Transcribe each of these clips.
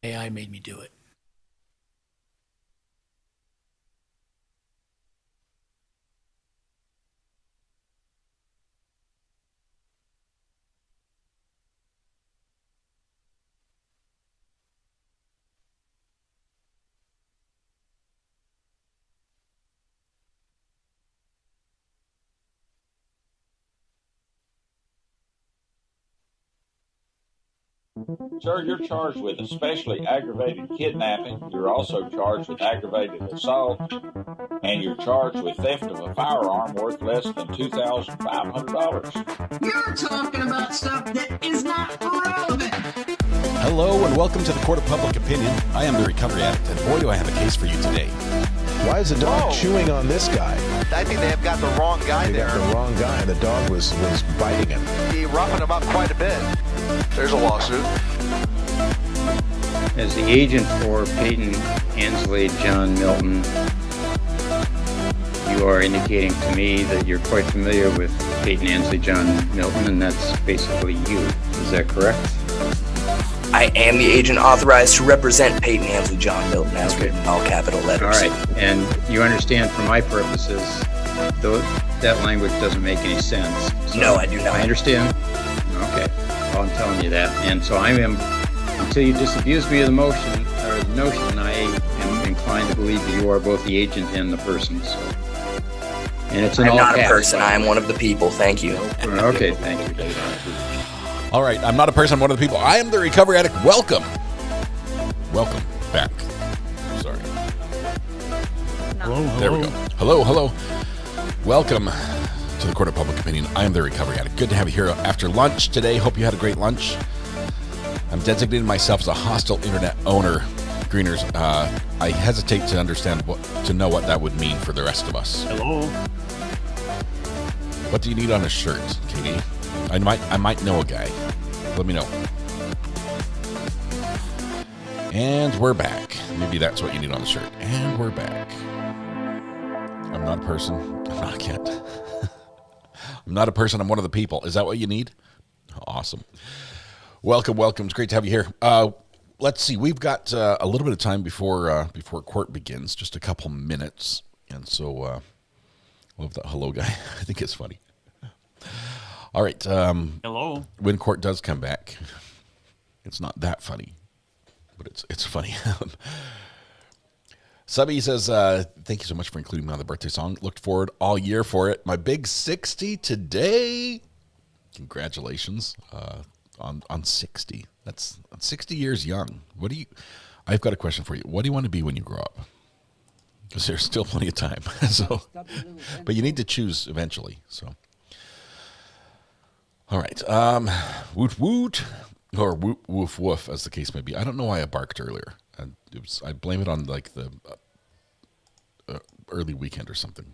AI made me do it. Sir, you're charged with especially aggravated kidnapping. You're also charged with aggravated assault, and you're charged with theft of a firearm worth less than $2,500. You're talking about stuff that is not relevant. Hello and welcome to the Court of Public Opinion. I am the Recovery Addict, and boy do I have a case for you today. Why is the dog chewing on this guy? I think they have got the wrong guy there. Got the wrong guy. The dog was biting him. He roughing him up quite a bit. There's a lawsuit. As the agent for Peyton, Ansley, John Milton, you are indicating to me that you're quite familiar with Peyton, Ansley, John Milton, and that's basically you. Is that correct? I am the agent authorized to represent Peyton, Ansley, John Milton, as written in all capital letters. All right, and you understand for my purposes, though that language doesn't make any sense. So No, I do not. I understand. Okay, well, I'm telling you that. And so I am, until you disabuse me of the motion, or the notion, I am inclined to believe that you are both the agent and the person. So. And it's in I'm all not caps. a person. I am one of the people. Thank you. Okay, thank you. All right, I'm not a person, I'm one of the people. I am the Recovery Addict. Welcome. Welcome back. Sorry. Hello. There we go. Hello. Welcome to the Court of Public Opinion. I am the Recovery Addict. Good to have you here after lunch today. Hope you had a great lunch. I'm designating myself as a hostile internet owner. Greeners, I hesitate to know what that would mean for the rest of us. Hello. What do you need on a shirt, Katie? I might know a guy. Let me know. And we're back. Maybe that's what you need on the shirt. And we're back. I'm not a person. I'm not a cat. I'm not a person. I'm one of the people. Is that what you need? Awesome. Welcome. It's great to have you here. Let's see. We've got a little bit of time before court begins. Just a couple minutes. And so, love that hello guy. I think it's funny. All right. Hello. When court does come back, it's not that funny, but it's funny. Subby says, thank you so much for including me on the birthday song. Looked forward all year for it. My big 60 today. Congratulations on 60. That's 60 years young. I've got a question for you. What do you want to be when you grow up? Because there's still plenty of time. But you need to choose eventually. So. All right. Woot woot, or woof woof, as the case may be. I don't know why I barked earlier. And I blame it on like the early weekend or something.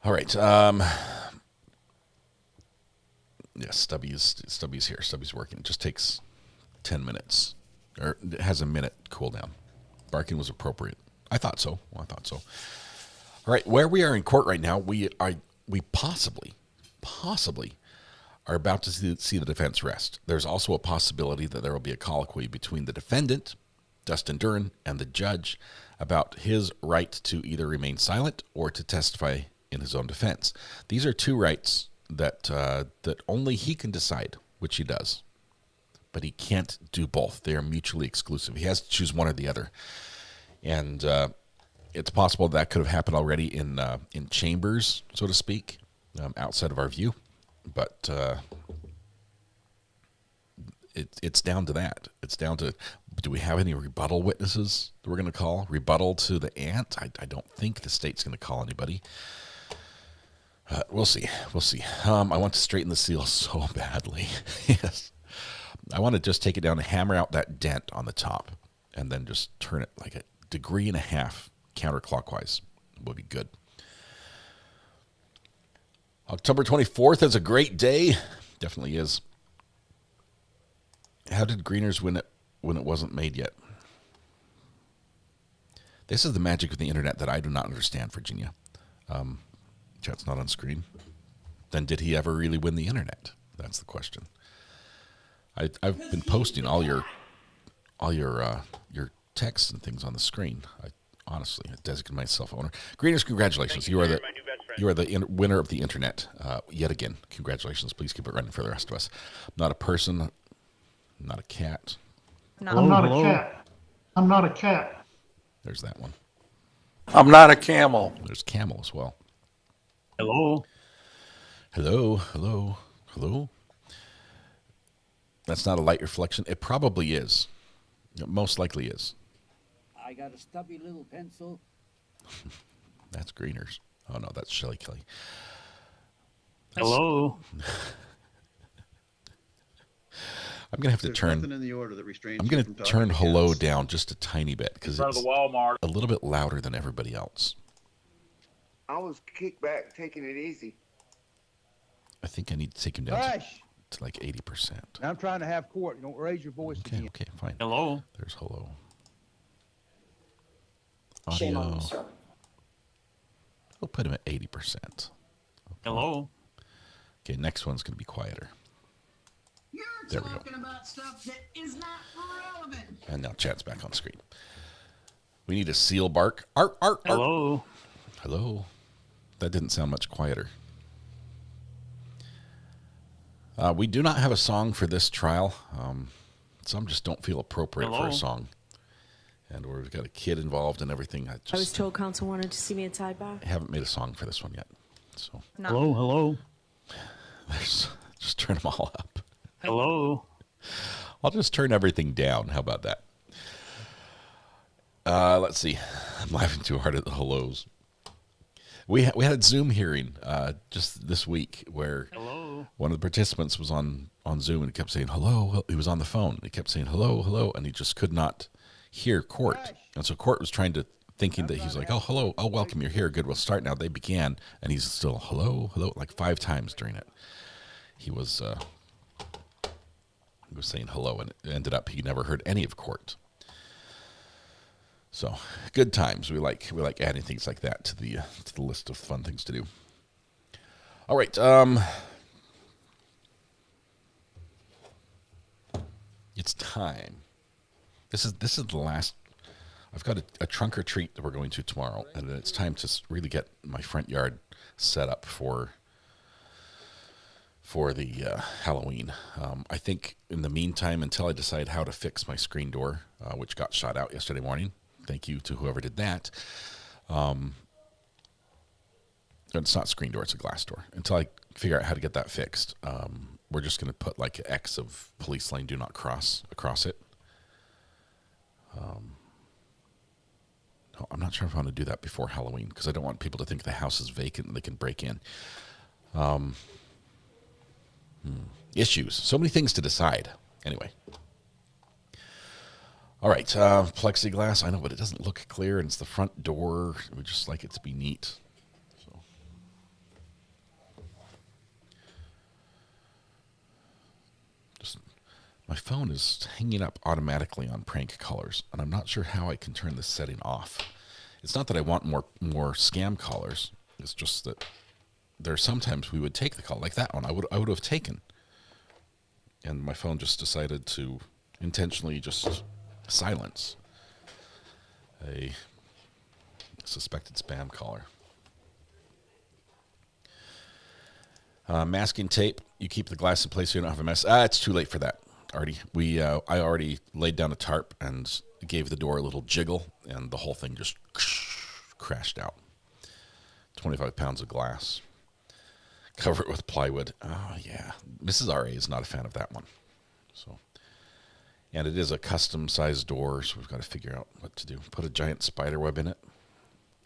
All right. Yes, Stubby's here. Stubby's working. It just takes 10 minutes, or it has a minute cooldown. Barking was appropriate. I thought so. All right. Where we are in court right now, we possibly are about to see the defense rest. There's also a possibility that there will be a colloquy between the defendant, Dustin Duren, and the judge about his right to either remain silent or to testify in his own defense. These are two rights that only he can decide which he does, but he can't do both. They are mutually exclusive. He has to choose one or the other, and it's possible that could have happened already in chambers, so to speak, outside of our view. But it's down to that. It's down to, do we have any rebuttal witnesses that we're going to call? Rebuttal to the aunt? I don't think the state's going to call anybody. We'll see. I want to straighten the seal so badly. Yes. I want to just take it down and hammer out that dent on the top and then just turn it like 1.5 degrees counterclockwise. Would be good. October 24th is a great day. Definitely is. How did Greeners win it when it wasn't made yet? This is the magic of the internet that I do not understand, Virginia. Chat's not on screen. Then did he ever really win the internet? That's the question. I've been posting all your texts and things on the screen. I designate myself owner. Greeners, congratulations! You are the winner of the internet yet again. Congratulations! Please keep it running for the rest of us. I'm not a person, not a cat. I'm not a cat. I'm not a cat. There's that one. I'm not a camel. There's camel as well. Hello. Hello, hello, hello. That's not a light reflection. It probably is. It most likely is. I got a stubby little pencil. That's Greeners. Oh no, that's Shelly Kelly. Hello. I'm gonna have to turn. In the order that restrains I'm gonna turn hello down just a tiny bit because it's Walmart. a little bit louder than everybody else. I was kicked back, taking it easy. I think I need to take him down to like 80%. I'm trying to have court. You don't raise your voice again. Okay, fine. Hello. There's hello. Shame on Audio. you, sir. We'll put him at 80%. Okay. Hello. Okay, next one's gonna be quieter. You're There we go. talking about stuff that is not relevant. And now chat's back on screen. We need a seal bark. Art, art, art. Hello. Hello. That didn't sound much quieter. We do not have a song for this trial. Some just don't feel appropriate for a song. And we've got a kid involved and everything. I was told council wanted to see me inside back. I haven't made a song for this one yet. So No. Hello. just turn them all up. Hello. I'll just turn everything down. How about that? Let's see. I'm laughing too hard at the hellos. We had a Zoom hearing just this week where one of the participants was on Zoom and kept saying hello. He was on the phone. He kept saying hello, hello, and he just could not hear Court. And so Court was thinking that he's like, oh, hello, oh, welcome, you're here. Good, we'll start now. They began, and he's still hello, hello, like 5 times during it. He was saying hello, and it ended up he never heard any of Court. So good times. We like adding things like that to the list of fun things to do. All right. It's time. This is the last. I've got a trunk or treat that we're going to tomorrow, and it's time to really get my front yard set up for the Halloween. I think in the meantime, until I decide how to fix my screen door, which got shot out yesterday morning. Thank you to whoever did that. It's not screen door, it's a glass door. Until I figure out how to get that fixed, we're just going to put like an X of police lane do not cross across it. No, I'm not sure if I want to do that before Halloween because I don't want people to think the house is vacant and they can break in. Issues. So many things to decide. Anyway. All right, plexiglass. I know, but it doesn't look clear, and it's the front door. We just like it to be neat. So, my phone is hanging up automatically on prank callers, and I'm not sure how I can turn this setting off. It's not that I want more scam callers. It's just that there are sometimes we would take the call, like that one. I would have taken, and my phone just decided to intentionally just silence a suspected spam caller. Masking tape. You keep the glass in place so you don't have a mess. It's too late for that. I already laid down a tarp and gave the door a little jiggle, and the whole thing just crashed out. 25 pounds of glass. Cover it with plywood. Oh, yeah. Mrs. R.A. is not a fan of that one. So, and it is a custom-sized door, so we've got to figure out what to do. Put a giant spider web in it.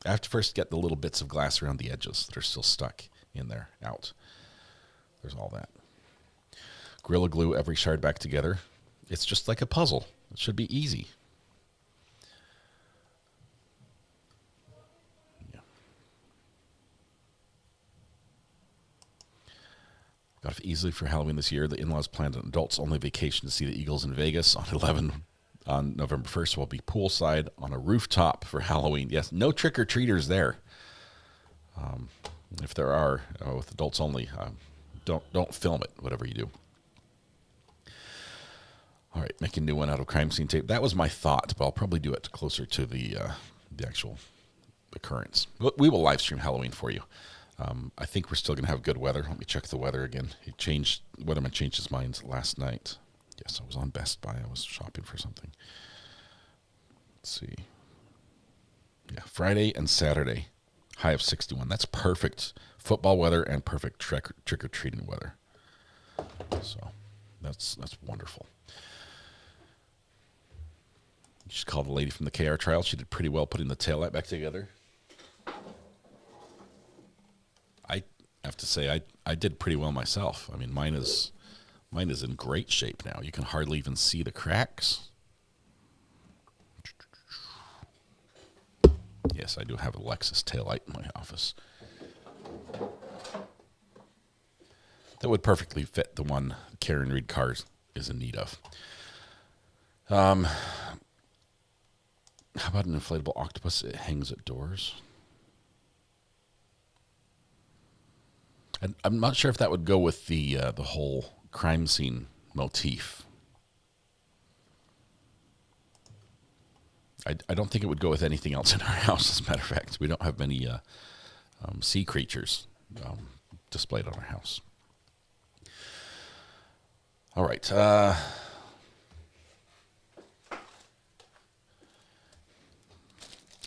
I have to first get the little bits of glass around the edges that are still stuck in there out. There's all that. Gorilla glue every shard back together. It's just like a puzzle. It should be easy. Got off easily for Halloween this year. The in-laws planned an adults-only vacation to see the Eagles in Vegas on November 1st. We'll be poolside on a rooftop for Halloween. Yes, no trick-or-treaters there. If there are, with adults only, don't film it, whatever you do. All right, make a new one out of crime scene tape. That was my thought, but I'll probably do it closer to the actual occurrence. We will live stream Halloween for you. I think we're still going to have good weather. Let me check the weather again. Weatherman changed his mind last night. Yes, I was on Best Buy. I was shopping for something. Let's see. Yeah, Friday and Saturday, high of 61. That's perfect football weather and perfect trick-or-treating weather. So that's wonderful. You just called the lady from the KR trial. She did pretty well putting the taillight back together. I have to say I did pretty well myself. I mean, mine is in great shape now. You can hardly even see the cracks. Yes, I do have a Lexus taillight in my office. That would perfectly fit the one Karen Reed Cars is in need of. How about an inflatable octopus? It hangs at doors. I'm not sure if that would go with the whole crime scene motif. I don't think it would go with anything else in our house, as a matter of fact. We don't have many sea creatures displayed on our house. All right. I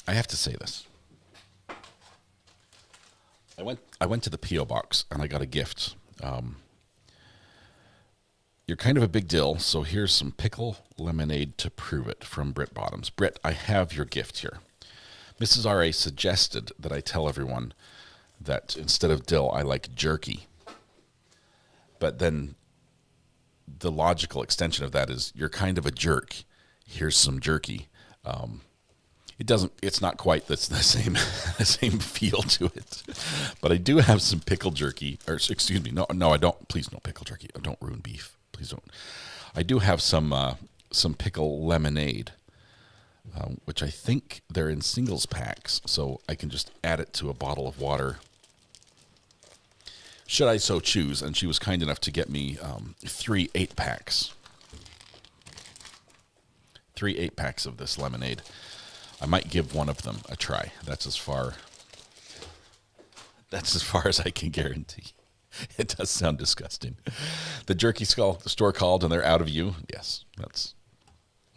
have to say this. I went to the P.O. box and I got a gift. You're kind of a big deal, so here's some pickle lemonade to prove it from Britt Bottoms. Britt, I have your gift here. Mrs. R.A. suggested that I tell everyone that instead of dill, I like jerky. But then the logical extension of that is you're kind of a jerk. Here's some jerky. It's not quite the same feel to it. But I do have some pickle jerky, or excuse me, no, I don't. Please, no pickle jerky. Don't ruin beef. Please don't. I do have some pickle lemonade, which I think they're in singles packs, so I can just add it to a bottle of water, should I so choose. And she was kind enough to get me 3 8-packs. 3 8-packs of this lemonade. I might give one of them a try. That's as far as I can guarantee. It does sound disgusting. The jerky store called and they're out of you. Yes, that's.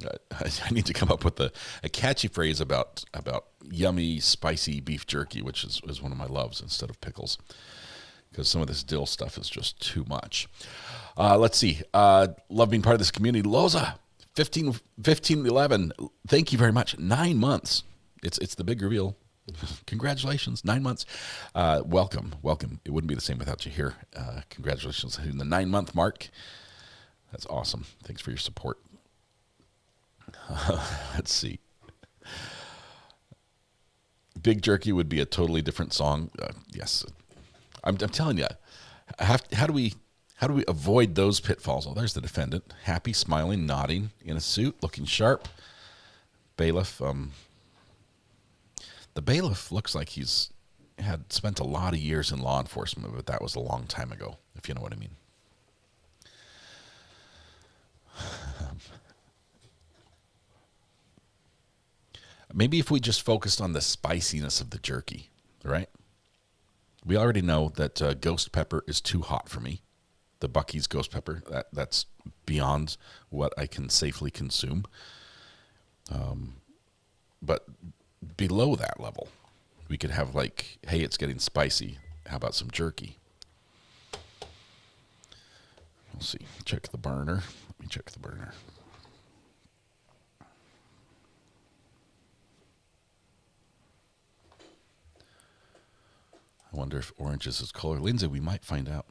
I need to come up with a catchy phrase about yummy, spicy beef jerky, which is one of my loves instead of pickles, because some of this dill stuff is just too much. Let's see. Love being part of this community. Loza, 1511. Thank you very much. 9 months. It's the big reveal. Congratulations, 9 months. Welcome. It wouldn't be the same without you here. Congratulations hitting the 9-month mark. That's awesome. Thanks for your support. Let's see. Big Jerky would be a totally different song. Yes, I'm telling you. How do we avoid those pitfalls? Oh, there's the defendant, happy, smiling, nodding, in a suit, looking sharp. Bailiff. The bailiff looks like he's had spent a lot of years in law enforcement, but that was a long time ago, if you know what I mean. Maybe if we just focused on the spiciness of the jerky, right? We already know that ghost pepper is too hot for me. The Buc-ee's ghost pepper, that's beyond what I can safely consume. But below that level, we could have like, hey, it's getting spicy. How about some jerky? We'll see. Check the burner. Let me check the burner. I wonder if orange is his color. Lindsay, we might find out.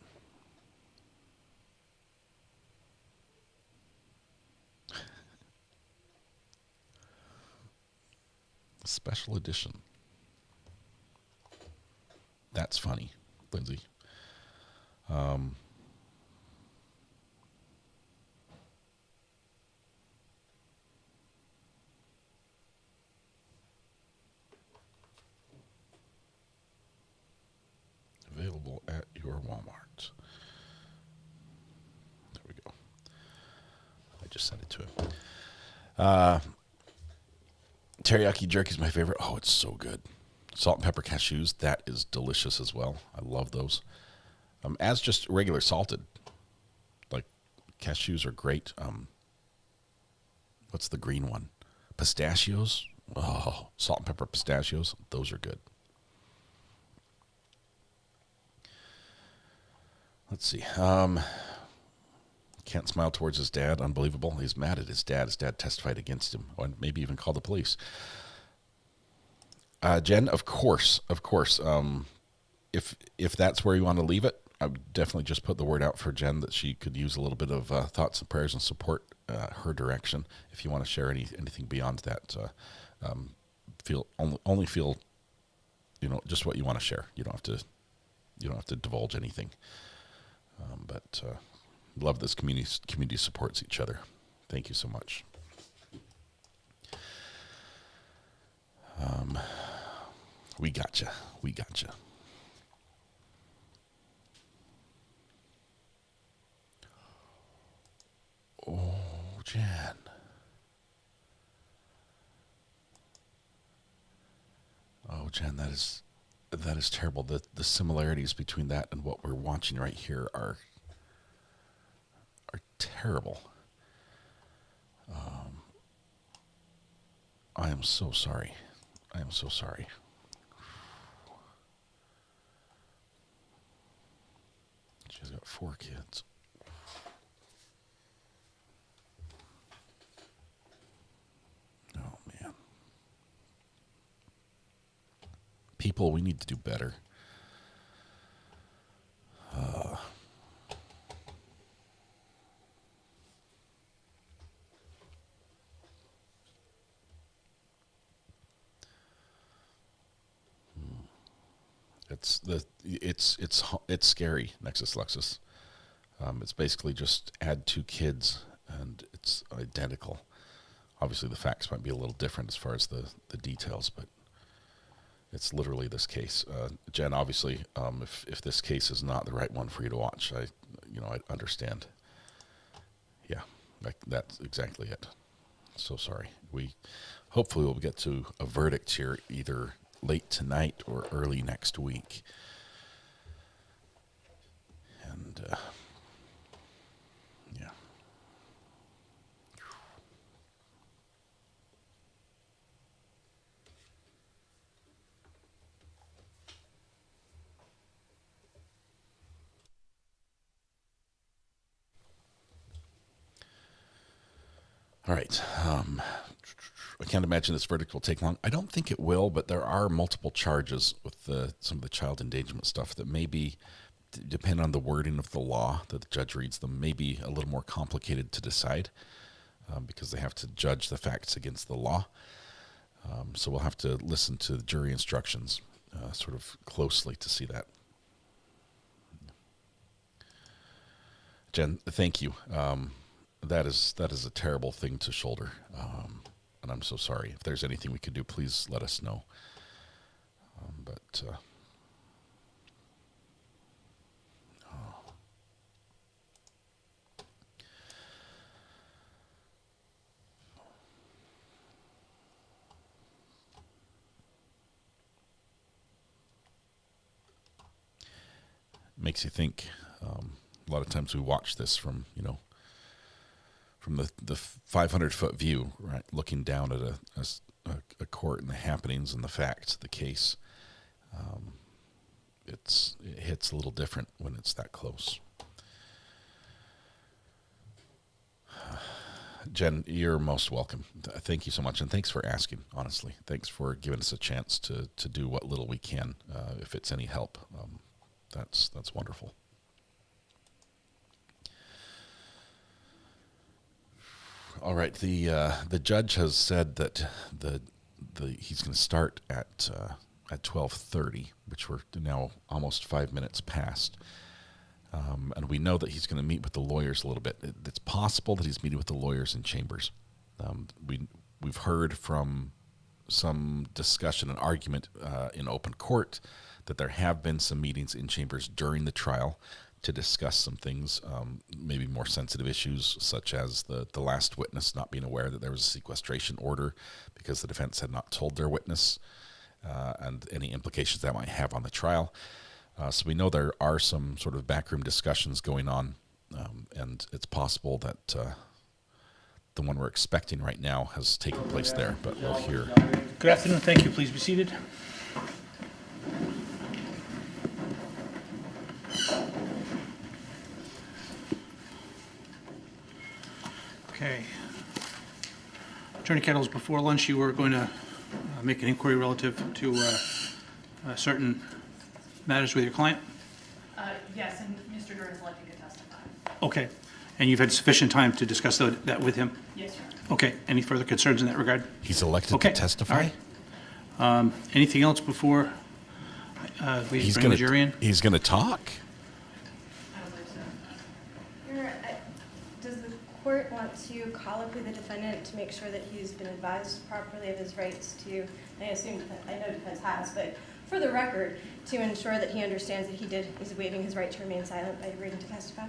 Special edition. That's funny, Lindsay. Available at your Walmart. There we go. I just just send it to him. Teriyaki jerky is my favorite. Oh, it's so good. Salt and pepper cashews, that is delicious as well. I love those. As just regular salted. Like, cashews are great. What's the green one? Pistachios. Oh, salt and pepper pistachios. Those are good. Let's see. Can't smile towards his dad. Unbelievable. He's mad at his dad. His dad testified against him. Or maybe even called the police. Jen, of course. If that's where you want to leave it, I would definitely just put the word out for Jen that she could use a little bit of thoughts and prayers and support her direction. If you want to share anything beyond that, feel just what you want to share. You don't have to divulge anything. But love this community supports each other. Thank you so much. We gotcha. Oh, Jen. Oh, Jen, that is terrible. The similarities between that and what we're watching right here are terrible. I am so sorry. She's got 4 kids. Oh, man. People, we need to do better. It's scary, Nexus Lexus. It's basically just add 2 kids, and it's identical. Obviously, the facts might be a little different as far as the details, but it's literally this case. Jen, obviously, if this case is not the right one for you to watch, I understand. Yeah, that's exactly it. So sorry. Hopefully we'll get to a verdict here either late tonight or early next week. And yeah. All right. I can't imagine this verdict will take long. I don't think it will, but there are multiple charges with some of the child endangerment stuff that maybe, depending on the wording of the law that the judge reads them, may be a little more complicated to decide because they have to judge the facts against the law. So we'll have to listen to the jury instructions sort of closely to see that. Jen, thank you. That is a terrible thing to shoulder. And I'm so sorry. If there's anything we could do, please let us know. Makes you think. A lot of times we watch this from the 500-foot view, right, looking down at a court and the happenings and the facts of the case. It hits a little different when it's that close. Jen, you're most welcome. Thank you so much, and thanks for asking, honestly. Thanks for giving us a chance to do what little we can, if it's any help. That's wonderful. All right, the judge has said that he's going to start at 12:30, which we're now almost 5 minutes past, and we know that he's going to meet with the lawyers a little bit. It's possible that he's meeting with the lawyers in chambers. We've heard from some discussion and argument in open court that there have been some meetings in chambers during the trial. to discuss some things, maybe more sensitive issues, such as the last witness not being aware that there was a sequestration order because the defense had not told their witness, and any implications that might have on the trial. So we know there are some sort of backroom discussions going on, and it's possible that the one we're expecting right now has taken place there, but we'll hear. Good afternoon. Thank you. Please be seated. Okay. Attorney Kettles, before lunch you were going to make an inquiry relative to certain matters with your client? Yes, and Mr. Duren is elected to testify. Okay. And you've had sufficient time to discuss that with him? Yes, Your Honor. Okay. Any further concerns in that regard? He's elected to testify? All right. Anything else before we bring the jury in? He's going to talk? I don't believe so. Your Honor, does the court want to colloquy the defendant to make sure that he's been advised properly of his rights to, I know defense has, but for the record, to ensure that he understands that he's waiving his right to remain silent by agreeing to testify?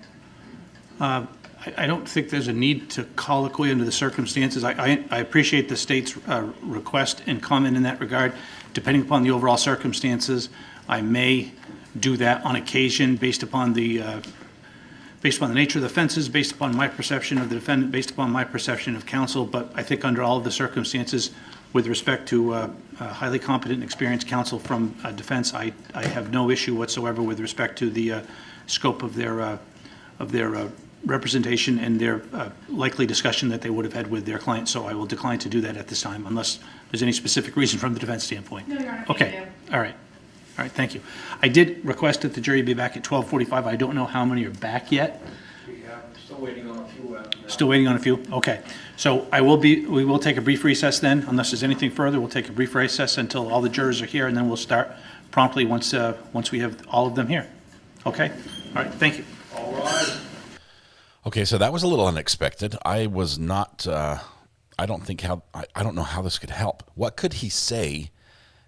I don't think there's a need to colloquy under the circumstances. I appreciate the state's request and comment in that regard. Depending upon the overall circumstances, I may do that on occasion based upon the nature of the offenses, based upon my perception of the defendant, based upon my perception of counsel. But I think under all of the circumstances, with respect to highly competent and experienced counsel from defense, I have no issue whatsoever with respect to the scope of their representation and their likely discussion that they would have had with their client. So I will decline to do that at this time unless there's any specific reason from the defense standpoint. No, Your Honor. Okay. All right. All right. Thank you. I did request that the jury be back at 12:45. I don't know how many are back yet. Still waiting on a few. Still waiting on a few? Okay. So we will take a brief recess then, unless there's anything further. We'll take a brief recess until all the jurors are here, and then we'll start promptly once we have all of them here. Okay? All right. Thank you. All right. Okay, so that was a little unexpected. I was not, I don't know how this could help. What could he say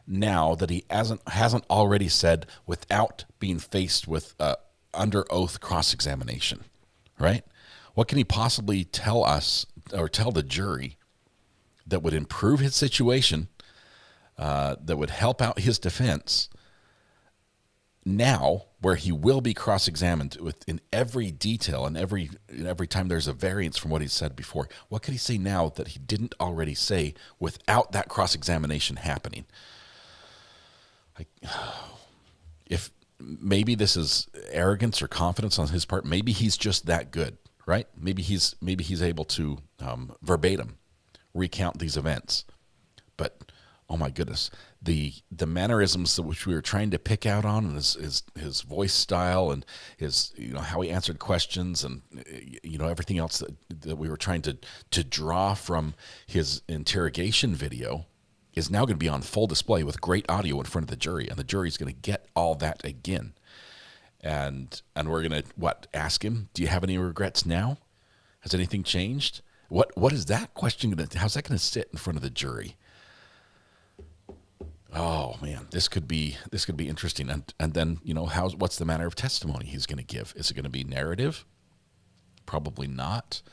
now that he hasn't already said without being faced with under oath cross-examination, right? What can he possibly tell us or tell the jury that would improve his situation, that would help out his defense now, where he will be cross-examined in every detail and every time there's a variance from what he said before? What could he say now that he didn't already say without that cross-examination happening? If maybe this is arrogance or confidence on his part, maybe he's just that good, right? Maybe he's able to verbatim recount these events, but oh my goodness, the mannerisms which we were trying to pick out on, and his voice style and his how he answered questions, and everything else that we were trying to draw from his interrogation video is now going to be on full display with great audio in front of the jury, and the jury's going to get all that again. And we're going to ask him, do you have any regrets now? Has anything changed? What is that question how's that going to sit in front of the jury? Oh man, this could be interesting. And then, what's the manner of testimony he's going to give? Is it going to be narrative? Probably not.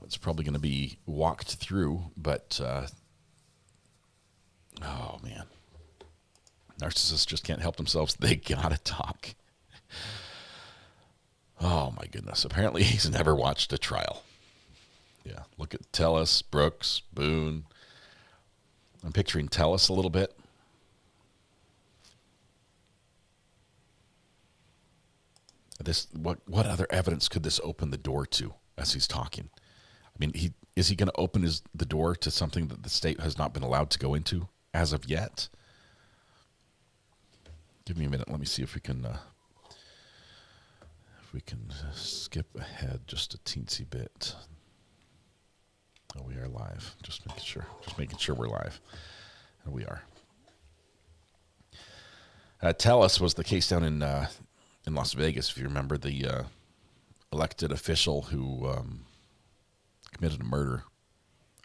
It's probably going to be walked through, but oh man, narcissists just can't help themselves. They gotta talk. Oh my goodness. Apparently he's never watched a trial. Yeah, look at Tellis, Brooks, Boone. I'm picturing Tellis a little bit. What other evidence could this open the door to as he's talking? I mean, is he going to open the door to something that the state has not been allowed to go into as of yet? Give me a minute. Let me see if we can skip ahead just a teensy bit. Oh, we are live. Just making sure we're live. And we are. Tellis was the case down in Las Vegas, if you remember, the elected official who committed a murder,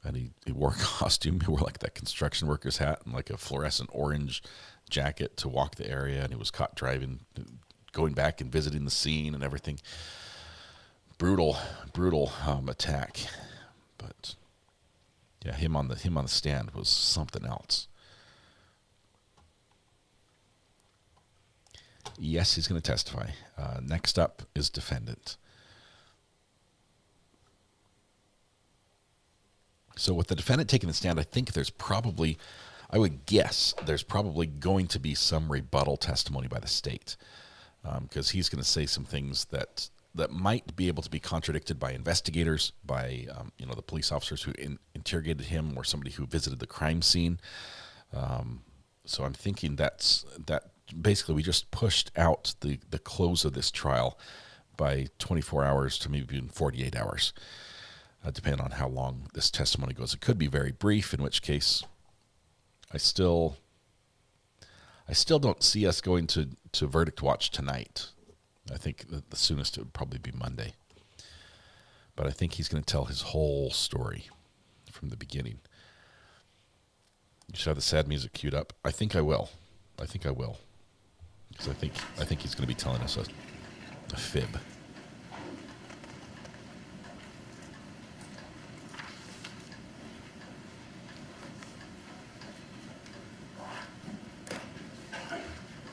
and he wore a costume. He wore like that construction worker's hat and like a fluorescent orange jacket to walk the area, and he was caught driving going back and visiting the scene and everything. Brutal attack. But yeah, him on the stand was something else. Yes, he's going to testify. Next up is defendant. So with the defendant taking the stand, I think I would guess there's probably going to be some rebuttal testimony by the state, because he's going to say some things that might be able to be contradicted by investigators, by the police officers who interrogated him, or somebody who visited the crime scene. So I'm thinking that basically we just pushed out the close of this trial by 24 hours to maybe even 48 hours, depending on how long this testimony goes. It could be very brief, in which case I still don't see us going to verdict watch tonight. I think the soonest it would probably be Monday. But I think he's going to tell his whole story from the beginning. You should have the sad music queued up. I think I will. Because I think he's going to be telling us a fib.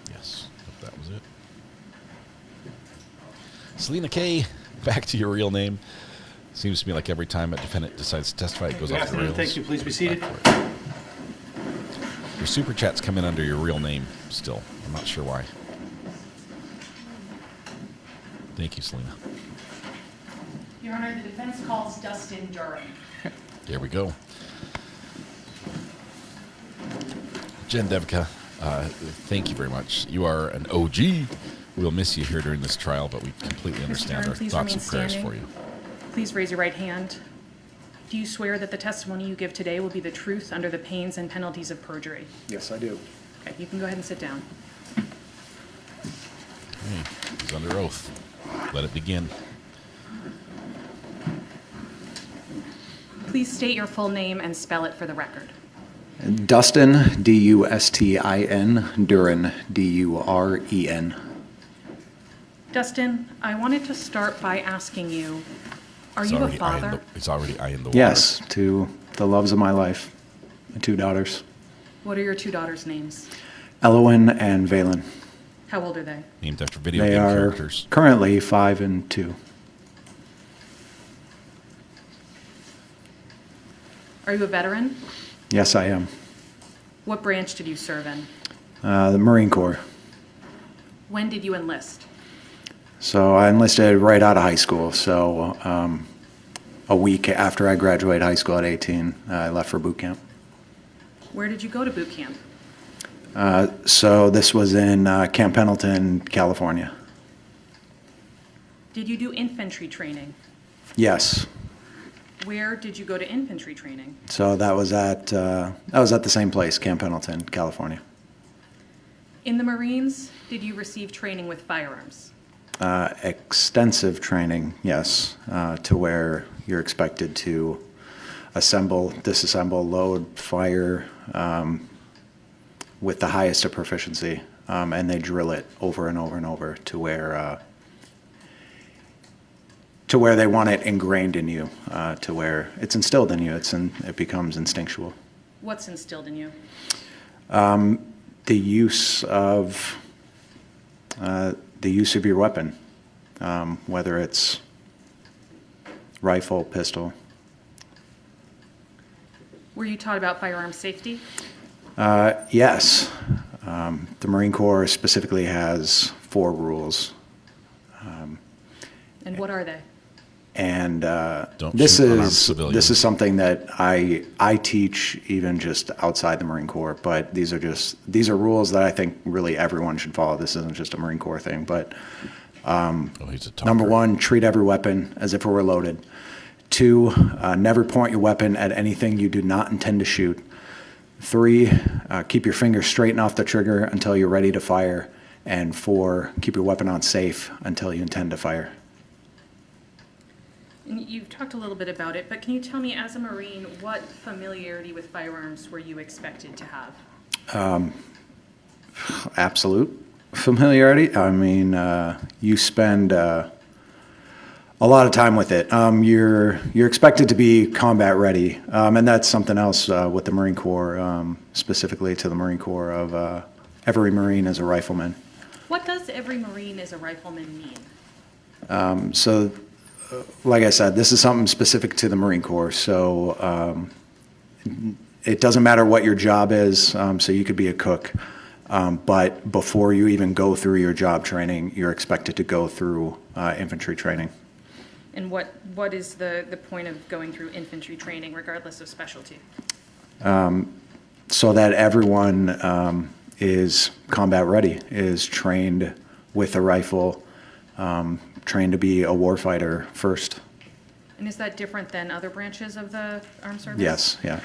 Yes, that was it. Selena Kay, back to your real name. Seems to me like every time a defendant decides to testify, it goes off the rails. Thank you. Please be seated. Your super chats come in under your real name still. I'm not sure why. Thank you, Selena. Your Honor, the defense calls Dustin Duren. There we go. Jen Devka, thank you very much. You are an OG. We'll miss you here during this trial, but we completely understand our thoughts and prayers for you. Please raise your right hand. Do you swear that the testimony you give today will be the truth under the pains and penalties of perjury? Yes, I do. Okay, you can go ahead and sit down. Okay, he's under oath. Let it begin. Please state your full name and spell it for the record. Dustin, D-U-S-T-I-N, Duren, D-U-R-E-N. Dustin, I wanted to start by asking you, are you a father? It's already I in the water. Yes, to the loves of my life, my 2 daughters. What are your 2 daughters' names? Elowen and Valen. How old are they? Named after video They game are characters. currently 5 and 2. Are you a veteran? Yes, I am. What branch did you serve in? The Marine Corps. When did you enlist? So I enlisted right out of high school. So a week after I graduated high school at 18, I left for boot camp. Where did you go to boot camp? So this was in Camp Pendleton, California. Did you do infantry training? Yes. Where did you go to infantry training? So that was at the same place, Camp Pendleton, California. In the Marines, did you receive training with firearms? Extensive training, yes, to where you're expected to assemble, disassemble, load, fire with the highest of proficiency, and they drill it over and over and over to where they want it ingrained in you, to where it's instilled in you. It becomes instinctual. What's instilled in you? The use of your weapon, whether it's rifle, pistol. Were you taught about firearm safety? Yes. The Marine Corps specifically has 4 rules. And what are they? And this is something that I teach even just outside the Marine Corps, but these are rules that I think really everyone should follow. This isn't just a Marine Corps thing, but number 1, treat every weapon as if it were loaded. 2, never point your weapon at anything you do not intend to shoot. 3, keep your fingers straight and off the trigger until you're ready to fire. And 4, keep your weapon on safe until you intend to fire. And you've talked a little bit about it, but can you tell me, as a Marine, what familiarity with firearms were you expected to have? Absolute. Familiarity? I mean, you spend a lot of time with it. You're expected to be combat ready, and that's something else with the Marine Corps, specifically to the Marine Corps of every Marine is a rifleman. What does every Marine as a rifleman mean? So, like I said, this is something specific to the Marine Corps. So it doesn't matter what your job is. So you could be a cook, but before you even go through your job training, you're expected to go through infantry training. And what is the point of going through infantry training, regardless of specialty? So that everyone is combat ready, is trained with a rifle, trained to be a warfighter first. And is that different than other branches of the armed service? Yes, yeah.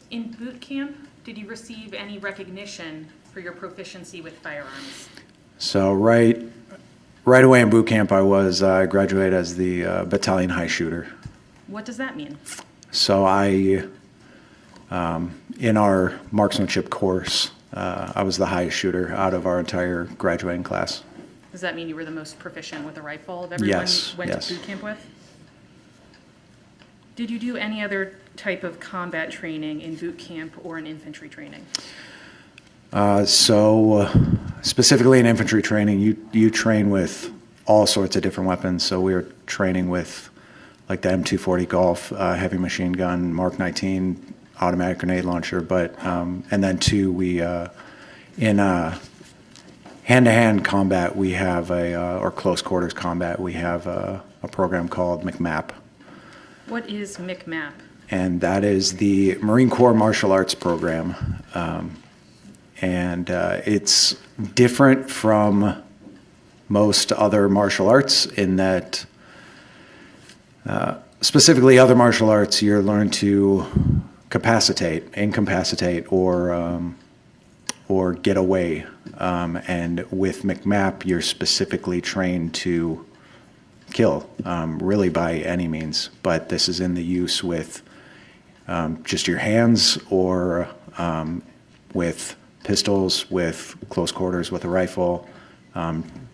In boot camp, did you receive any recognition for your proficiency with firearms? So right away in boot camp, I graduated as the battalion high shooter. What does that mean? So in our marksmanship course, I was the highest shooter out of our entire graduating class. Does that mean you were the most proficient with a rifle of everyone you went to boot camp with? Did you do any other type of combat training in boot camp or in infantry training? So specifically in infantry training, you train with all sorts of different weapons. So we were training with like the M240 Golf, heavy machine gun, Mark 19, automatic grenade launcher, but and then we in hand-to-hand combat we have or close quarters combat we have a program called MCMAP. What is MCMAP? And that is the Marine Corps martial arts program, and it's different from most other martial arts in that specifically other martial arts you learn to incapacitate, or get away. And with MCMAP, you're specifically trained to kill, really by any means. But this is in the use with just your hands or with pistols, with close quarters, with a rifle,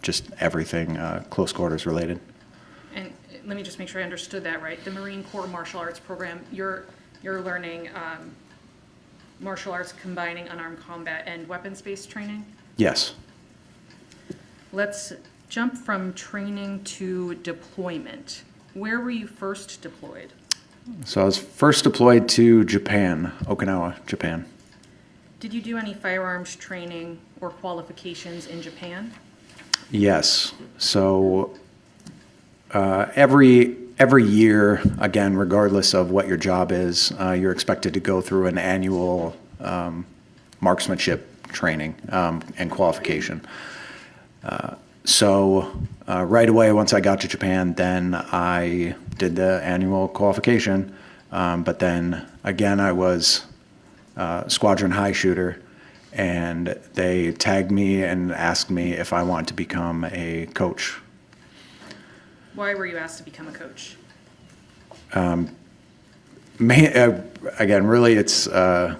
just everything close quarters related. And let me just make sure I understood that right. The Marine Corps martial arts program, you're learning martial arts combining unarmed combat and weapons-based training? Yes. Let's jump from training to deployment. Where were you first deployed? So I was first deployed to Japan, Okinawa, Japan. Did you do any firearms training or qualifications in Japan? Yes. So every year, again, regardless of what your job is, you're expected to go through an annual marksmanship training and qualification. So right away, once I got to Japan, then I did the annual qualification. But then again, I was squadron high shooter, and they tagged me and asked me if I wanted to become a coach. Why were you asked to become a coach? Again, really, it's I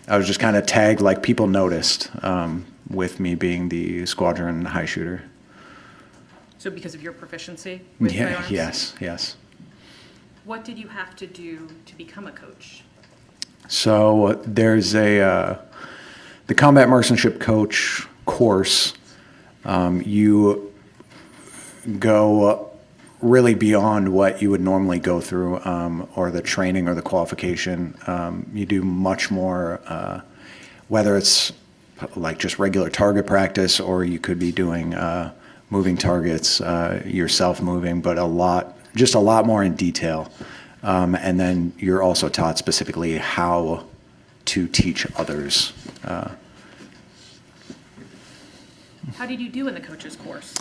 was just kind of tagged, like people noticed with me being the squadron high shooter. So because of your proficiency with firearms? Yes. What did you have to do to become a coach? So there's the combat marksmanship coach course. You go really beyond what you would normally go through, or the training or the qualification. You do much more, whether it's like just regular target practice, or you could be doing moving targets, yourself moving, but a lot more in detail. And then you're also taught specifically how to teach others. How did you do in the coach's course?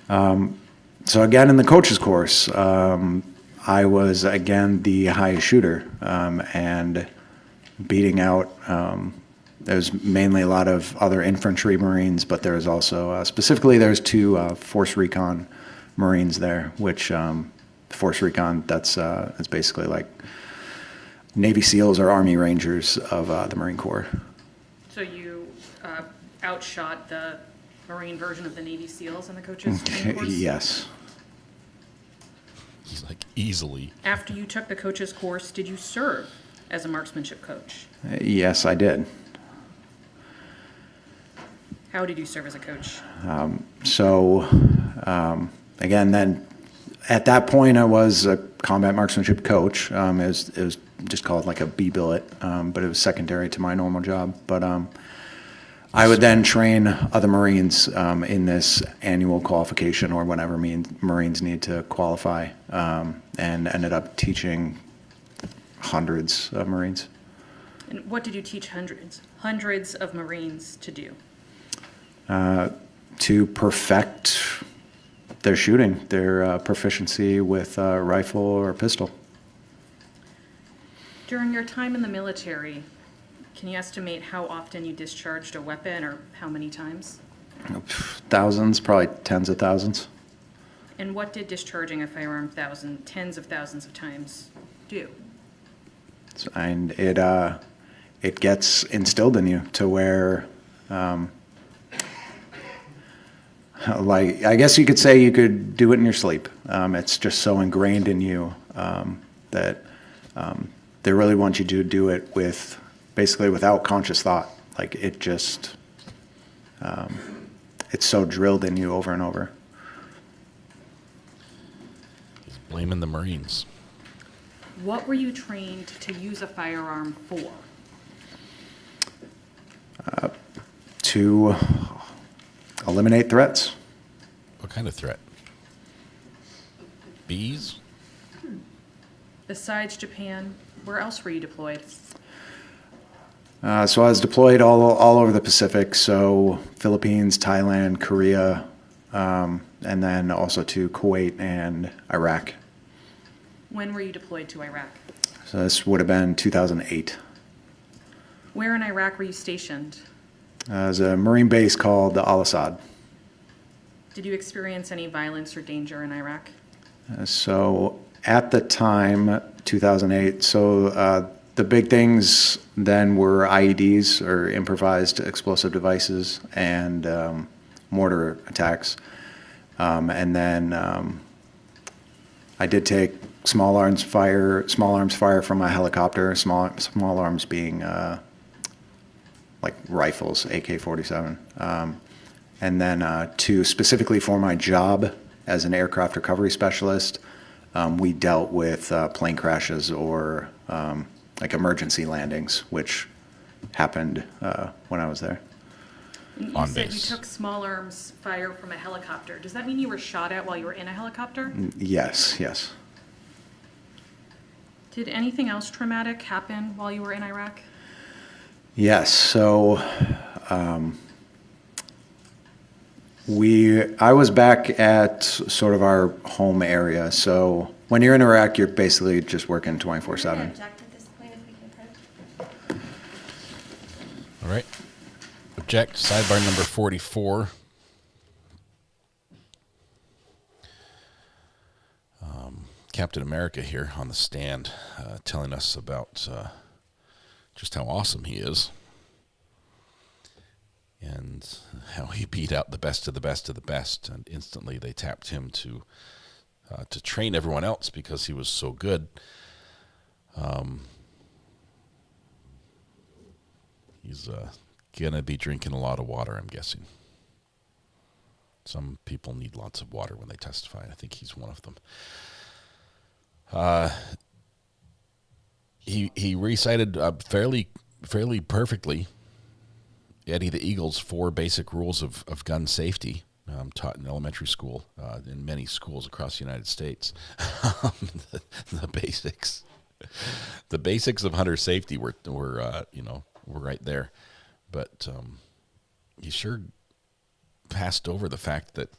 So again, in the coach's course, I was again the highest shooter, and beating out. There's mainly a lot of other infantry Marines, but there's also specifically there's two Force Recon Marines there, which Force Recon that's it's basically like Navy SEALs or Army Rangers of the Marine Corps. So you outshot the Marine version of the Navy SEALs in the coaches training course? Yes. He's like, easily. After you took the coaches course, did you serve as a marksmanship coach? Yes, I did. How did you serve as a coach? Again, then at that point, I was a combat marksmanship coach. It was just called like a B billet, but it was secondary to my normal job. But I would then train other Marines in this annual qualification or whatever Marines need to qualify, and ended up teaching hundreds of Marines. And what did you teach hundreds of Marines to do? To perfect their shooting, their proficiency with rifle or pistol. During your time in the military, can you estimate how often you discharged a weapon or how many times? Thousands, probably tens of thousands. And what did discharging a firearm tens of thousands of times do? And it gets instilled in you to where, like, I guess you could say you could do it in your sleep. It's just so ingrained in you that they really want you to do it with, basically without conscious thought. Like, it just, it's so drilled in you over and over. He's blaming the Marines. What were you trained to use a firearm for? To eliminate threats. What kind of threat? Bees? Besides Japan, where else were you deployed? So I was deployed all over the Pacific, so Philippines, Thailand, Korea, and then also to Kuwait and Iraq. When were you deployed to Iraq? So this would have been 2008. Where in Iraq were you stationed? There's a Marine base called Al-Assad. Did you experience any violence or danger in Iraq? So at the time, 2008, the big things then were IEDs, or improvised explosive devices, and mortar attacks. And then I did take small arms fire from a helicopter, small arms being like rifles, AK-47. And then specifically for my job as an aircraft recovery specialist, we dealt with plane crashes or like emergency landings, which happened when I was there. You On said base. you took small arms fire from a helicopter. Does that mean you were shot at while you were in a helicopter? Yes. Did anything else traumatic happen while you were in Iraq? Yes. So I was back at sort of our home area. So when you're in Iraq, you're basically just working 24/7. All right. Object. Sidebar number 44. Captain America here on the stand, telling us about just how awesome he is and how he beat out the best of the best of the best, and instantly they tapped him to train everyone else because he was so good. He's gonna be drinking a lot of water, I'm guessing. Some people need lots of water when they testify. I think he's one of them. He recited fairly perfectly Eddie the Eagle's 4 basic rules of gun safety, taught in elementary school, in many schools across the United States. The basics of hunter safety were right there, but he sure passed over the fact that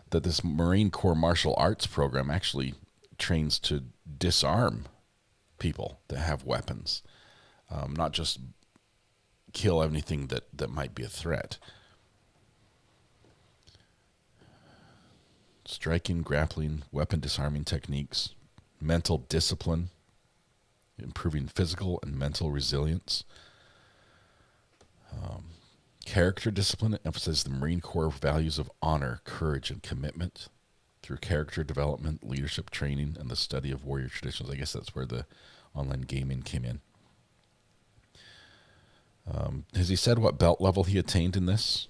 this Marine Corps martial arts program actually trains to disarm people that have weapons, not just kill anything that might be a threat. Striking, grappling, weapon disarming techniques, mental discipline, improving physical and mental resilience, Character discipline emphasizes the Marine Corps values of honor, courage, and commitment through character development, leadership training, and the study of warrior traditions. I guess that's where the online gaming came in. Has he said what belt level he attained in this?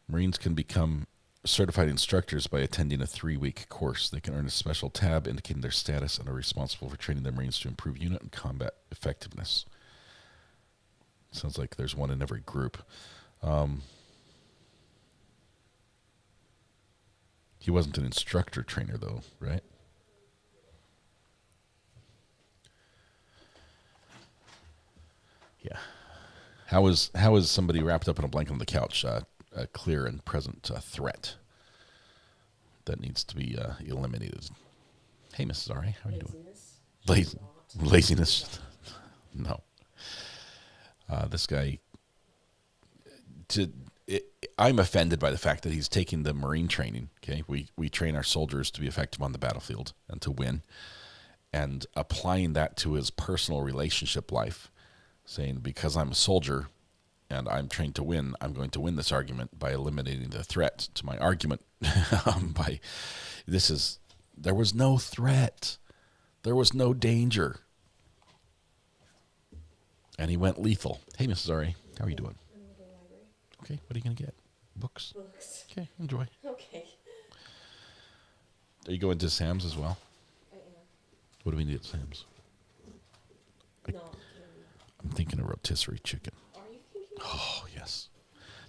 Marines can become certified instructors by attending a 3-week course. They can earn a special tab indicating their status and are responsible for training their Marines to improve unit and combat effectiveness. Sounds like there's one in every group. He wasn't an instructor trainer, though, right? Yeah. How is somebody wrapped up in a blanket on the couch a clear and present threat that needs to be eliminated? Hey, Mrs. R.A., how are you doing? Laziness? No. This guy... I'm offended by the fact that he's taking the Marine training. Okay, we train our soldiers to be effective on the battlefield and to win, and applying that to his personal relationship life, saying because I'm a soldier and I'm trained to win, I'm going to win this argument by eliminating the threat to my argument. There was no threat, there was no danger, and he went lethal. Hey, Mrs. R.A., how are you doing? Okay, what are you going to get? Books? Books. Okay, enjoy. Okay. Are you going to Sam's as well? I am. What do we need at Sam's? I'm thinking of rotisserie chicken. Are you thinking? Oh, yes.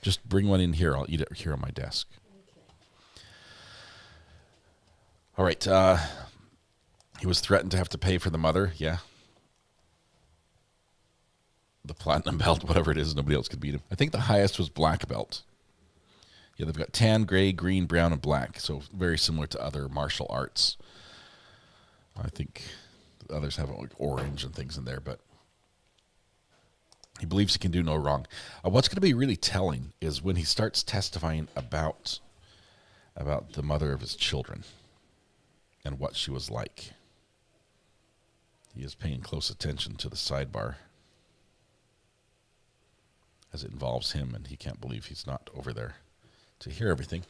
Just bring one in here. I'll eat it here on my desk. Okay. All right. He was threatened to have to pay for the mother. Yeah. The platinum belt, whatever it is, nobody else could beat him. I think the highest was black belt. Yeah, they've got tan, gray, green, brown, and black. So very similar to other martial arts. I think the others have like orange and things in there, but he believes he can do no wrong. What's going to be really telling is when he starts testifying about the mother of his children and what she was like. He is paying close attention to the sidebar as it involves him, and he can't believe he's not over there to hear everything.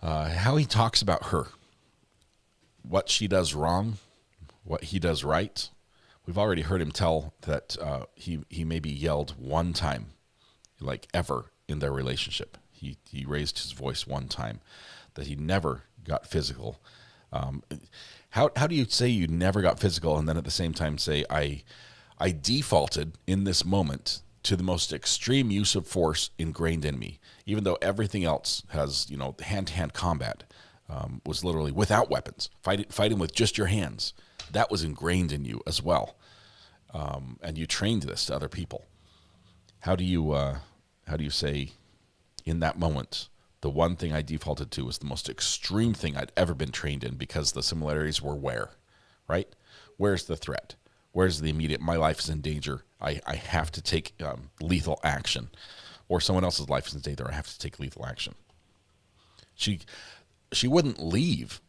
How he talks about her, what she does wrong, what he does right. We've already heard him tell that he maybe yelled one time, like ever, in their relationship. He raised his voice one time, that he never got physical. How do you say you never got physical and then at the same time say, I defaulted in this moment to the most extreme use of force ingrained in me, even though everything else has, hand-to-hand combat, was literally without weapons, fighting with just your hands. That was ingrained in you as well, and you trained this to other people. How do you say, in that moment, the one thing I defaulted to was the most extreme thing I'd ever been trained in because the similarities were where, right? Where's the threat? Where's the immediate, my life is in danger, I have to take lethal action, or someone else's life is in danger, I have to take lethal action. She wouldn't leave.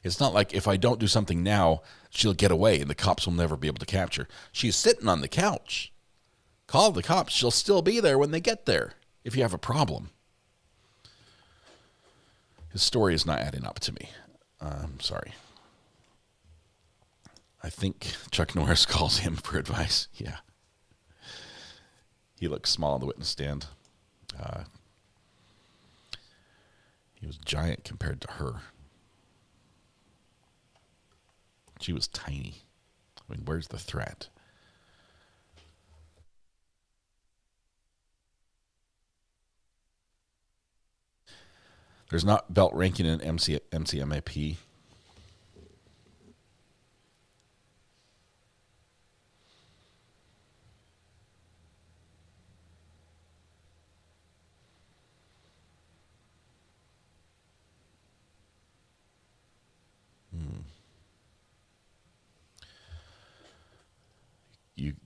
It's not like if I don't do something now, she'll get away and the cops will never be able to capture. She's sitting on the couch. Call the cops. She'll still be there when they get there if you have a problem. His story is not adding up to me. I'm sorry. I think Chuck Norris calls him for advice. Yeah. He looks small on the witness stand. He was giant compared to her. She was tiny. I mean, where's the threat? There's not belt ranking in MCMAP.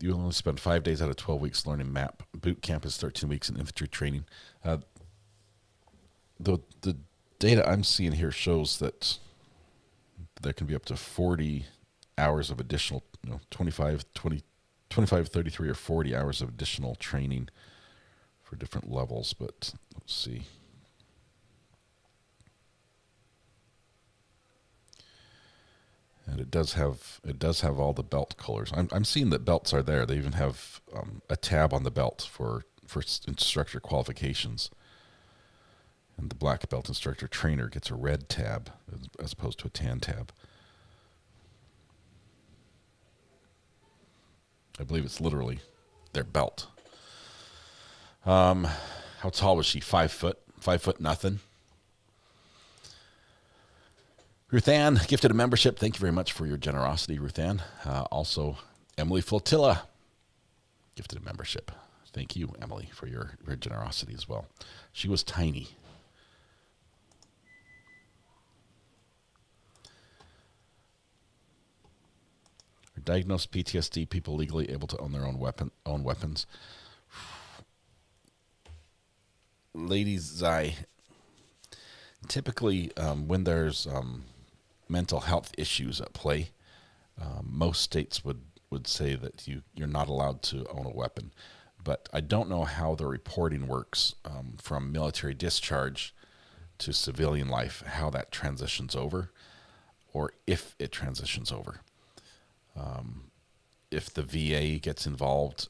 You only spend 5 days out of 12 weeks learning MAP. Boot camp is 13 weeks in infantry training. The data I'm seeing here shows that there can be up to 40 hours of additional, 25, 33, or 40 hours of additional training for different levels. But let's see. And it does have all the belt colors. I'm seeing that belts are there. They even have a tab on the belt for instructor qualifications. And the black belt instructor trainer gets a red tab as opposed to a tan tab. I believe it's literally their belt. How tall was she? 5 foot? 5 foot nothing? Ruth Ann gifted a membership. Thank you very much for your generosity, Ruth Ann. Also, Emily Flotilla gifted a membership. Thank you, Emily, for your generosity as well. She was tiny. Are diagnosed PTSD people legally able to own their own weapons? Ladies, typically when there's mental health issues at play, most states would say that you're not allowed to own a weapon. But I don't know how the reporting works from military discharge to civilian life, how that transitions over, or if it transitions over. If the VA gets involved,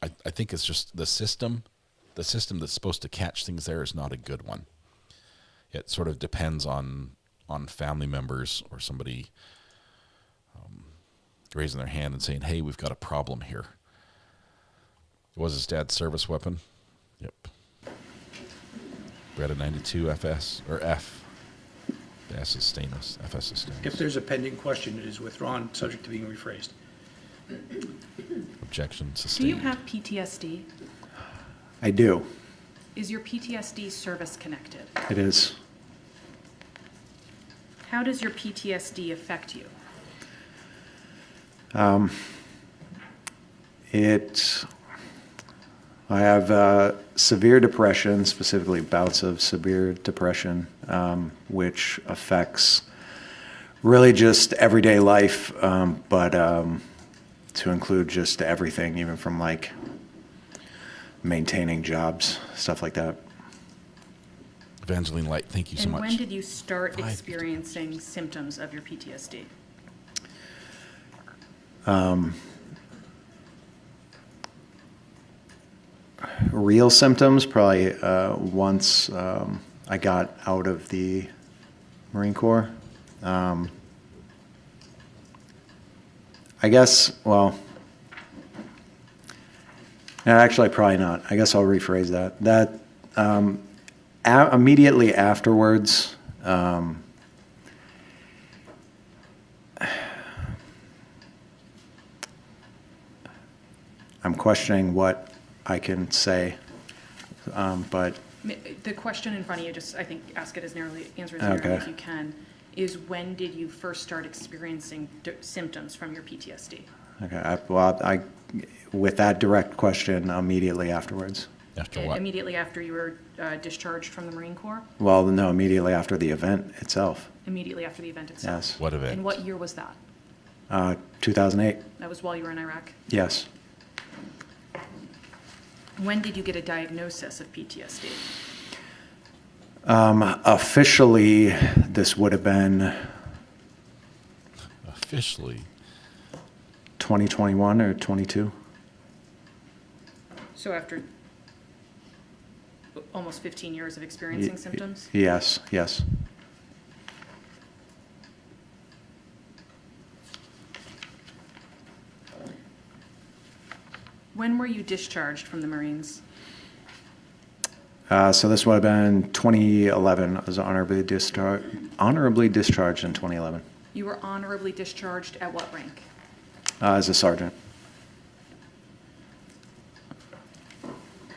I think it's just the system that's supposed to catch things there is not a good one. It sort of depends on family members or somebody raising their hand and saying, hey, we've got a problem here. Was his dad's service weapon? Yep. Beretta 92 FS, or F. The S is stainless. FS is stainless. If there's a pending question, it is withdrawn, subject to being rephrased. Objection sustained. Do you have PTSD? I do. Is your PTSD service connected? It is. How does your PTSD affect you? I have severe depression, specifically bouts of severe depression, which affects really just everyday life, but to include just everything, even from like maintaining jobs, stuff like that. Evangeline Light, thank you so much. And when did you start experiencing symptoms of your PTSD? Real symptoms, probably once I got out of the Marine Corps. I guess, well, no, actually, probably not. I guess I'll rephrase that. Immediately afterwards, I'm questioning what I can say, but the question in front of you, just I think ask it as narrowly, answer as narrowly as you can, is when did you first start experiencing symptoms from your PTSD? Okay, with that direct question, immediately afterwards. After what? Immediately after you were discharged from the Marine Corps? Well, no, immediately after the event itself. Immediately after the event itself? Yes. What event? And what year was that? 2008. That was while you were in Iraq? Yes. When did you get a diagnosis of PTSD? Officially, this would have been... Officially? 2021 or 22. So after almost 15 years of experiencing symptoms? Yes, yes. When were you discharged from the Marines? So this would have been 2011. I was honorably discharged in 2011. You were honorably discharged at what rank? As a sergeant.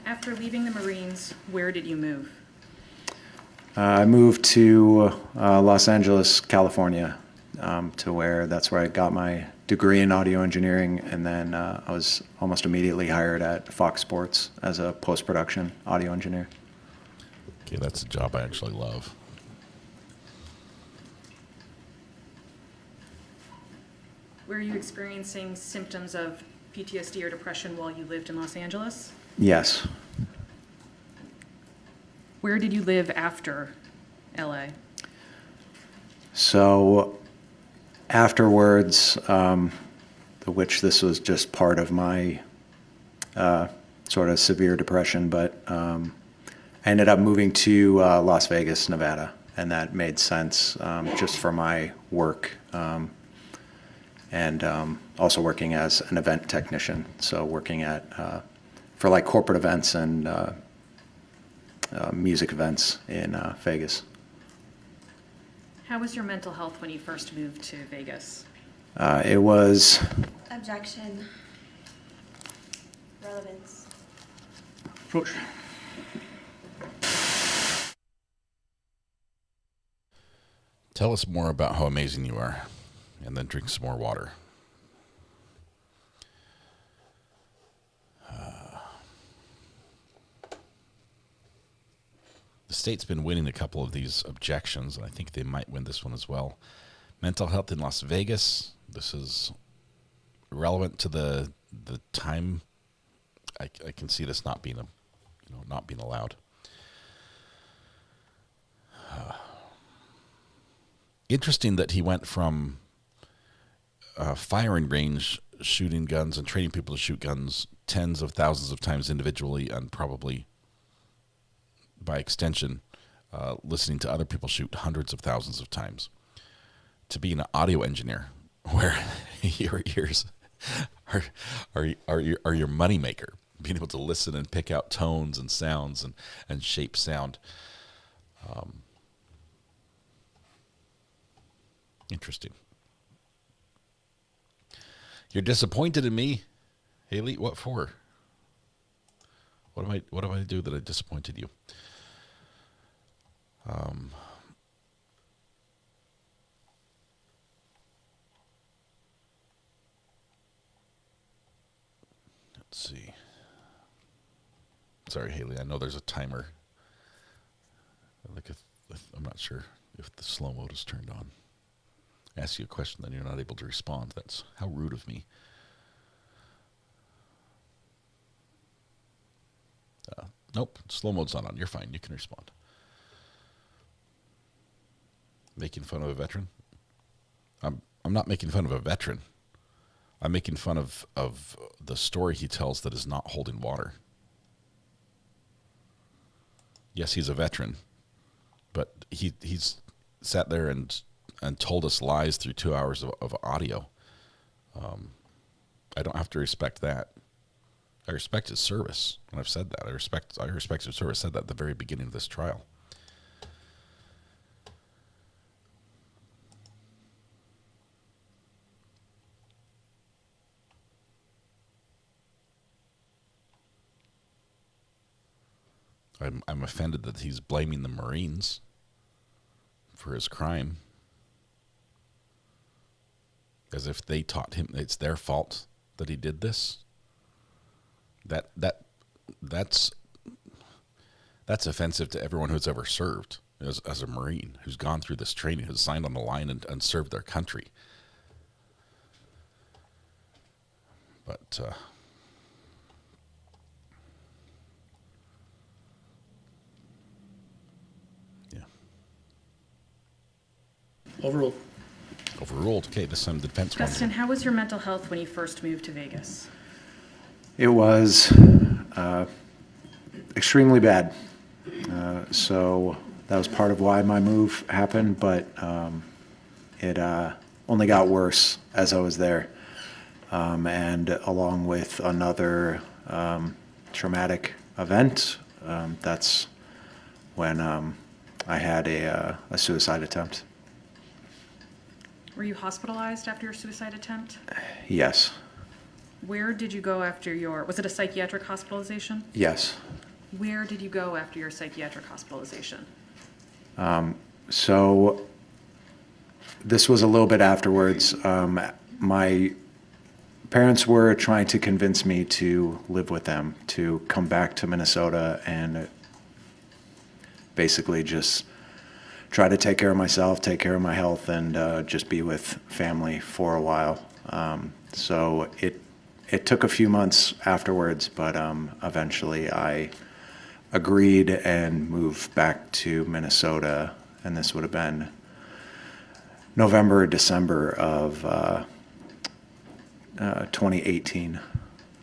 After leaving the Marines, where did you move? I moved to Los Angeles, California, that's where I got my degree in audio engineering, and then I was almost immediately hired at Fox Sports as a post-production audio engineer. Okay, that's a job I actually love. Were you experiencing symptoms of PTSD or depression while you lived in Los Angeles? Yes. Where did you live after LA? So afterwards, which this was just part of my sort of severe depression, but I ended up moving to Las Vegas, Nevada, and that made sense just for my work and also working as an event technician, so working for like corporate events and music events in Vegas. How was your mental health when you first moved to Vegas? It was... Objection. Relevance. Approach. Tell us more about how amazing you are, and then drink some more water. The state's been winning a couple of these objections, and I think they might win this one as well. Mental health in Las Vegas. This is relevant to the time. I can see this not being not being allowed. Interesting that he went from firing range, shooting guns and training people to shoot guns tens of thousands of times individually, and probably by extension, listening to other people shoot hundreds of thousands of times, to being an audio engineer, where your ears are your moneymaker. Being able to listen and pick out tones and sounds and shape sound. Interesting. You're disappointed in me, Haley. What for? What do I do that I disappointed you? Let's see. Sorry, Haley. I know there's a timer. I'm not sure if the slow mode is turned on. I ask you a question, then you're not able to respond. That's how rude of me. Nope, slow mode's not on. You're fine. You can respond. Making fun of a veteran? I'm not making fun of a veteran. I'm making fun of the story he tells that is not holding water. Yes, he's a veteran, but he's sat there and told us lies through 2 hours of audio. I don't have to respect that. I respect his service, and I've said that. I respect his service. I said that at the very beginning of this trial. I'm offended that he's blaming the Marines for his crime, as if they taught him it's their fault that he did this. That's offensive to everyone who's ever served as a Marine, who's gone through this training, who's signed on the line and served their country. But yeah. Overruled. Overruled. Okay, this time the defense won. Dustin, how was your mental health when you first moved to Vegas? It was extremely bad. So that was part of why my move happened, but it only got worse as I was there. And along with another traumatic event, that's when I had a suicide attempt. Were you hospitalized after your suicide attempt? Yes. Where did you go after was it a psychiatric hospitalization? Yes. Where did you go after your psychiatric hospitalization? So this was a little bit afterwards. My parents were trying to convince me to live with them, to come back to Minnesota and basically just try to take care of myself, take care of my health, and just be with family for a while. So it took a few months afterwards, but eventually I agreed and moved back to Minnesota, and this would have been November or December of 2018.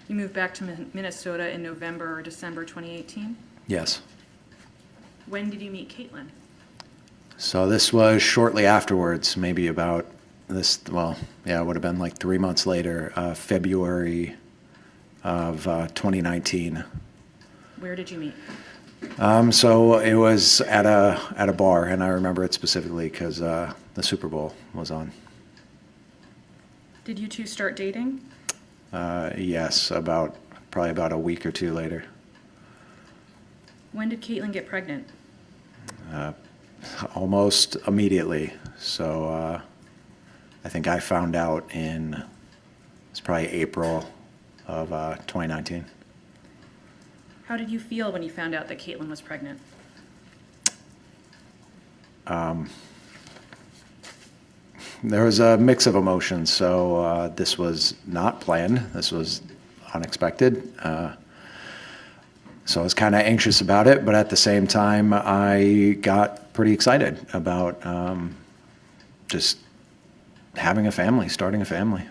You moved back to Minnesota in November or December 2018? Yes. When did you meet Caitlin? So this was shortly afterwards, maybe about this, well, yeah, it would have been like 3 months later, February of 2019. Where did you meet? So it was at a bar, and I remember it specifically because the Super Bowl was on. Did you two start dating? Yes, probably about a week or two later. When did Caitlin get pregnant? Almost immediately. So I think I found out it's probably April of 2019. How did you feel when you found out that Caitlin was pregnant? There was a mix of emotions. So this was not planned. This was unexpected. So I was kind of anxious about it, but at the same time, I got pretty excited about just having a family, starting a family.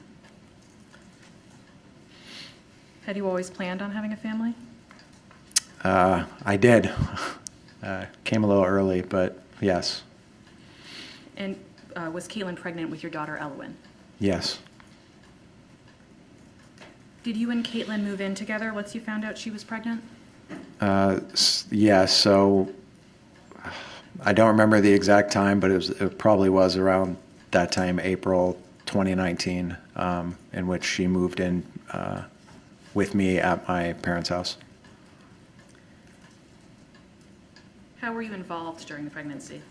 Had you always planned on having a family? I did. Came a little early, but yes. And was Caitlin pregnant with your daughter, Elwyn? Yes. Did you and Caitlin move in together once you found out she was pregnant? Yeah, so I don't remember the exact time, but it probably was around that time, April 2019, in which she moved in with me at my parents' house. How were you involved during the pregnancy?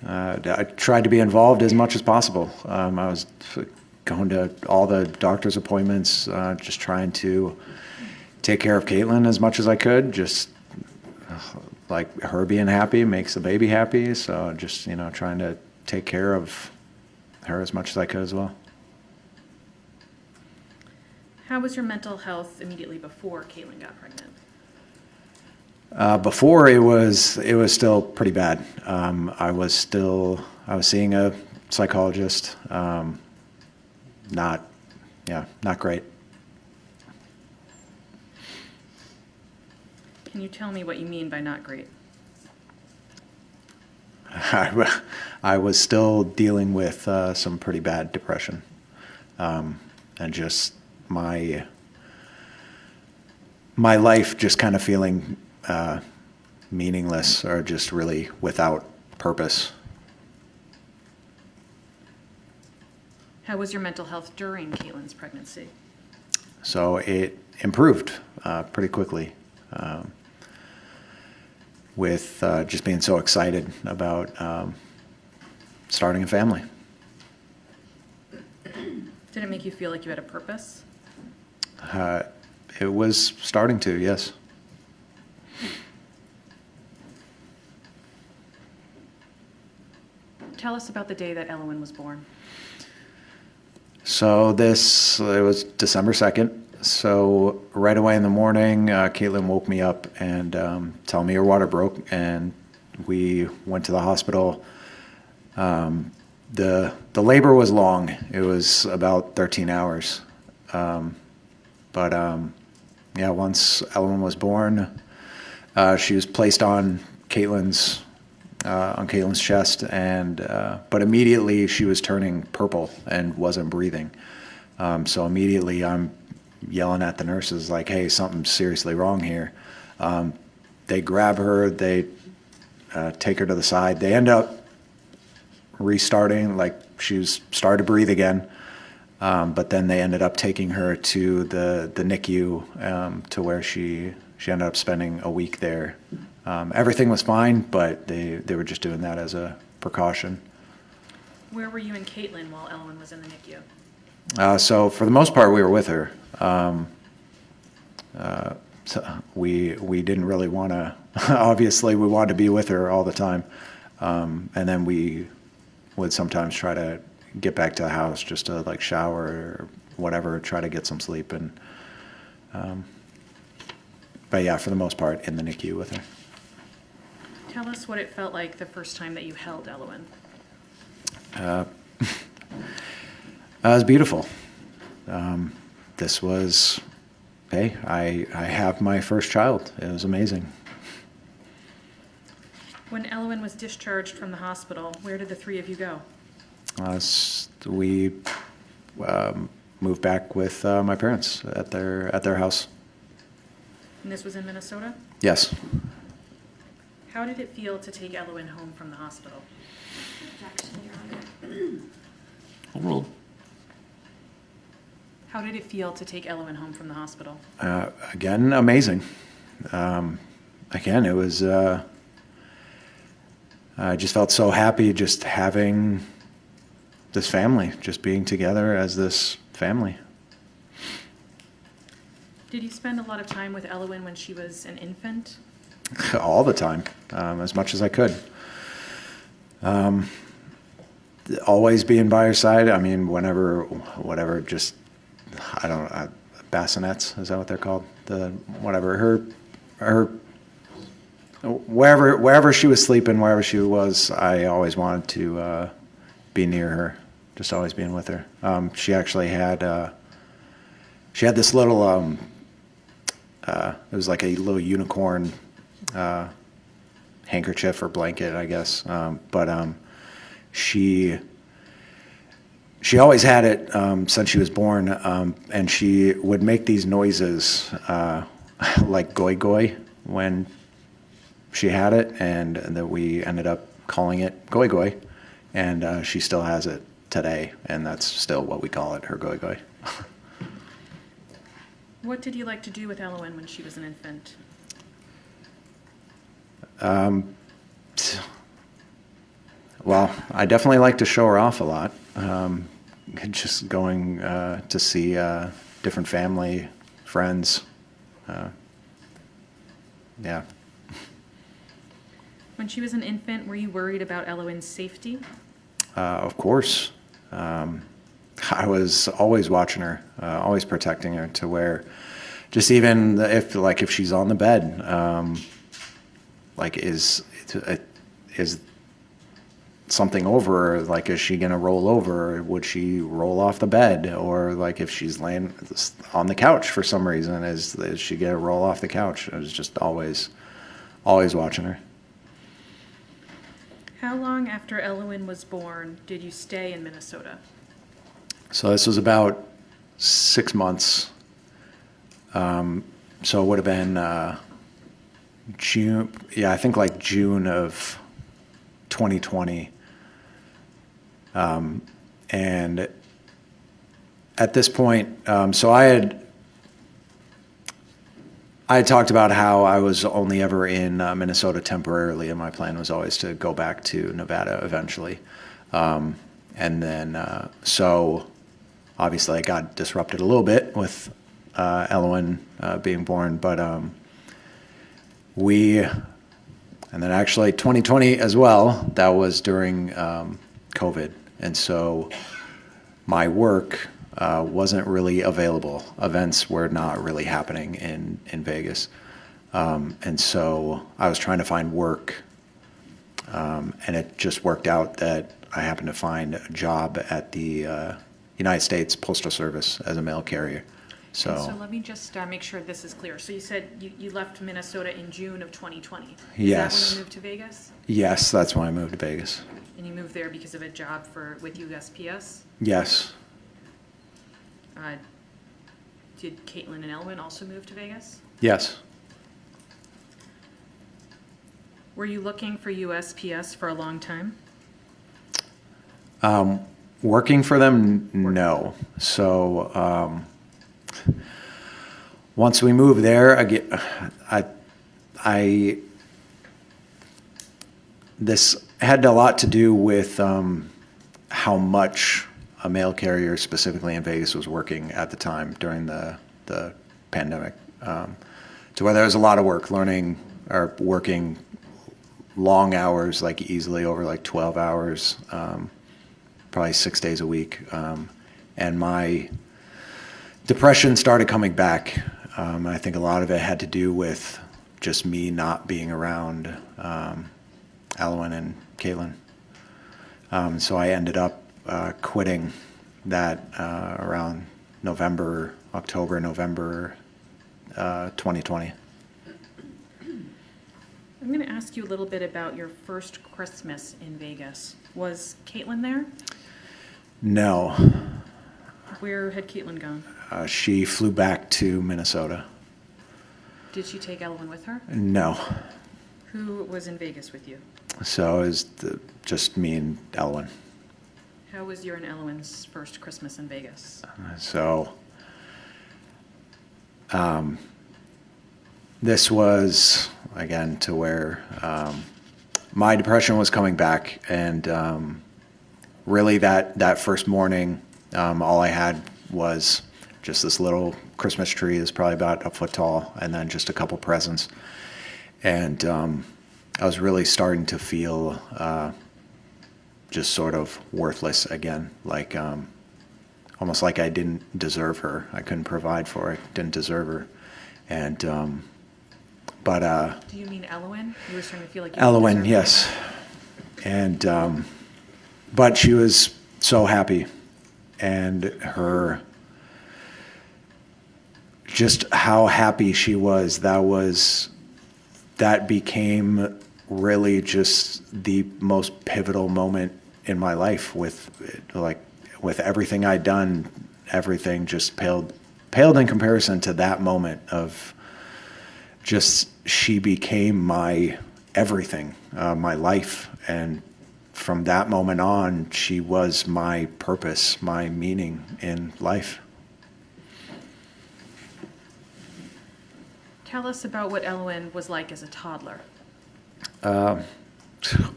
I tried to be involved as much as possible. I was going to all the doctor's appointments, just trying to take care of Caitlin as much as I could. Just like her being happy makes the baby happy. So just, trying to take care of her as much as I could as well. How was your mental health immediately before Caitlin got pregnant? Before it was still pretty bad. I was seeing a psychologist. Not great. Can you tell me what you mean by not great? I was still dealing with some pretty bad depression, and just my life just kind of feeling meaningless or just really without purpose. How was your mental health during Caitlin's pregnancy? So it improved pretty quickly. With just being so excited about starting a family. Did it make you feel like you had a purpose? It was starting to, yes. Tell us about the day that Elwyn was born. So it was December 2nd. So right away in the morning, Caitlin woke me up and told me her water broke, and we went to the hospital. The labor was long. It was about 13 hours. But once Elwyn was born, she was placed on Caitlin's chest, but immediately she was turning purple and wasn't breathing. So immediately I'm yelling at the nurses like, hey, something's seriously wrong here. They grab her, they take her to the side. They end up restarting, like she's started to breathe again. But then they ended up taking her to the NICU to where she ended up spending a week there. Everything was fine, but they were just doing that as a precaution. Where were you and Caitlin while Elwyn was in the NICU? So for the most part, we were with her. So we didn't really want to. Obviously, we wanted to be with her all the time, and then we would sometimes try to get back to the house just to like shower or whatever, try to get some sleep. And but yeah, for the most part, in the NICU with her. Tell us what it felt like the first time that you held Elowen. It was beautiful. This was, hey, I have my first child. It was amazing. When Elowen was discharged from the hospital, where did the three of you go? We moved back with my parents at their house. And this was in Minnesota? Yes. How did it feel to take Elowen home from the hospital? Overruled. How did it feel to take Elowen home from the hospital? Again, amazing. Again, it was, I just felt so happy just having this family, just being together as this family. Did you spend a lot of time with Elowen when she was an infant? All the time, as much as I could. Always being by her side. I mean, whatever, just, I don't know, bassinets, is that what they're called? Whatever, wherever she was sleeping, wherever she was, I always wanted to be near her, just always being with her. She actually had this little, it was like a little unicorn handkerchief or blanket, I guess. But she always had it since she was born, and she would make these noises like goy goy when she had it, and that we ended up calling it goy goy, and she still has it today, and that's still what we call it, her goy goy. What did you like to do with Elowen when she was an infant? Well, I definitely like to show her off a lot. Just going to see different family, friends. Yeah. When she was an infant, were you worried about Elowen's safety? Of course. I was always watching her, always protecting her, to where just even if she's on the bed, like is something over her, like is she gonna roll over, or would she roll off the bed, or like if she's laying on the couch for some reason, is she gonna roll off the couch? I was just always watching her. How long after Elowen was born did you stay in Minnesota? So this was about 6 months. So it would have been June. Yeah, I think like June of 2020. And at this point, so I had talked about how I was only ever in Minnesota temporarily, and my plan was always to go back to Nevada eventually. And then, so obviously I got disrupted a little bit with Elowen being born, but and then actually 2020 as well, that was during COVID. And so my work wasn't really available. Events were not really happening in Vegas. And so I was trying to find work, and it just worked out that I happened to find a job at the United States Postal Service as a mail carrier. So let me just make sure this is clear. So you said you left Minnesota in June of 2020. Yes. Is that when you moved to Vegas? Yes, that's when I moved to Vegas. And you moved there because of a job with USPS? Yes. Did Caitlin and Elwin also move to Vegas? Yes. Were you looking for USPS for a long time? Working for them, no. So once we moved there, this had a lot to do with how much a mail carrier, specifically in Vegas, was working at the time during the pandemic. To where there was a lot of work, learning or working long hours, like easily over like 12 hours. probably 6 days a week. And my depression started coming back. I think a lot of it had to do with just me not being around Elwyn and Caitlin. So I ended up quitting that around October, November 2020. I'm going to ask you a little bit about your first Christmas in Vegas. Was Caitlin there? No. Where had Caitlin gone? She flew back to Minnesota. Did she take Elwyn with her? No. Who was in Vegas with you? So it was just me and Elwyn. How was your and Elwyn's first Christmas in Vegas? So this was, again, to where my depression was coming back. And really that first morning, all I had was just this little Christmas tree that's probably about a foot tall, and then just a couple presents. And I was really starting to feel just sort of worthless again, like almost like I didn't deserve her. I couldn't provide for her, didn't deserve her. And do you mean Elwyn? You were starting to feel like you Elwyn, didn't deserve yes. And but she was so happy, and her just how happy she was, that became really just the most pivotal moment in my life. With everything I'd done, everything just paled in comparison to that moment of just, she became my everything, my life. And from that moment on, she was my purpose, my meaning in life. Tell us about what Elwyn was like as a toddler.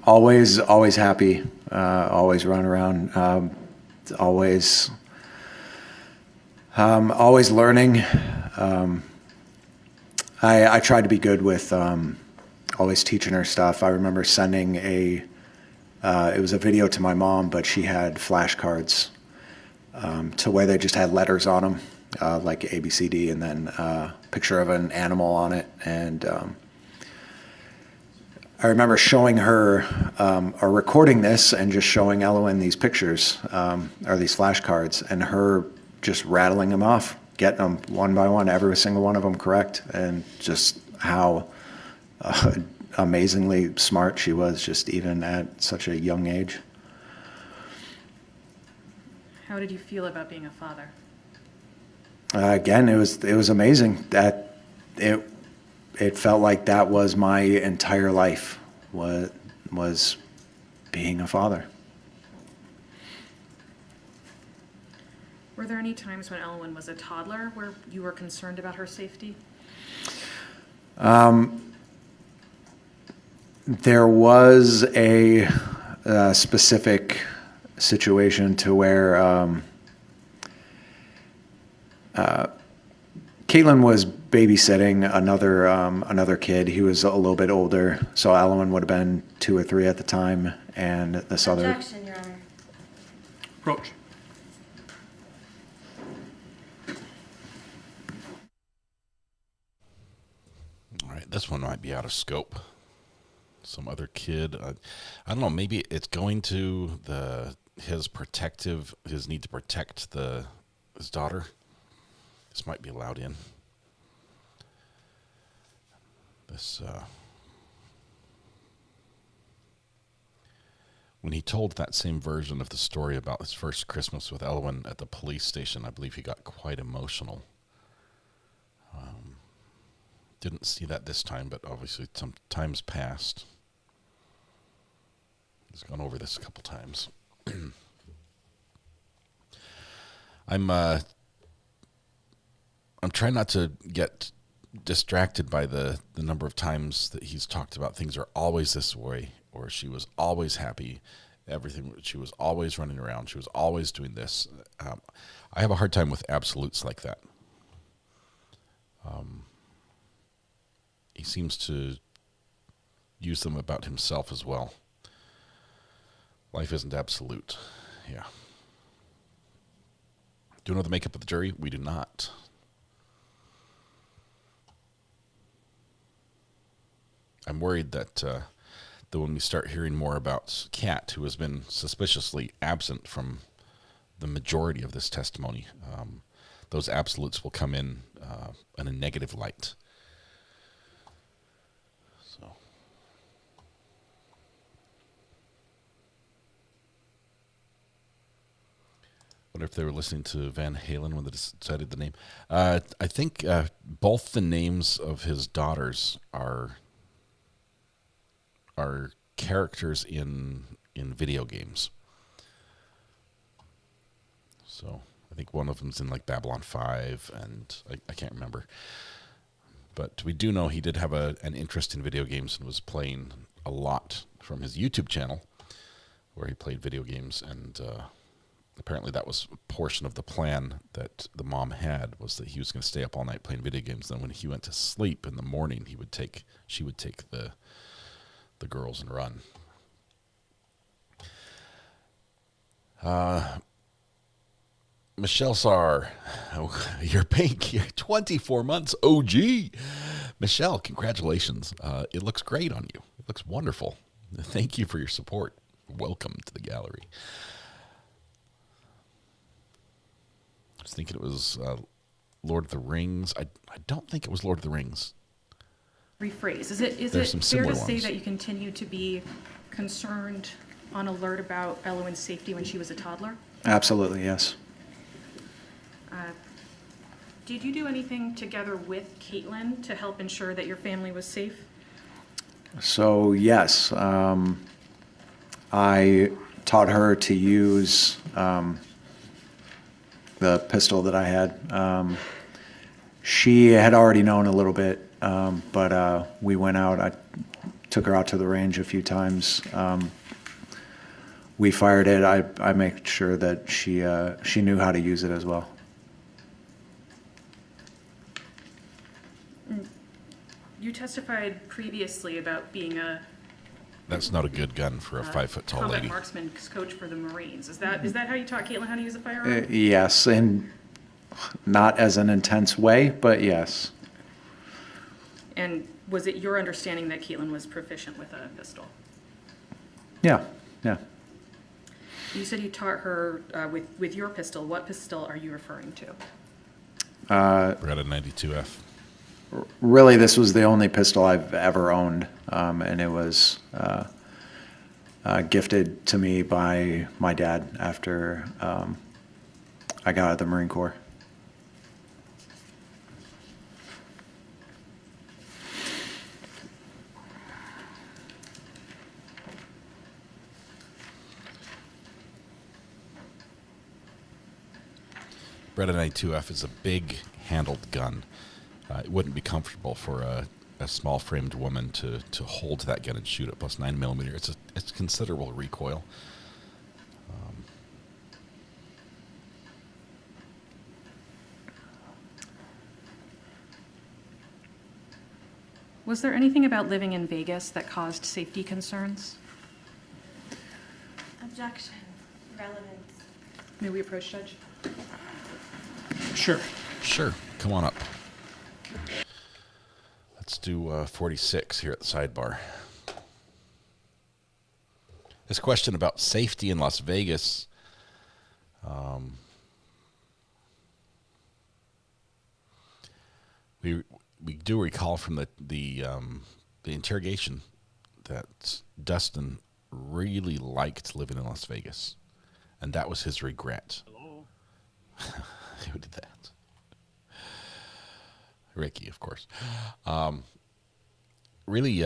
Always happy, always run around, always learning. I tried to be good with always teaching her stuff. I remember sending it was a video to my mom, but she had flashcards to where they just had letters on them. Like ABCD, and then a picture of an animal on it. And I remember showing her, or recording this and just showing Elwyn these pictures, or these flashcards, and her just rattling them off, getting them one by one, every single one of them correct, and just how amazingly smart she was, just even at such a young age. How did you feel about being a father? Again, it was amazing. That it felt like that was my entire life, was being a father. Were there any times when Elwyn was a toddler where you were concerned about her safety? There was a specific situation to where Caitlin was babysitting another kid. He was a little bit older, so Elwyn would have been 2 or 3 at the time, and this other. Objection, Your Honor. Approach. All right, this one might be out of scope. Some other kid. I don't know. Maybe it's going to his need to protect his daughter. This might be allowed in. When he told that same version of the story about his first Christmas with Elwyn at the police station, I believe he got quite emotional. Didn't see that this time, but obviously some times passed. He's gone over this a couple times. I'm trying not to get distracted by the number of times that he's talked about things are always this way, or she was always happy, everything, she was always running around, she was always doing this. I have a hard time with absolutes like that. He seems to use them about himself as well. Life isn't absolute. Yeah. Do you know the makeup of the jury? We do not. I'm worried that when we start hearing more about Kat, who has been suspiciously absent from the majority of this testimony, those absolutes will come in a negative light. So, wonder if they were listening to Van Halen when they decided the name. I think both the names of his daughters are characters in video games. So I think one of them's in like Babylon 5, and I can't remember. But we do know he did have an interest in video games and was playing a lot from his YouTube channel, where he played video games, and apparently that was a portion of the plan that the mom had, was that he was going to stay up all night playing video games. Then when he went to sleep in the morning, she would take the girls and run. Michelle Sar, you're pink. You're 24 months OG. Michelle, congratulations. It looks great on you. It looks wonderful. Thank you for your support. Welcome to the gallery. I was thinking it was Lord of the Rings. I don't think it was Lord of the Rings. Rephrase. Is it fair to say that you continue to be concerned, on alert about Elowen's safety when she was a toddler? Absolutely, yes. Did you do anything together with Caitlin to help ensure that your family was safe? So, yes. I taught her to use the pistol that I had. She had already known a little bit, but we went out. I took her out to the range a few times. We fired it. I made sure that she knew how to use it as well. You testified previously about being a That's not a good gun for a 5-foot-tall combat lady. marksman coach for the Marines. Is that how you taught Caitlin how to use a firearm? Yes, and not as an intense way, but yes. And was it your understanding that Caitlin was proficient with a pistol? Yeah, yeah. You said you taught her with your pistol. What pistol are you referring to? We're at a 92F. Really, this was the only pistol I've ever owned, and it was gifted to me by my dad after I got out of the Marine Corps. Beretta 92F is a big handled gun. It wouldn't be comfortable for a small framed woman to hold that gun and shoot it. Plus 9mm. It's considerable recoil. Was there anything about living in Vegas that caused safety concerns? Objection. Relevance. May we approach, Judge? Sure. Sure. Come on up. Let's do 46 here at the sidebar. This question about safety in Las Vegas. We do recall from the interrogation that Dustin really liked living in Las Vegas, and that was his regret. Hello. Who did that? Ricky, of course. Really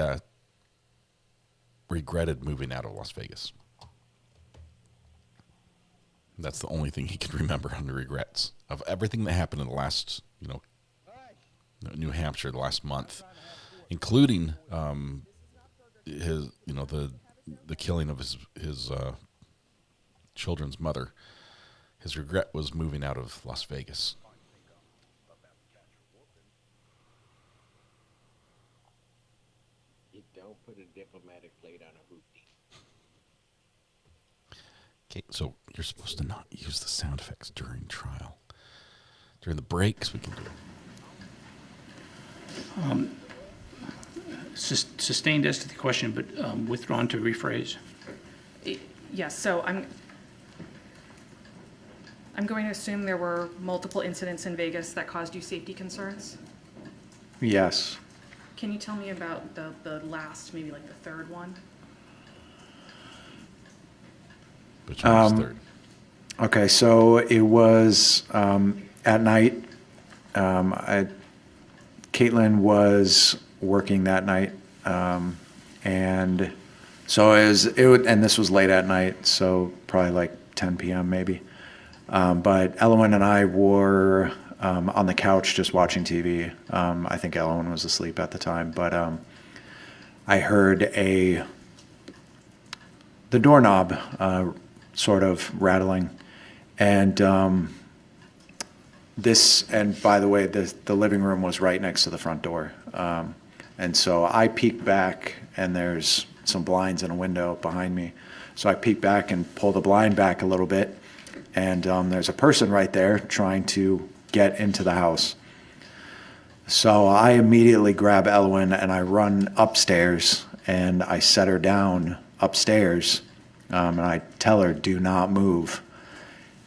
regretted moving out of Las Vegas. That's the only thing he can remember on the regrets of everything that happened in the last, New Hampshire, the last month, including his, the killing of his children's mother. His regret was moving out of Las Vegas. You don't put a diplomatic plate on a hoopty. Okay, so You're supposed to not use the sound effects during trial. During the breaks, we can do it. Sustained as to the question, but withdrawn to rephrase. Yes, so I'm going to assume there were multiple incidents in Vegas that caused you safety concerns. Yes. Can you tell me about the last, maybe like the third one? Which one's third? Okay, so it was at night. Caitlin was working that night, and so and this was late at night, so probably like 10 p.m. maybe. But Ellen and I were on the couch just watching TV. I think Ellen was asleep at the time, but I heard the doorknob sort of rattling, and and by the way, the living room was right next to the front door, and so I peeked back, and there's some blinds and a window behind me, so I peeked back and pulled the blind back a little bit, and there's a person right there trying to get into the house. So I immediately grab Elwyn and I run upstairs and I set her down upstairs, and I tell her, do not move.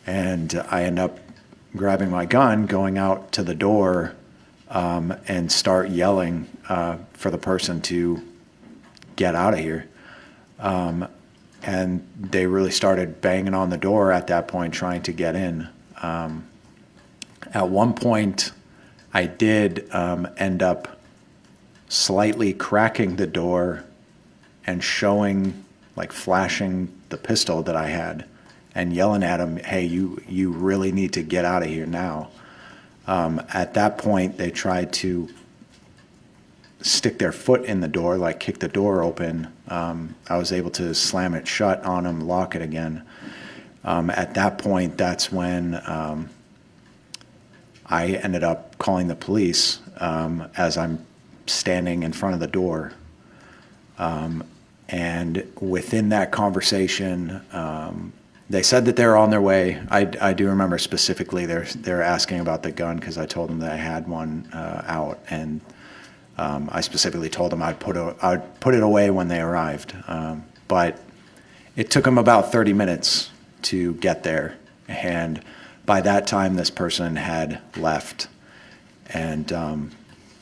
And I end up grabbing my gun, going out to the door, and start yelling for the person to get out of here. And they really started banging on the door at that point, trying to get in. At one point, I did end up slightly cracking the door and showing, like flashing the pistol that I had and yelling at them, hey, you really need to get out of here now. At that point, they tried to stick their foot in the door, like kick the door open. I was able to slam it shut on them, lock it again. At that point, that's when I ended up calling the police as I'm standing in front of the door. And within that conversation, they said that they were on their way. I do remember specifically they're asking about the gun because I told them that I had one out, and I specifically told them I'd put it away when they arrived. But it took them about 30 minutes to get there, and by that time this person had left, and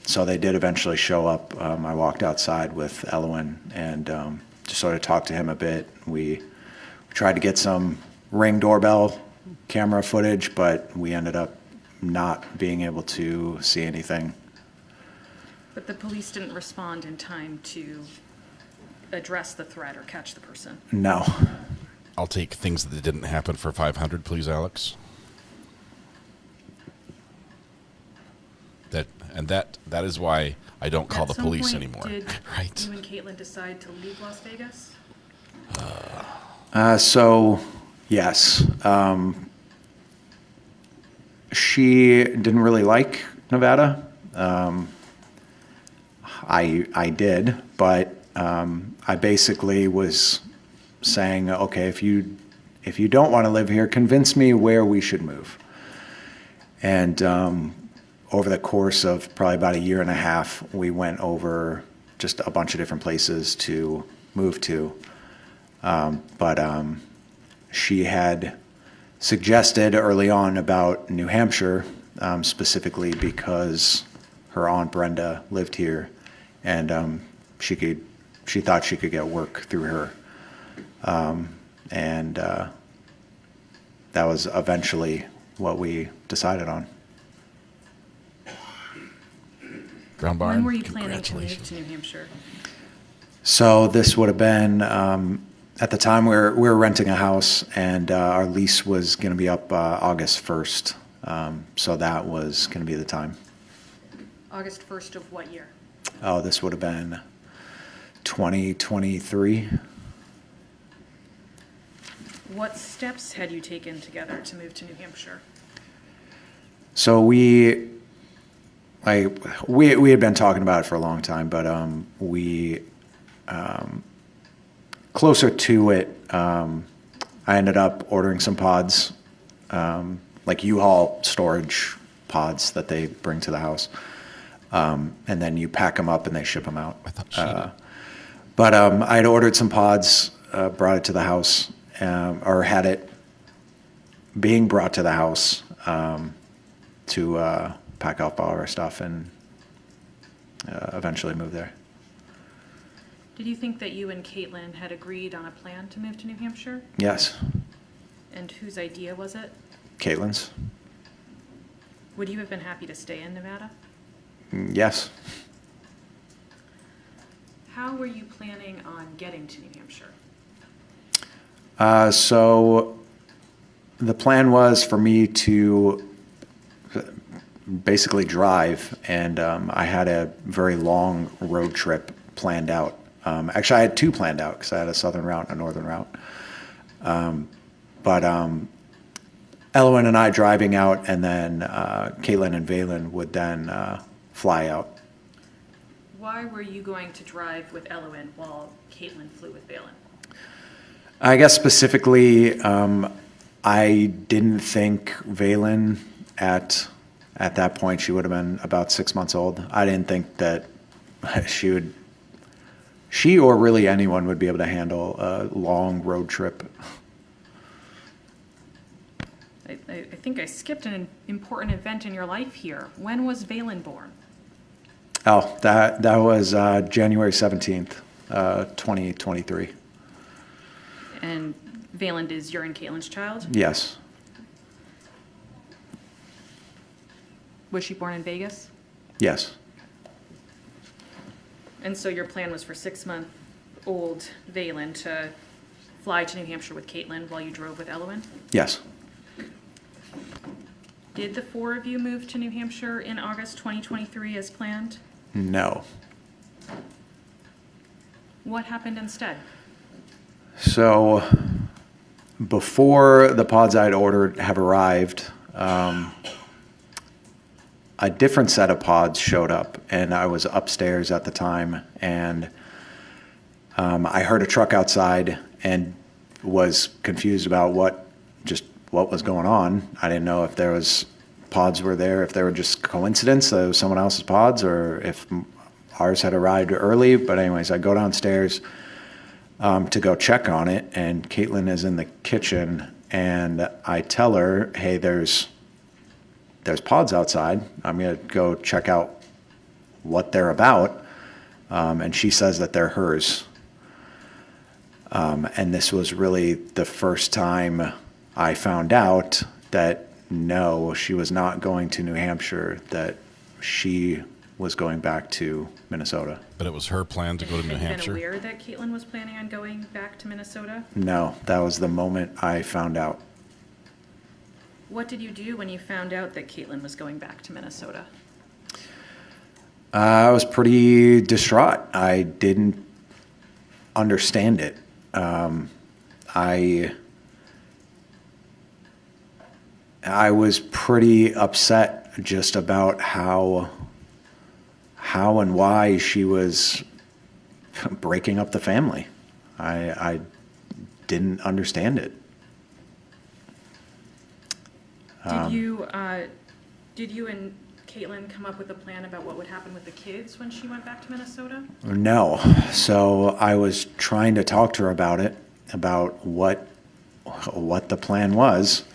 so they did eventually show up. I walked outside with Elwyn and just sort of talked to him a bit. We tried to get some Ring doorbell camera footage, but we ended up not being able to see anything. But the police didn't respond in time to address the threat or catch the person. No. I'll take things that didn't happen for 500, please, Alex. That is why I don't call the police anymore. Did right. you and Caitlin decide to leave Las Vegas? So, yes. She didn't really like Nevada. I did, but I basically was saying, okay, if you don't want to live here, convince me where we should move. And over the course of probably about a year and a half, we went over just a bunch of different places to move to. But she had suggested early on about New Hampshire, specifically because her Aunt Brenda lived here, and she thought she could get work through her. And that was eventually what we decided on. Brown Barn, when were you planning to move to New Hampshire? So this would have been, at the time we were renting a house, and our lease was going to be up August 1st. So that was going to be the time. August 1st of what year? Oh, this would have been 2023. What steps had you taken together to move to New Hampshire? So we had been talking about it for a long time, but closer to it, I I ended up ordering some pods, like U-Haul storage pods that they bring to the house. And then you pack them up and they ship them out. I thought she did. But I had ordered some pods, brought it to the house, or had it being brought to the house to pack up all of our stuff and eventually move there. Did you think that you and Caitlin had agreed on a plan to move to New Hampshire? Yes. And whose idea was it? Caitlin's. Would you have been happy to stay in Nevada? Yes. How were you planning on getting to New Hampshire? So the plan was for me to basically drive, and I had a very long road trip planned out. Actually, I had two planned out because I had a southern route and a northern route. But Elowen and I driving out, and then Caitlin and Valen would then fly out. Why were you going to drive with Elowen while Caitlin flew with Valen? I guess specifically, I didn't think Valen at that point, she would have been about 6 months old. I didn't think that she or really anyone would be able to handle a long road trip. I think I skipped an important event in your life here. When was Valen born? Oh, that was January 17th, 2023. And Valen is your and Caitlin's child? Yes. Was she born in Vegas? Yes. And so your plan was for 6-month-old Valen to fly to New Hampshire with Caitlin while you drove with Elowen? Yes. Did the four of you move to New Hampshire in August 2023 as planned? No. What happened instead? So before the pods I'd ordered have arrived, a different set of pods showed up, and I was upstairs at the time, and I heard a truck outside and was confused about what was going on. I didn't know if there was pods were there, if they were just coincidence that it was someone else's pods, or if ours had arrived early. But anyways, I go downstairs to go check on it, and Caitlin is in the kitchen, and I tell her, hey, there's pods outside. I'm going to go check out what they're about. And she says that they're hers. And this was really the first time I found out that no, she was not going to New Hampshire, that she was going back to Minnesota. But it was her plan to go to New Hampshire? Had you been aware that Caitlin was planning on going back to Minnesota? No, that was the moment I found out. What did you do when you found out that Caitlin was going back to Minnesota? I was pretty distraught. I didn't understand it. I was pretty upset just about how and why she was breaking up the family. I didn't understand it. Did you and Caitlin come up with a plan about what would happen with the kids when she went back to Minnesota? No. So I was trying to talk to her about it, about what the plan was.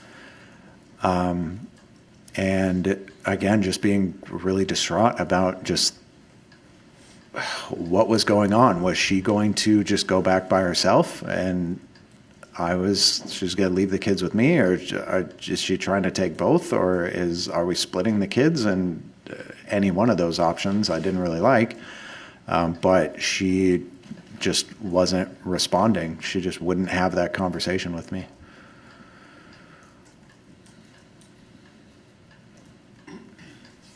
And again, just being really distraught about just what was going on. Was she going to just go back by herself, and she's going to leave the kids with me, or is she trying to take both, or are we splitting the kids? And any one of those options I didn't really like, but she just wasn't responding. She just wouldn't have that conversation with me.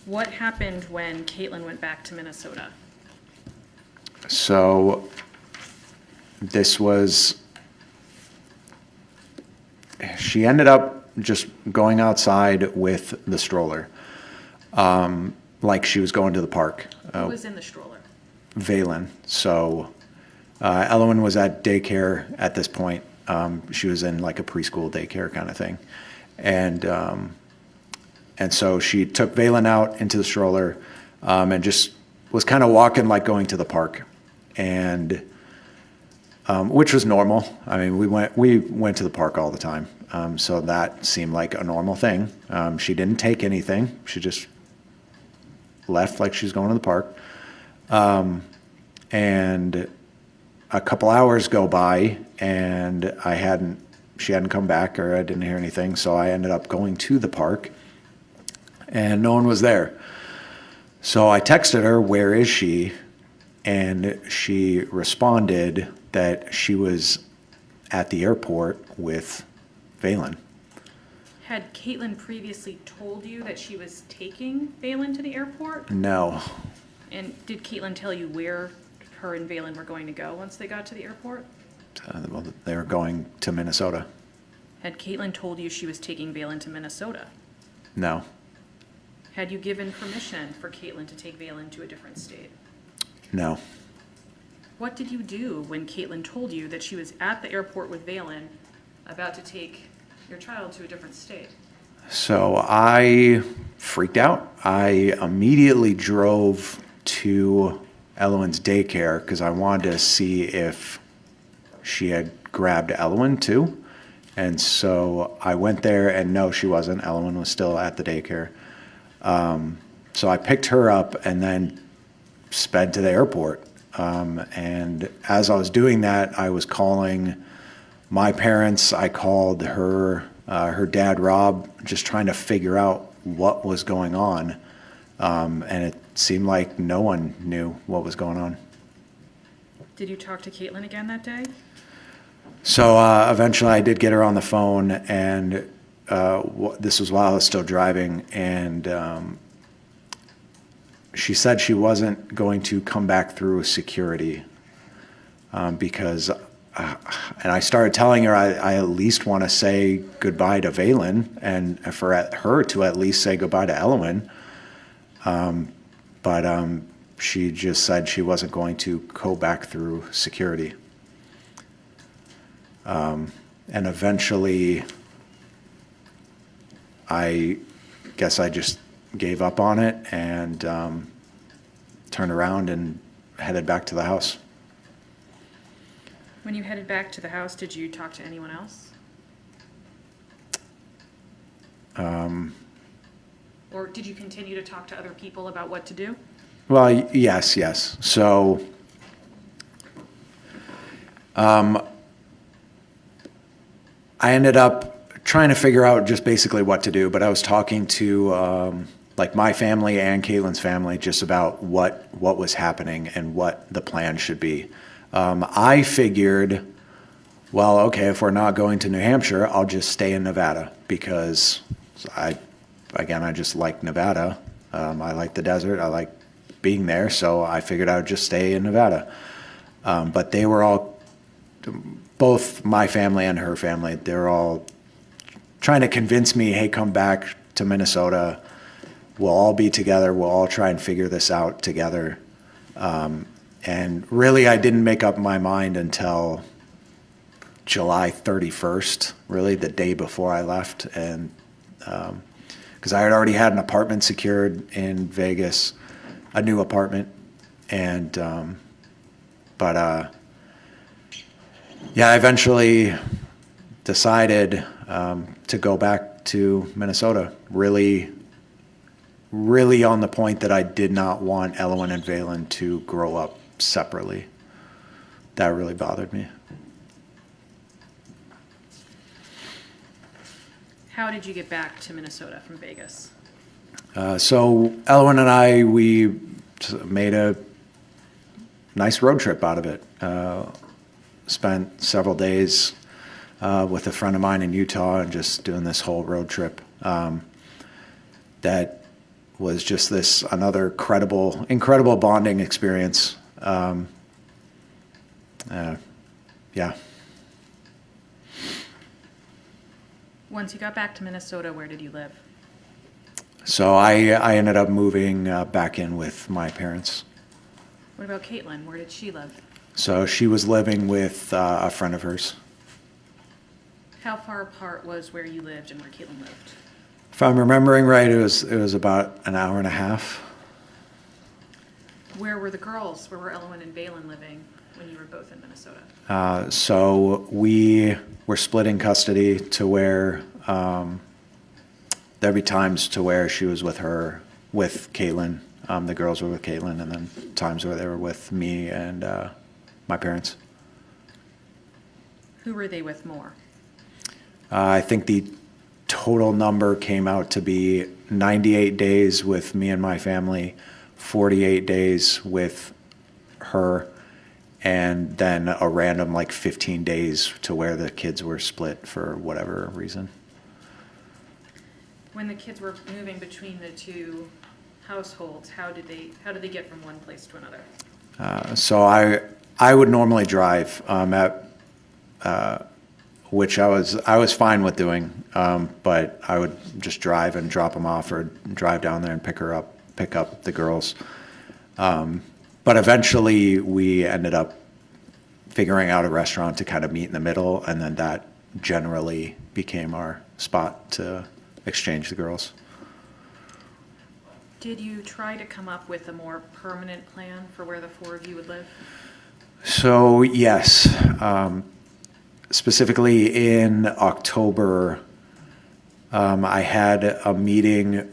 What happened when Caitlin went back to Minnesota? So she ended up just going outside with the stroller, like she was going to the park. Who was in the stroller? Valen. So Elowen was at daycare at this point. She was in like a preschool daycare kind of thing. And so she took Valen out into the stroller and just was kind of walking like going to the park. And which was normal. I mean, we went to the park all the time. So that seemed like a normal thing. She didn't take anything. She just left like she was going to the park. And a couple hours go by and she hadn't come back, or I didn't hear anything. So I ended up going to the park and no one was there. So I texted her, "Where is she?" And she responded that she was at the airport with Valen. Had Caitlin previously told you that she was taking Valen to the airport? No. And did Caitlin tell you where her and Valen were going to go once they got to the airport? Well, they were going to Minnesota. Had Caitlin told you she was taking Valen to Minnesota? No. Had you given permission for Caitlin to take Valen to a different state? No. What did you do when Caitlin told you that she was at the airport with Valen about to take your child to a different state? So I freaked out. I immediately drove to Eloin's daycare because I wanted to see if she had grabbed Elwin too. And so I went there and no, she wasn't. Elwin was still at the daycare. So I picked her up and then sped to the airport. And as I was doing that, I was calling my parents. I called her dad, Rob, just trying to figure out what was going on. And it seemed like no one knew what was going on. Did you talk to Caitlin again that day? So eventually I did get her on the phone, and this was while I was still driving, and she said she wasn't going to come back through security because, and I started telling her I at least want to say goodbye to Valen and for her to at least say goodbye to Elwin. But she just said she wasn't going to go back through security. And eventually, I guess I just gave up on it and turned around and headed back to the house. When you headed back to the house, did you talk to anyone else? Or did you continue to talk to other people about what to do? Well, yes. So, I ended up trying to figure out just basically what to do, but I was talking to like my family and Caitlin's family just about what was happening and what the plan should be. I figured, well, okay, if we're not going to New Hampshire, I'll just stay in Nevada because I just like Nevada. I like the desert. I like being there, so I figured I would just stay in Nevada. But they were all, both my family and her family, they're all trying to convince me, hey, come back to Minnesota. We'll all be together. We'll all try and figure this out together. And really, I didn't make up my mind until July 31st, really the day before I left. And because I had already had an apartment secured in Vegas, a new apartment. And, yeah, I eventually decided to go back to Minnesota, really on the point that I did not want Elwin and Valen to grow up separately. That really bothered me. How did you get back to Minnesota from Vegas? So Elwin and I, we made a nice road trip out of it. Spent several days with a friend of mine in Utah and just doing this whole road trip. That was just this another incredible bonding experience. Yeah. Once you got back to Minnesota, where did you live? So I ended up moving back in with my parents. What about Caitlin? Where did she live? So she was living with a friend of hers. how far apart was where you lived and where Caitlin lived? If I'm remembering right, it was about an hour and a half. Where were the girls? Where were Elowen and Valen living when you were both in Minnesota? So we were splitting custody to where there'd be times to where she was with Caitlin. The girls were with Caitlin, and then times where they were with me and my parents. Who were they with more? I think the total number came out to be 98 days with me and my family, 48 days with her, and then a random 15 days to where the kids were split for whatever reason. When the kids were moving between the two households, how did they get from one place to another? So I would normally drive which I was fine with doing, but I would just drive and drop them off, or drive down there and pick up the girls. But eventually we ended up figuring out a restaurant to kind of meet in the middle, and then that generally became our spot to exchange the girls. Did you try to come up with a more permanent plan for where the four of you would live? So yes, specifically in October, I had a meeting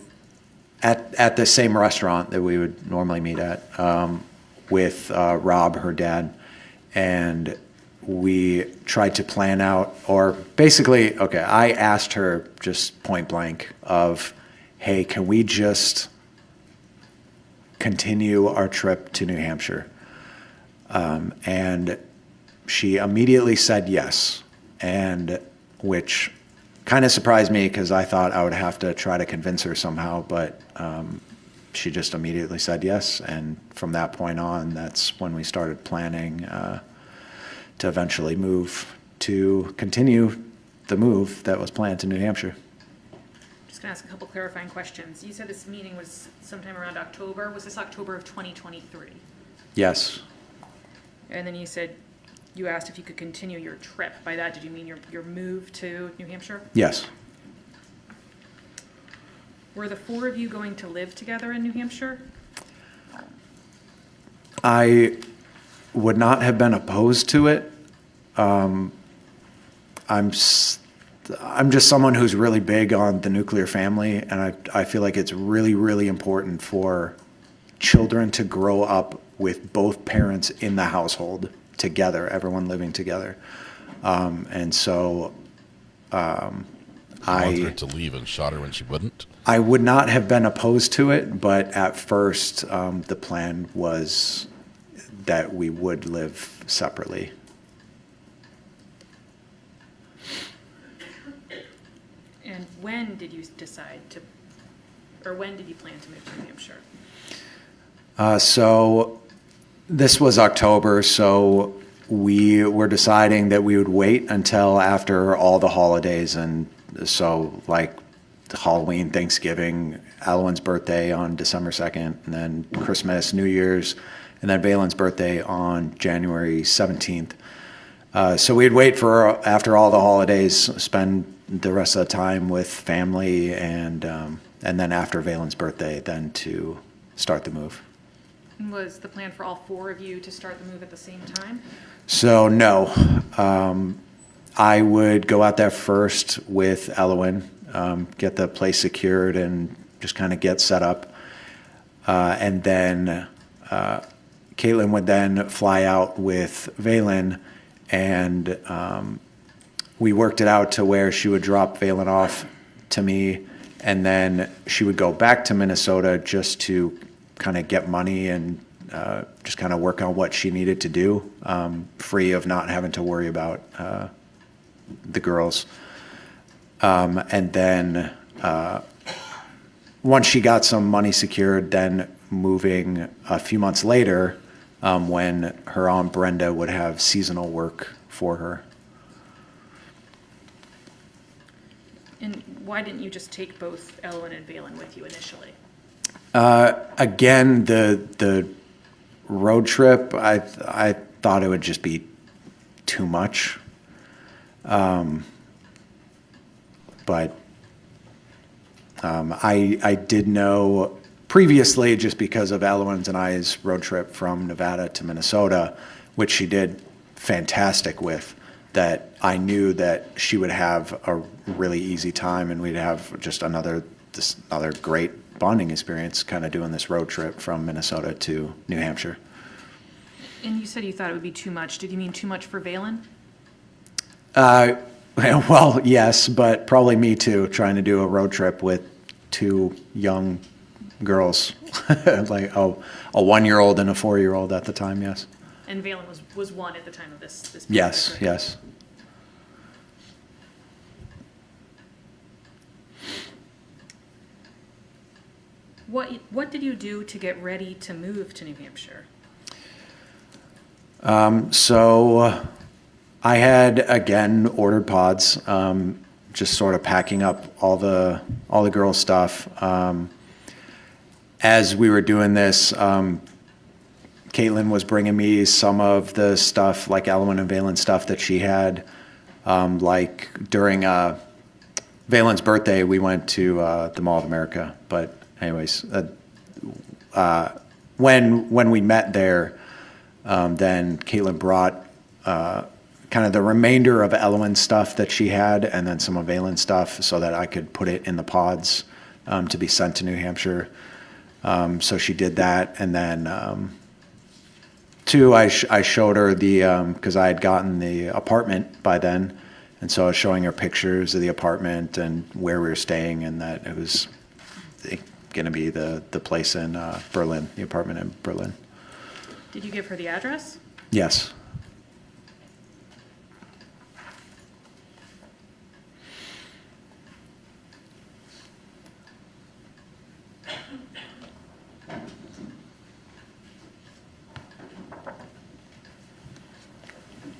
at the same restaurant that we would normally meet at with Rob, her dad, and we tried to plan out, or basically, okay, I asked her just point blank of, hey, can we just continue our trip to New Hampshire? And she immediately said yes, and which kind of surprised me because I thought I would have to try to convince her somehow, but she just immediately said yes, and from that point on, that's when we started planning to eventually continue the move that was planned to New Hampshire. Just gonna ask a couple clarifying questions. You said this meeting was sometime around October. Was this October of 2023? Yes. And then you said you asked if you could continue your trip. By that, did you mean your move to New Hampshire? Yes. Were the four of you going to live together in New Hampshire? I would not have been opposed to it. I'm just someone who's really big on the nuclear family, and I feel like it's really, really important for children to grow up with both parents in the household together, everyone living together. And so I wanted her to leave and shot her when she wouldn't. I would not have been opposed to it, but at first the plan was that we would live separately. And when did you decide to, or when did you plan to move to New Hampshire? So this was October, so we were deciding that we would wait until after all the holidays, and so like Halloween, Thanksgiving, Elowen's birthday on December 2nd, and then Christmas, New Year's, and then Valen's birthday on January 17th. So we'd wait for after all the holidays, spend the rest of the time with family, and then after Valen's birthday, then to start the move. Was the plan for all four of you to start the move at the same time? So no, I would go out there first with Elowen, get the place secured and just kind of get set up. And then Caitlin would then fly out with Valen, and we worked it out to where she would drop Valen off to me, and then she would go back to Minnesota just to kind of get money and just kind of work on what she needed to do, free of not having to worry about the girls. And then once she got some money secured, then moving a few months later when her Aunt Brenda would have seasonal work for her. And why didn't you just take both Elowen and Valen with you initially? Again, the road trip, I thought it would just be too much. But I did know previously, just because of Eloise and I's road trip from Nevada to Minnesota, which she did fantastic with, that I knew that she would have a really easy time, and we'd have just another great bonding experience kind of doing this road trip from Minnesota to New Hampshire. And you said you thought it would be too much. Did you mean too much for Valen? Well, yes, but probably me too, trying to do a road trip with two young girls, like a 1-year-old and a 4-year-old at the time, yes. And Valen was 1 at the time of this Yes, right? yes. What did you do to get ready to move to New Hampshire? So I had, again, ordered pods, just sort of packing up all the girls' stuff. As we were doing this, Caitlin was bringing me some of the stuff, like Eloise and Valen's stuff that she had. Like during Valen's birthday, we went to the Mall of America. But anyways, when we met there, then Caitlin brought kind of the remainder of Eloine's stuff that she had, and then some of Valen's stuff, so that I could put it in the pods to be sent to New Hampshire. So she did that, and then two, I showed her because I had gotten the apartment by then, and so I was showing her pictures of the apartment and where we were staying, and that it was going to be the place in Berlin, the apartment in Berlin. Did you give her the address? Yes.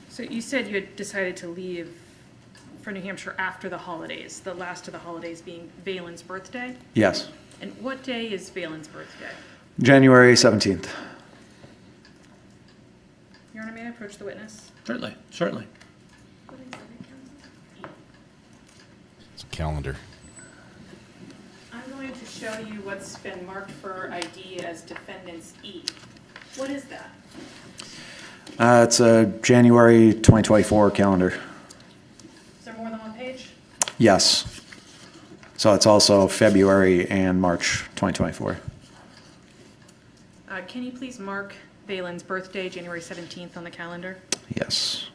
So you said you had decided to leave for New Hampshire after the holidays, the last of the holidays being Valen's birthday? Yes. And what day is Valen's birthday? January 17th. Your Honor, may I approach the witness? Certainly, certainly. It's a calendar. I'm going to show you what's been marked for ID as Defendant's E. What is that? It's a January 2024 calendar. Is there more than one page? Yes. So it's also February and March 2024. Can you please mark Valen's birthday, January 17th, on the calendar? Yes.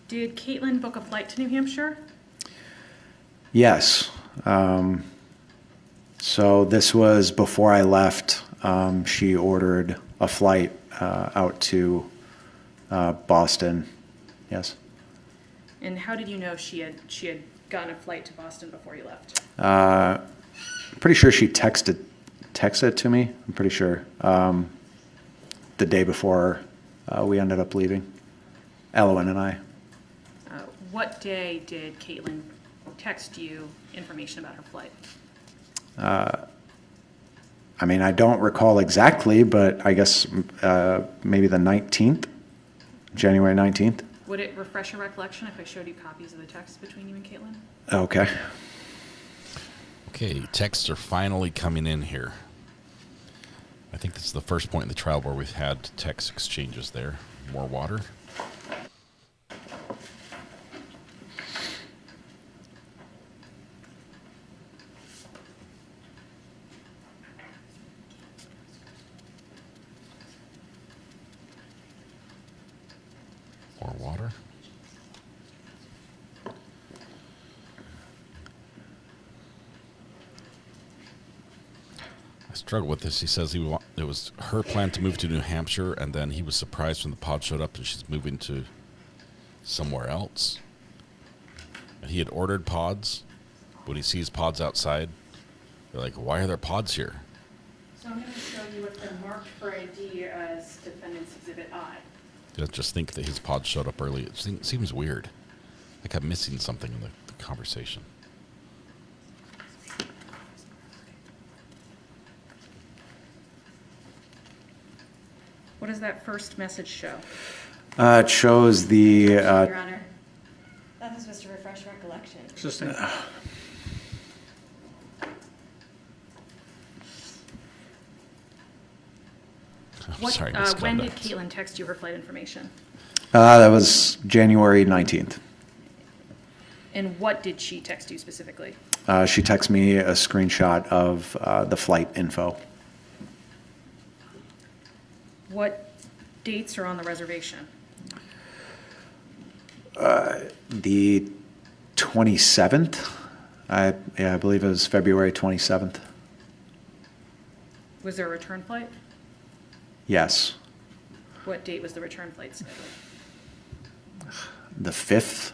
Did Caitlin book a flight to New Hampshire? Yes. So this was before I left. She ordered a flight out to Boston. Yes. And how did you know she had gotten a flight to Boston before you left? Pretty sure she texted it to me. I'm pretty sure the day before we ended up leaving. Eloise and I. What day did Caitlin text you information about her flight? I mean, I don't recall exactly, but I guess maybe the 19th, January 19th. Would it refresh your recollection if I showed you copies of the text between you and Caitlin? Okay. Okay, texts are finally coming in here. I think this is the first point in the trial where we've had text exchanges there. More water. More water. I struggle with this. He says it was her plan to move to New Hampshire, and then he was surprised when the pod showed up and she's moving to somewhere else. And he had ordered pods. When he sees pods outside, they're like, why are there pods here? So I'm going to show you what's been marked for ID as Defendant's Exhibit I. I just think that his pod showed up early. It seems weird. Like I'm missing something in the conversation. What does that first message show? It shows the. Your Honor, that was supposed to refresh recollection. Sorry, when did Caitlin text you her flight information? That was January 19th. And what did she text you specifically? She texted me a screenshot of the flight info. What dates are on the reservation? The 27th. I believe it was February 27th. Was there a return flight? Yes. What date was the return flight scheduled? The 5th.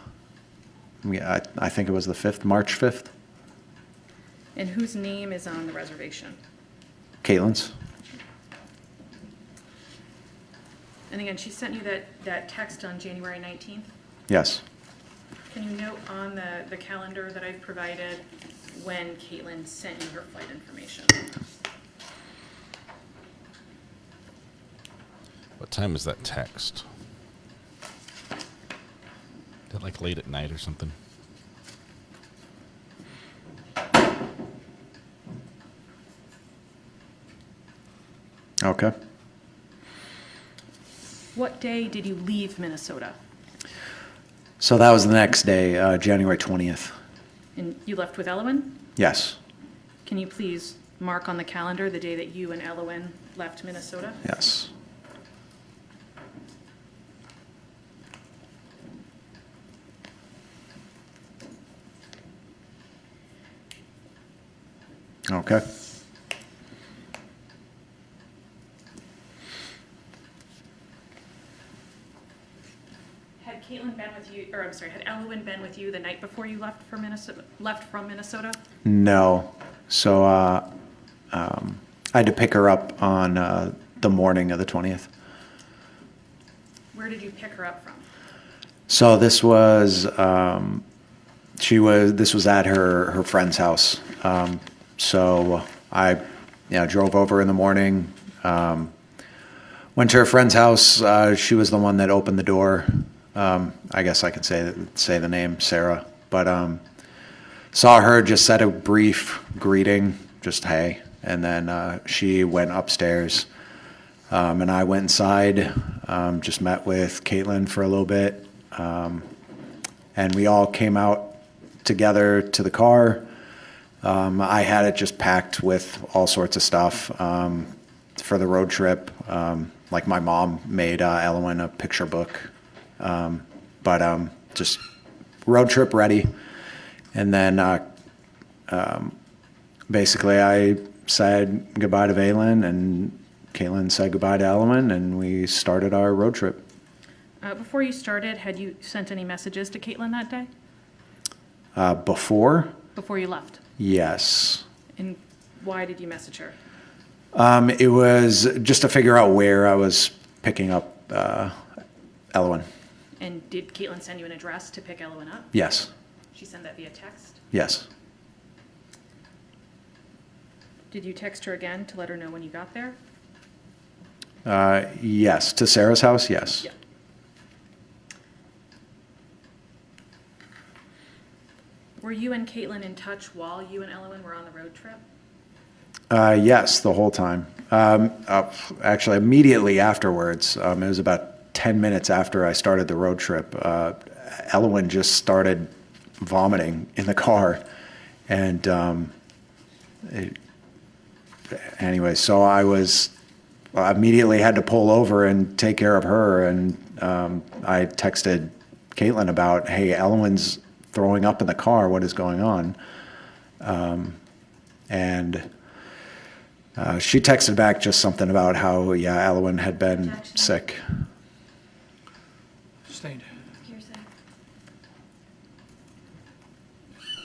I think it was the 5th, March 5th. And whose name is on the reservation? Caitlin's. And again, she sent you that text on January 19th? Yes. Can you note on the calendar that I've provided when Caitlin sent you her flight information? What time is that text? Is that like late at night or something? Okay. What day did you leave Minnesota? So that was the next day, January 20th. And you left with Elowen? Yes. Can you please mark on the calendar the day that you and Elowen left Minnesota? Yes. Okay. Had Caitlin been with you, or I'm sorry, had Elowen been with you the night before you left from Minnesota? No. So I had to pick her up on the morning of the 20th. Where did you pick her up from? So this was this was at her friend's house. So I drove over in the morning, went to her friend's house. She was the one that opened the door. I guess I could say the name, Sarah. But saw her, just said a brief greeting, just hey. And then she went upstairs. And I went inside, just met with Caitlin for a little bit. And we all came out together to the car. I had it just packed with all sorts of stuff for the road trip. Like my mom made Elowen a picture book. But just road trip ready. And then basically I said goodbye to Valen, and Caitlin said goodbye to Elowen, and we started our road trip. Before you started, had you sent any messages to Caitlin that day? Before you left? Yes. And why did you message her? It was just to figure out where I was picking up Elowen. And did Caitlin send you an address to pick Elowen up? Yes. She sent that via text? Yes. Did you text her again to let her know when you got there? Yes. To Sarah's house, yes. Yeah. Were you and Caitlin in touch while you and Elowen were on the road trip? Yes, the whole time. Actually, immediately afterwards, it was about 10 minutes after I started the road trip, Elowen just started vomiting in the car. And anyway, so I immediately had to pull over and take care of her. And I texted Caitlin about, hey, Elowen's throwing up in the car. What is going on? And she texted back just something about how, Elowen had been sick. Sustained.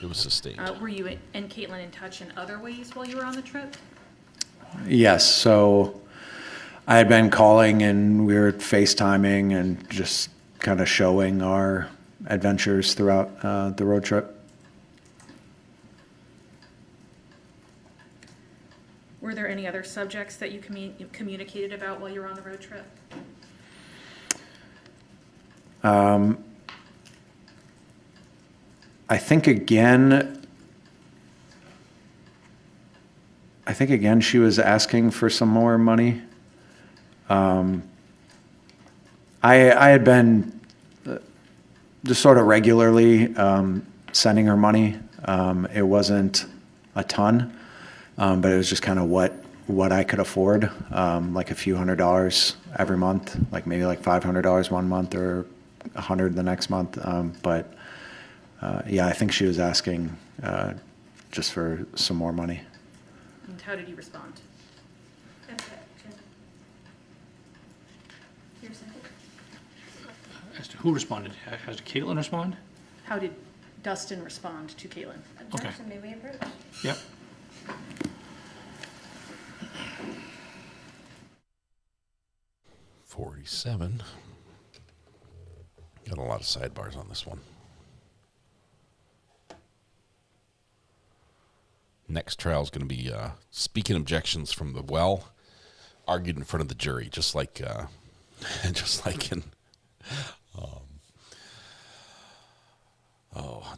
It was sustained. Were you and Caitlin in touch in other ways while you were on the trip? Yes. So I had been calling and we were FaceTiming and just kind of showing our adventures throughout the road trip. Were there any other subjects that you communicated about while you were on the road trip? I think again, she was asking for some more money. I had been just sort of regularly sending her money. It wasn't a ton, but it was just kind of what I could afford, like a few $100s every month, like maybe like $500 one month or $100 the next month. But yeah, I think she was asking just for some more money. And how did you respond? As to who responded? Has Caitlin respond? How did Dustin respond to Caitlin? Okay. May we approach? Yep. $47. Got a lot of sidebars on this one. Next trial is going to be speaking objections from the well, argued in front of the jury, just like in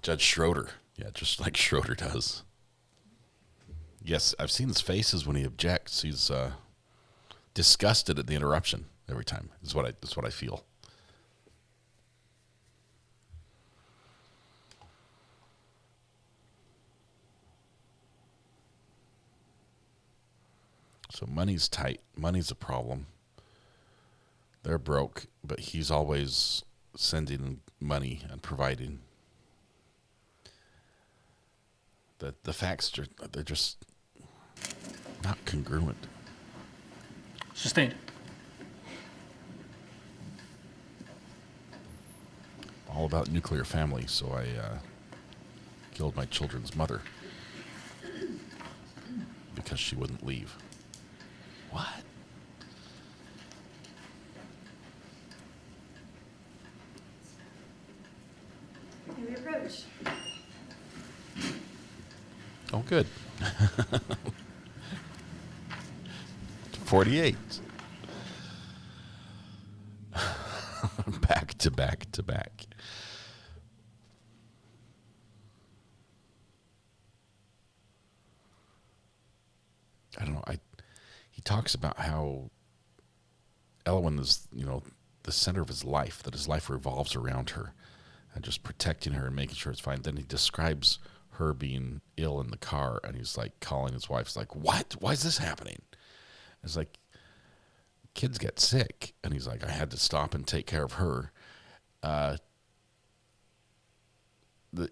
Judge Schroeder. Yeah, just like Schroeder does. Yes, I've seen his faces when he objects. He's disgusted at the interruption every time. That's what I feel. So money's tight. Money's a problem. They're broke, but he's always sending money and providing. The facts they're just not congruent. Sustained. All about nuclear family, so I killed my children's mother because she wouldn't leave. What? May we approach? Oh, good. 48. Back to back to back. I don't know. He talks about how Elwyn is, the center of his life, that his life revolves around her and just protecting her and making sure it's fine. Then he describes her being ill in the car, and he's like calling his wife. He's like, "What? Why is this happening?" It's like, kids get sick, and he's like, "I had to stop and take care of her."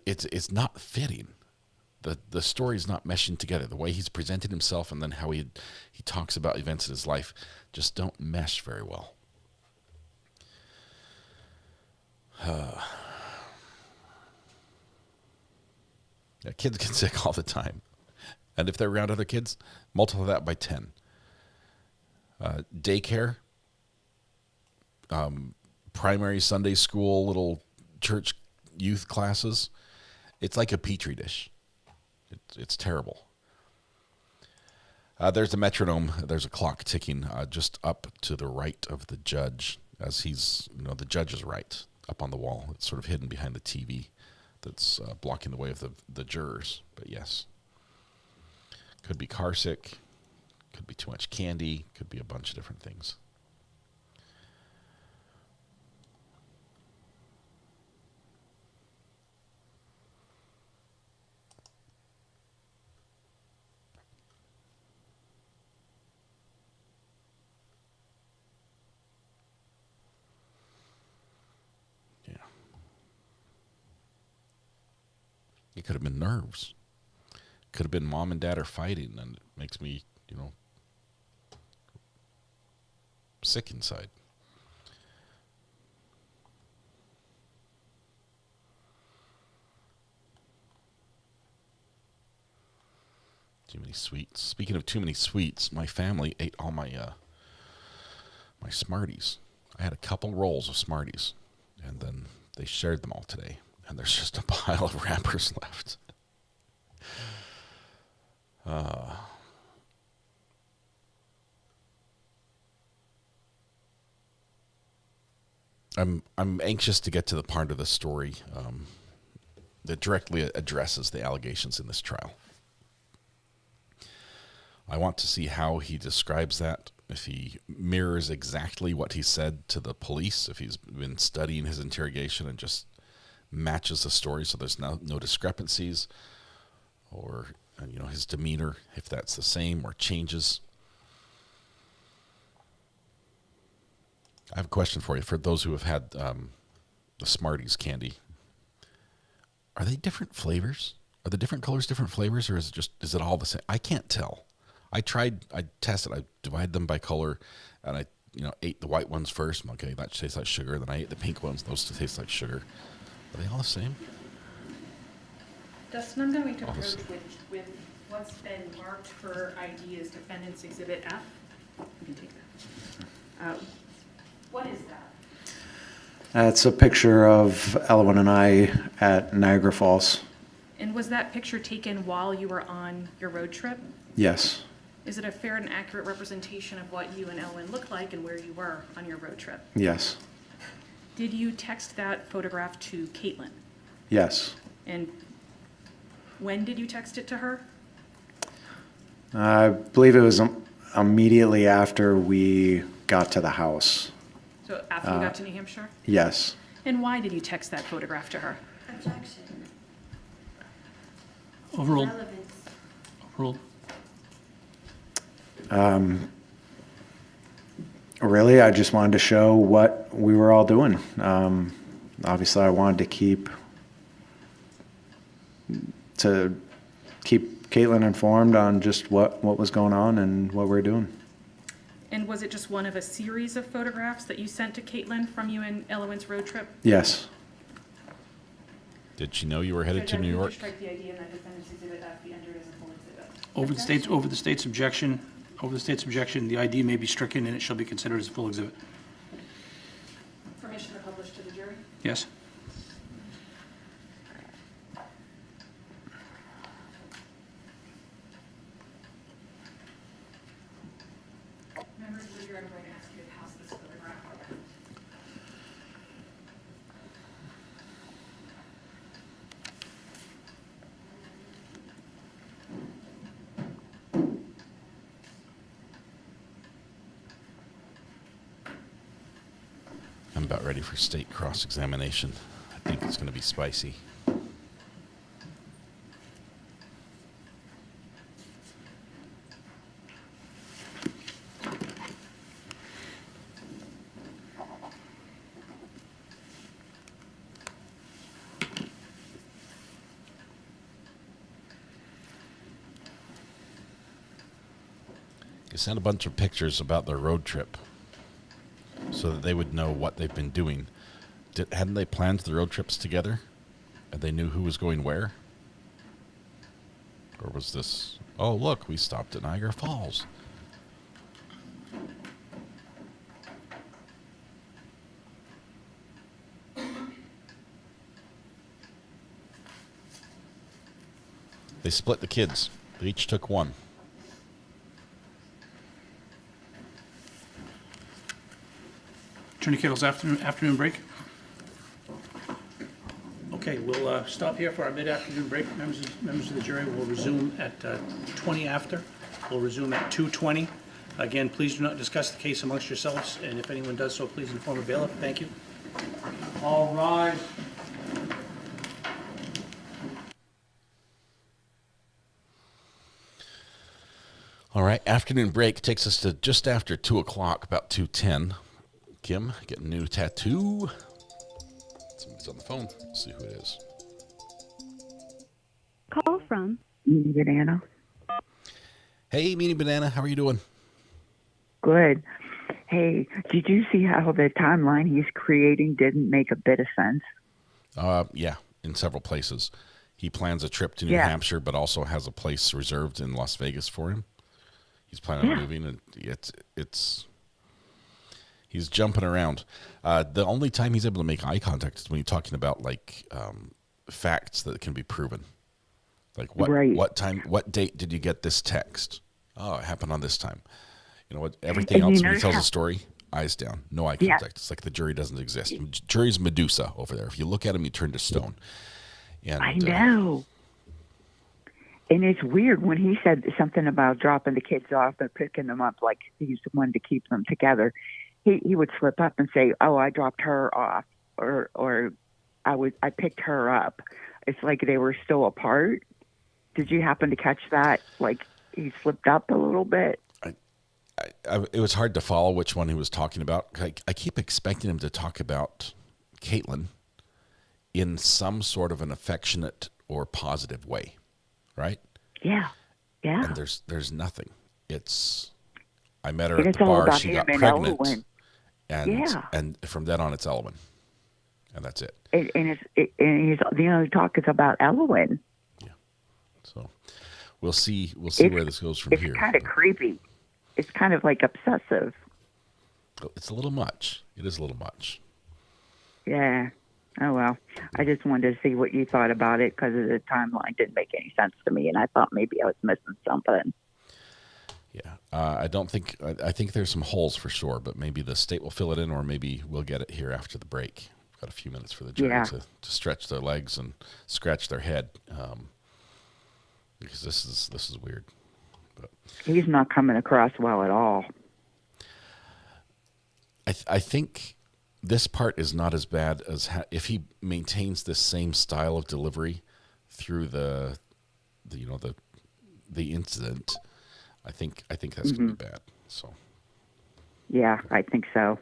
It's not fitting. The story's not meshing together. The way he's presented himself and then how he talks about events in his life just don't mesh very well. Yeah, kids get sick all the time. And if they're around other kids, multiply that by 10. Daycare, primary Sunday school, little church youth classes, it's like a petri dish. It's terrible. There's a metronome. There's a clock ticking just up to the right of the judge, as he's, the judge is right up on the wall. It's sort of hidden behind the TV that's blocking the way of the jurors. But yes, could be car sick, could be too much candy, could be a bunch of different things. It could have been nerves. Could have been mom and dad are fighting, and it makes me, sick inside. Too many sweets. Speaking of too many sweets, my family ate all my My Smarties. I had a couple rolls of Smarties, and then they shared them all today, and there's just a pile of wrappers left. I'm anxious to get to the part of the story that directly addresses the allegations in this trial. I want to see how he describes that, if he mirrors exactly what he said to the police, if he's been studying his interrogation and just matches the story so there's no discrepancies, or his demeanor, if that's the same or changes. I have a question for you. For those who have had the Smarties candy, are they different flavors? Are the different colors different flavors, or is it all the same? I can't tell. I tested, I divided them by color, and I ate the white ones first. Okay, that tastes like sugar. Then I ate the pink ones. Those taste like sugar. Are they all the same? Dustin, I'm going to approach with what's been marked for ID as Defendant's Exhibit F. You can take that. What is that? It's a picture of Elwin and I at Niagara Falls. And was that picture taken while you were on your road trip? Yes. Is it a fair and accurate representation of what you and Elwin looked like and where you were on your road trip? Yes. Did you text that photograph to Caitlin? Yes. And when did you text it to her? I believe it was immediately after we got to the house. So after you got to New Hampshire? Yes. And why did you text that photograph to her? Objection. Overruled. Relevance. Overruled. Really, I just wanted to show what we were all doing. Obviously, I wanted to keep Caitlin informed on just what was going on and what we're doing. And was it just one of a series of photographs that you sent to Caitlin from you and Elwin's road trip? Yes. Did she know you were headed to New York? Strike the idea that Defendant's Exhibit F be entered as a full exhibit. Over the state's objection, the ID may be stricken and it shall be considered as a full exhibit. Permission to publish to the jury? Yes. Members of the jury, I'm going to ask you to pass this photograph. I'm about ready for state cross-examination. I think it's going to be spicy. They sent a bunch of pictures about their road trip so that they would know what they've been doing. Hadn't they planned the road trips together? And they knew who was going where? Or was this, oh, look, we stopped at Niagara Falls. They split the kids. They each took one. Attorney Kittle's afternoon break. Okay, we'll stop here for our mid-afternoon break. Members of the jury will resume at 20 after. We'll resume at 2:20. Again, please do not discuss the case amongst yourselves, and if anyone does so, please inform a bailiff. Thank you. All rise. All right, afternoon break takes us to just after 2 o'clock, about 2:10. Kim, getting a new tattoo. Somebody's on the phone. Let's see who it is. Call from Meanie Banana. Hey, Meanie Banana, how are you doing? Good. Hey, did you see how the timeline he's creating didn't make a bit of sense? Yeah, in several places. He plans a trip to New Hampshire, but also has a place reserved in Las Vegas for him. He's planning on moving, and He's jumping around. The only time he's able to make eye contact is when you're talking about facts that can be proven. Like what time, what date did you get this text? Oh, it happened on this time. You know what? Everything else when he tells a story, eyes down, no eye contact. Yeah. It's like the jury doesn't exist. Jury's Medusa over there. If you look at him, you turn to stone. And, I know. And it's weird when he said something about dropping the kids off and picking them up, like he's the one to keep them together. He would slip up and say, "Oh, I dropped her off," or I picked her up. It's like they were still apart. Did you happen to catch that? Like he slipped up a little bit. It was hard to follow which one he was talking about. I keep expecting him to talk about Caitlin in some sort of an affectionate or positive way, right? Yeah, yeah. And there's nothing. I met her at the bar. She got pregnant, and from then on, it's Elwyn, and that's it. And the only talk is about Elwyn. Yeah. So we'll see where this goes from here. It's kind of creepy. It's kind of like obsessive. It's a little much. It is a little much. Yeah. Oh, well. I just wanted to see what you thought about it because the timeline didn't make any sense to me, and I thought maybe I was missing something. Yeah. I think there's some holes for sure, but maybe the state will fill it in, or maybe we'll get it here after the break. We've got a few minutes for the jury to stretch their legs and scratch their head, because this is weird. But he's not coming across well at all. I think this part is not as bad as if he maintains this same style of delivery through the incident. I think that's going to be bad. So. Yeah, I think so.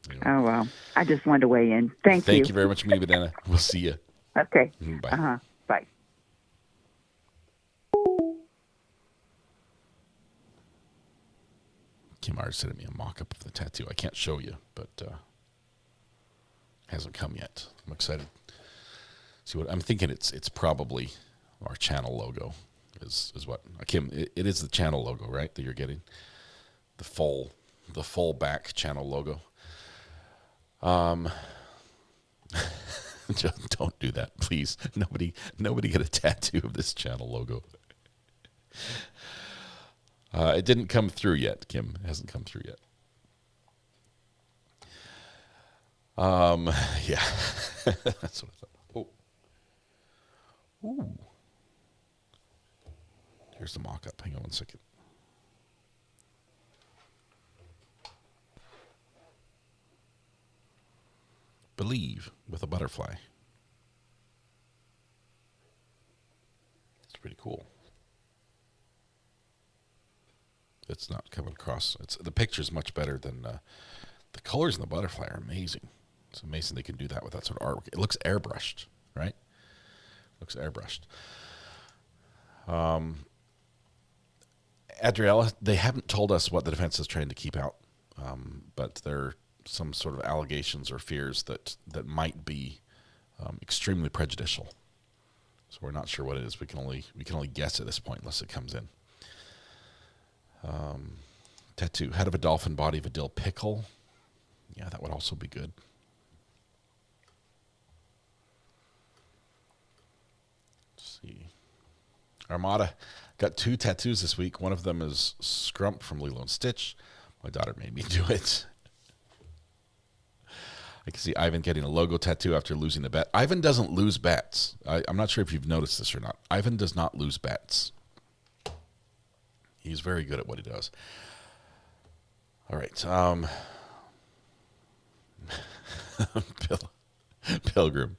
Anyway. Oh well, I just wanted to weigh in. Thank you. Thank you very much, Mimi Banana. We'll see you. Okay. Bye. Bye. Kim already sent me a mock-up of the tattoo. I can't show you, but hasn't come yet. I'm excited. See what I'm thinking. It's probably our channel logo. Is what Kim? It is the channel logo, right? That you're getting the full back channel logo. Just don't do that, please. Nobody get a tattoo of this channel logo. It didn't come through yet, Kim. It hasn't come through yet. Yeah. That's what I thought. Oh. Ooh. Here's the mock-up. Hang on one second. Believe with a butterfly. It's pretty cool. It's not coming across. The picture's much better than the colors in the butterfly are amazing. It's amazing they can do that with that sort of artwork. It looks airbrushed, right? Looks airbrushed. Adriella, they haven't told us what the defense is trying to keep out, but there are some sort of allegations or fears that might be extremely prejudicial. So we're not sure what it is. We can only guess at this point unless it comes in. Tattoo, head of a dolphin, body of a dill pickle. Yeah, that would also be good. Let's see. Armada got 2 tattoos this week. One of them is Scrump from Lilo and Stitch. My daughter made me do it. I can see Ayden getting a logo tattoo after losing a bet. Ayden doesn't lose bets. I'm not sure if you've noticed this or not. Ayden does not lose bets. He's very good at what he does. All right. Pilgrim.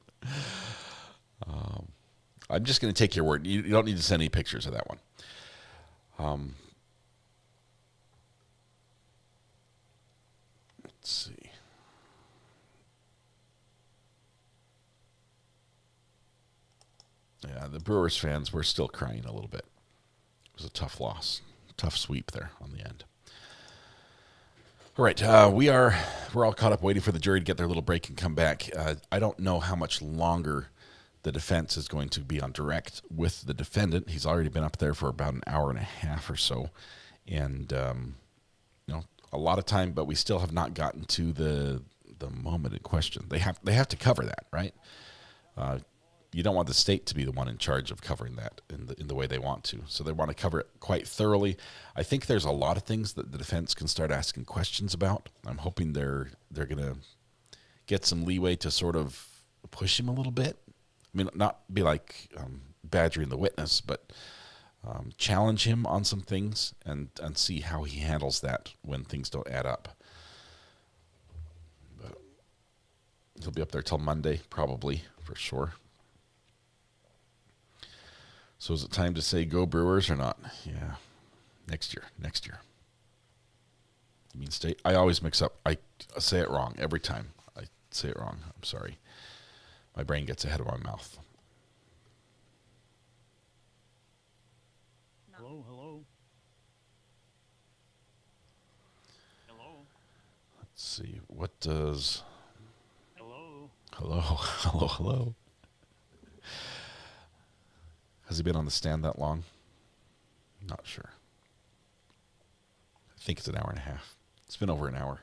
I'm just going to take your word. You don't need to send any pictures of that one. Let's see. Yeah, the Brewers fans were still crying a little bit. It was a tough loss. Tough sweep there on the end. All right, we're all caught up waiting for the jury to get their little break and come back. I don't know how much longer the defense is going to be on direct with the defendant. He's already been up there for about an hour and a half or so, and a lot of time, but we still have not gotten to the moment in question. They have to cover that, right? You don't want the state to be the one in charge of covering that in the way they want to. So they want to cover it quite thoroughly. I think there's a lot of things that the defense can start asking questions about. I'm hoping they're going to get some leeway to sort of push him a little bit. I mean, not be like badgering the witness, but challenge him on some things and see how he handles that when things don't add up. But he'll be up there till Monday, probably, for sure. So is it time to say go Brewers or not? Yeah, next year. You mean state? I always mix up. I say it wrong every time. I say it wrong. I'm sorry. My brain gets ahead of my mouth. Hello. Let's see. What does... Hello. Hello. Has he been on the stand that long? Not sure. I think it's an hour and a half. It's been over an hour.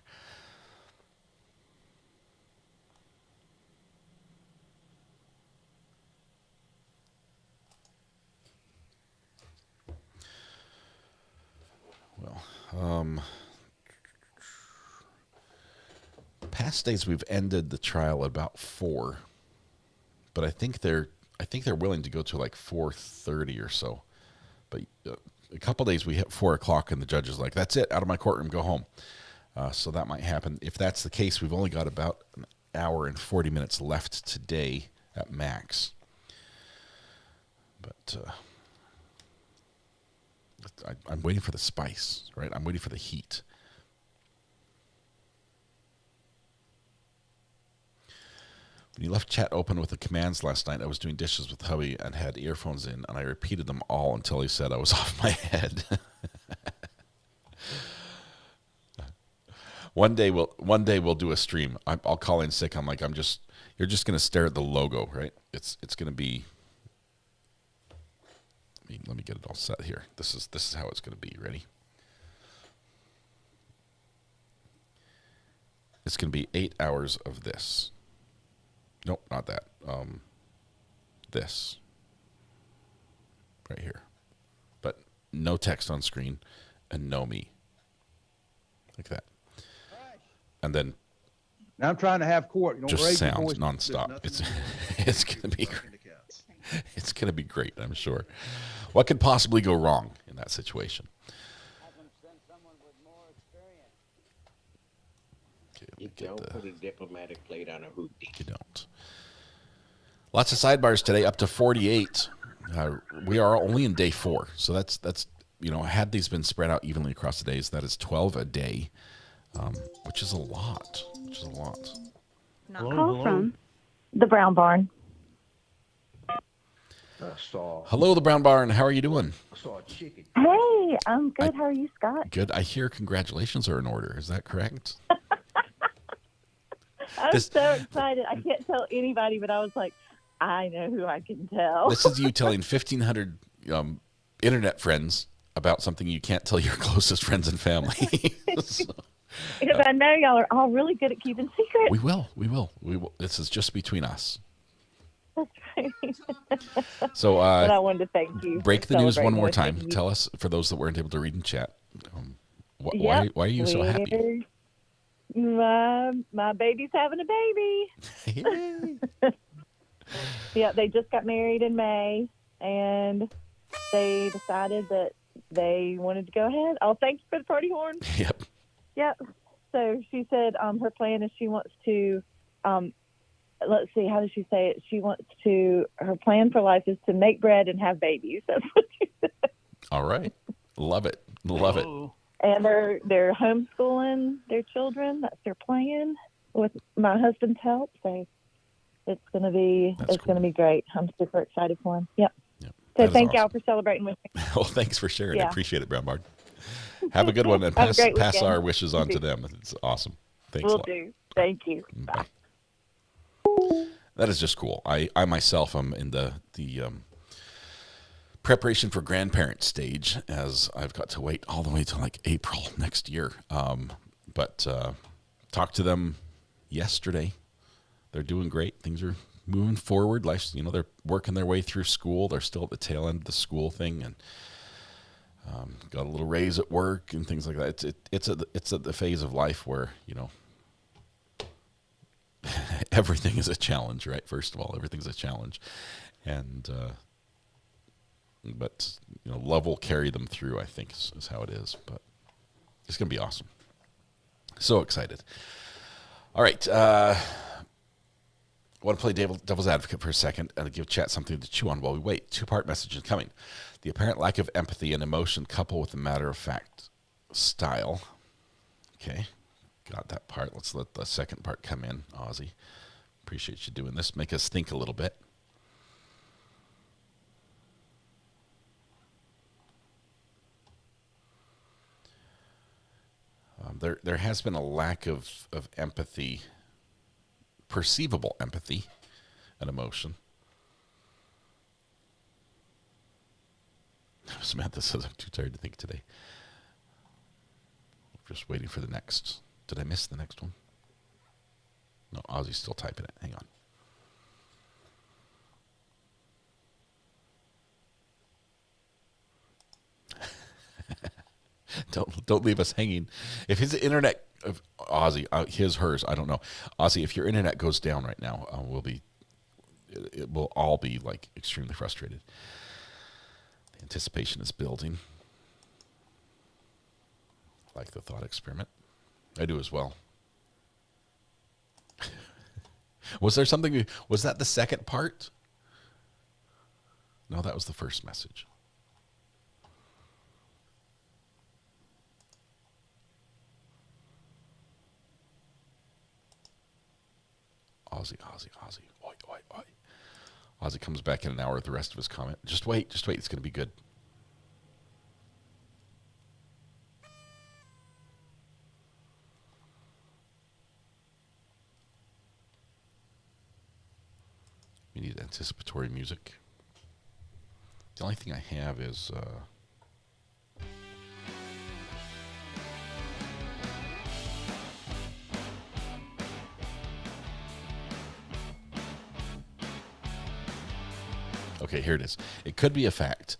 Well, past days we've ended the trial at about 4, but I think they're willing to go to like 4:30 or so. But a couple days we hit 4 o'clock and the judge is like, "That's it, out of my courtroom, go home." So that might happen. If that's the case, we've only got about an hour and 40 minutes left today at max. But I'm waiting for the spice, right? I'm waiting for the heat. When you left chat open with the commands last night, I was doing dishes with hubby and had earphones in, and I repeated them all until he said I was off my head. One day we'll do a stream. I'll call in sick. I'm like, you're just going to stare at the logo, right? It's going to be. Let me get it all set here. This is how it's going to be. Ready? It's going to be 8 hours of this. Nope, not that. This. Right here. But no text on screen and no me. Like that. And then Now I'm trying to have court. You don't just raise your sound voice. nonstop. It's going to be great. It's going to be great, I'm sure. What could possibly go wrong in that situation? You don't put a diplomatic plate on a hoopty. You don't. Lots of sidebars today, up to 48. We are only in day 4, so that's had these been spread out evenly across the days, that is 12 a day, which is a lot. Call from the Brown Barn. Hello, the Brown Barn. How are you doing? Hey, I'm good. How are you, Scott? Good. I hear congratulations are in order. Is that correct? I'm so excited. I can't tell anybody, but I was like, I know who I can tell. This is you telling 1,500 internet friends about something you can't tell your closest friends and family. Because I know y'all are all really good at keeping secrets. We will. This is just between us. That's right. So but I wanted to thank you. Break the news one more time. Tell us, for those that weren't able to read in chat, why are you so happy? My baby's having a baby. Yeah, they just got married in May, and they decided that they wanted to go ahead. Oh, thank you for the party horn. Yep. So she said her plan is she wants to, let's see, how does she say it? She wants to, her plan for life is to make bread and have babies. That's what she said. All right. Love it. Love it. And they're homeschooling their children. That's their plan with my husband's help. So it's going to be great. I'm super excited for him. Yep. So thank y'all for celebrating with me. Well, thanks for sharing. I appreciate it, Brown Bard. Have a good one, and pass our wishes on to them. It's awesome. Thanks a lot. Will do. Thank you. Bye. That is just cool. I myself am in the preparation for grandparent stage, as I've got to wait all the way till like April next year. But talked to them yesterday. They're doing great. Things are moving forward. Life's, they're working their way through school. They're still at the tail end of the school thing, and got a little raise at work and things like that. It's at the phase of life where, everything is a challenge, right? First of all, everything's a challenge. And, but, love will carry them through, I think is how it is. But it's going to be awesome. So excited. All right. I want to play devil's advocate for a second and give chat something to chew on while we wait. Two-part message is coming. The apparent lack of empathy and emotion coupled with the matter-of-fact style. Okay. Got that part. Let's let the second part come in, Ozzy. Appreciate you doing this. Make us think a little bit. There has been a lack of empathy, perceivable empathy and emotion. Samantha says, I'm too tired to think today. Just waiting for the next. Did I miss the next one? No, Ozzy's still typing it. Hang on. Don't leave us hanging. If his internet, Ozzy, hers, I don't know. Ozzy, if your internet goes down right now, it will all be like extremely frustrated. The anticipation is building. Like the thought experiment. I do as well. Was there something? Was that the second part? No, that was the first message. Ozzy. Oi, oi, oi. Ozzy comes back in an hour with the rest of his comment. Just wait. It's going to be good. We need anticipatory music. The only thing I have is... Okay, here it is. It could be a fact.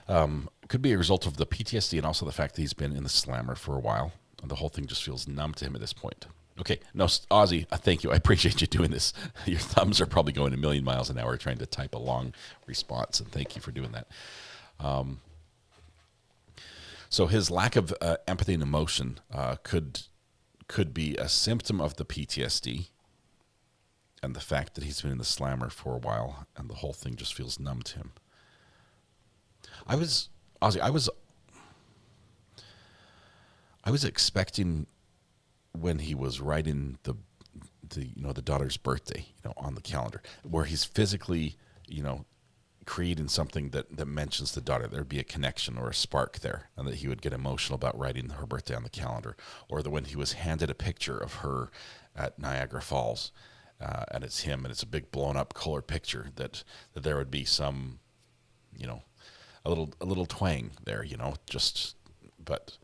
It could be a result of the PTSD and also the fact that he's been in the slammer for a while. And the whole thing just feels numb to him at this point. Okay, no, Ozzy, thank you. I appreciate you doing this. Your thumbs are probably going a million miles an hour trying to type a long response, and thank you for doing that. So his lack of empathy and emotion could be a symptom of the PTSD and the fact that he's been in the slammer for a while, and the whole thing just feels numb to him. I was expecting when he was writing the daughter's birthday, on the calendar, where he's physically, creating something that mentions the daughter, there'd be a connection or a spark there, and that he would get emotional about writing her birthday on the calendar, or that when he was handed a picture of her at Niagara Falls, and it's him, and it's a big blown up color picture, that there would be some, a little twang there, but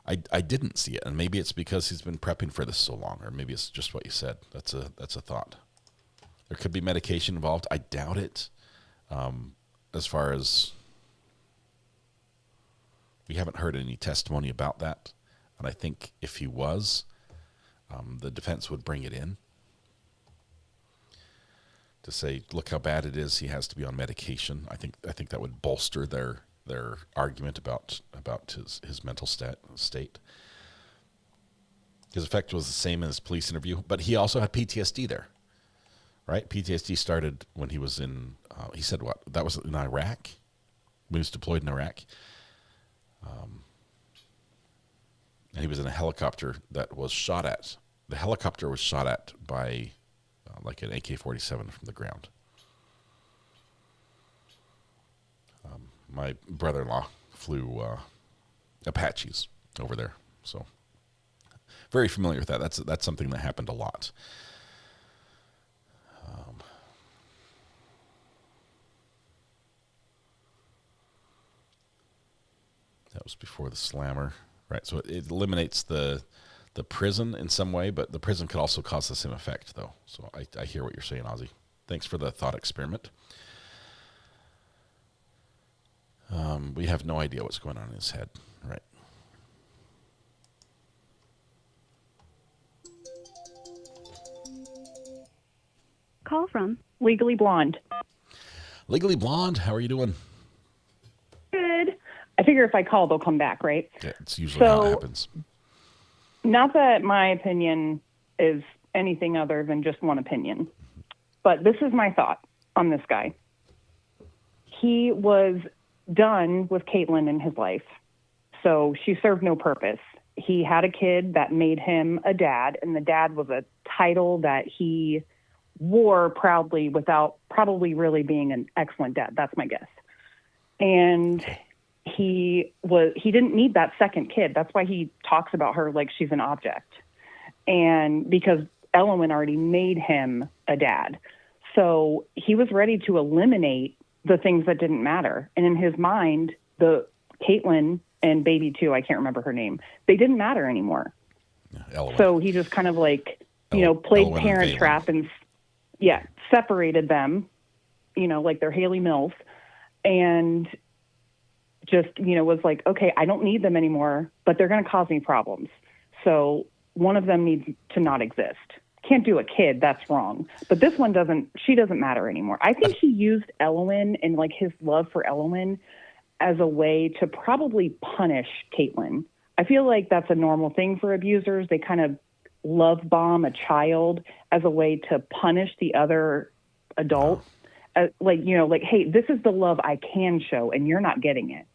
I didn't see it, and maybe it's because he's been prepping for this so long, or maybe it's just what you said. That's a thought. There could be medication involved. I doubt it. As far as we haven't heard any testimony about that, and I think if he was, the defense would bring it in to say, look how bad it is. He has to be on medication. I think that would bolster their argument about his mental state. His effect was the same in his police interview, but he also had PTSD there, right? PTSD started when he was in, he said what? That was in Iraq? When he was deployed in Iraq? And he was in a helicopter that was shot at. The helicopter was shot at by like an AK-47 from the ground. My brother-in-law flew Apaches over there, so very familiar with that. That's something that happened a lot. was before the slammer. Right, so it eliminates the prison in some way, but the prison could also cause the same effect, though. So I hear what you're saying, Ozzy. Thanks for the thought experiment. We have no idea what's going on in his head, right? Call from Legally Blonde. Legally Blonde, how are you doing? Good. I figure if I call, they'll come back, right? Yeah, it's usually how it happens. Not that my opinion is anything other than just one opinion, but this is my thought on this guy. He was done with Caitlin in his life, so she served no purpose. He had a kid that made him a dad, and the dad was a title that he wore proudly without probably really being an excellent dad. That's my guess. And he didn't need that second kid. That's why he talks about her like she's an object. And because Elowen already made him a dad. So he was ready to eliminate the things that didn't matter. And in his mind, the Caitlin and baby too, I can't remember her name, they didn't matter anymore. Yeah, so he just kind of like, played Parent Trap and separated them, like they're Haley Mills, and just, was like, okay, I don't need them anymore, but they're going to cause me problems. So one of them needs to not exist. Can't do a kid, that's wrong. But this one she doesn't matter anymore. I think he used Elowen and like his love for Elowen as a way to probably punish Caitlin. I feel like that's a normal thing for abusers. They kind of love bomb a child as a way to punish the other adult. Hey, this is the love I can show and you're not getting it.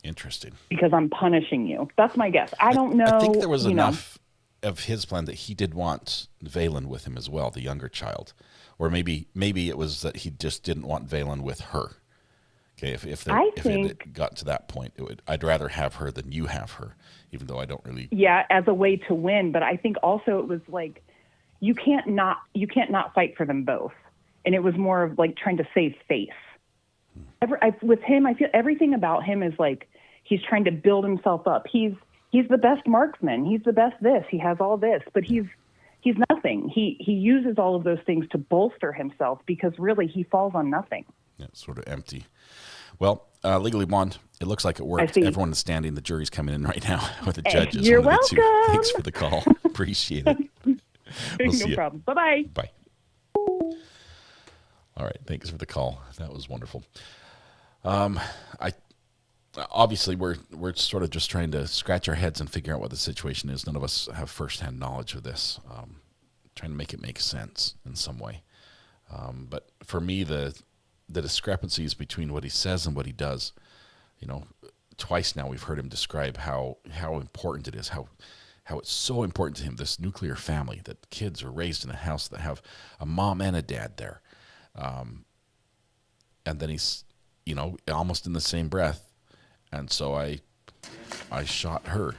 Interesting. Because I'm punishing you. That's my guess. I don't know. I think there was enough of his plan that he did want Valen with him as well, the younger child. Or maybe it was that he just didn't want Valen with her. Okay, if it had got to that point, I'd rather have her than you have her, even though I don't really. Yeah, as a way to win. But I think also it was like you can't not fight for them both, and it was more of like trying to save face. With him, I feel everything about him is like he's trying to build himself up. He's the best marksman. He's the best this. He has all this, but he's nothing. He uses all of those things to bolster himself because really he falls on nothing. Yeah, it's sort of empty. Well, Legally Blonde, it looks like it worked. Everyone is standing. The jury's coming in right now with the judges. You're welcome. Thanks for the call. Appreciate it. No problem. Bye-bye. Bye. All right. Thanks for the call. That was wonderful. Obviously we're sort of just trying to scratch our heads and figure out what the situation is. None of us have firsthand knowledge of this. Trying to make it make sense in some way. But for me, the discrepancies between what he says and what he does, twice now we've heard him describe how important it is, how it's so important to him, this nuclear family, that kids are raised in a house that have a mom and a dad there. And then he's, almost in the same breath. And so I shot her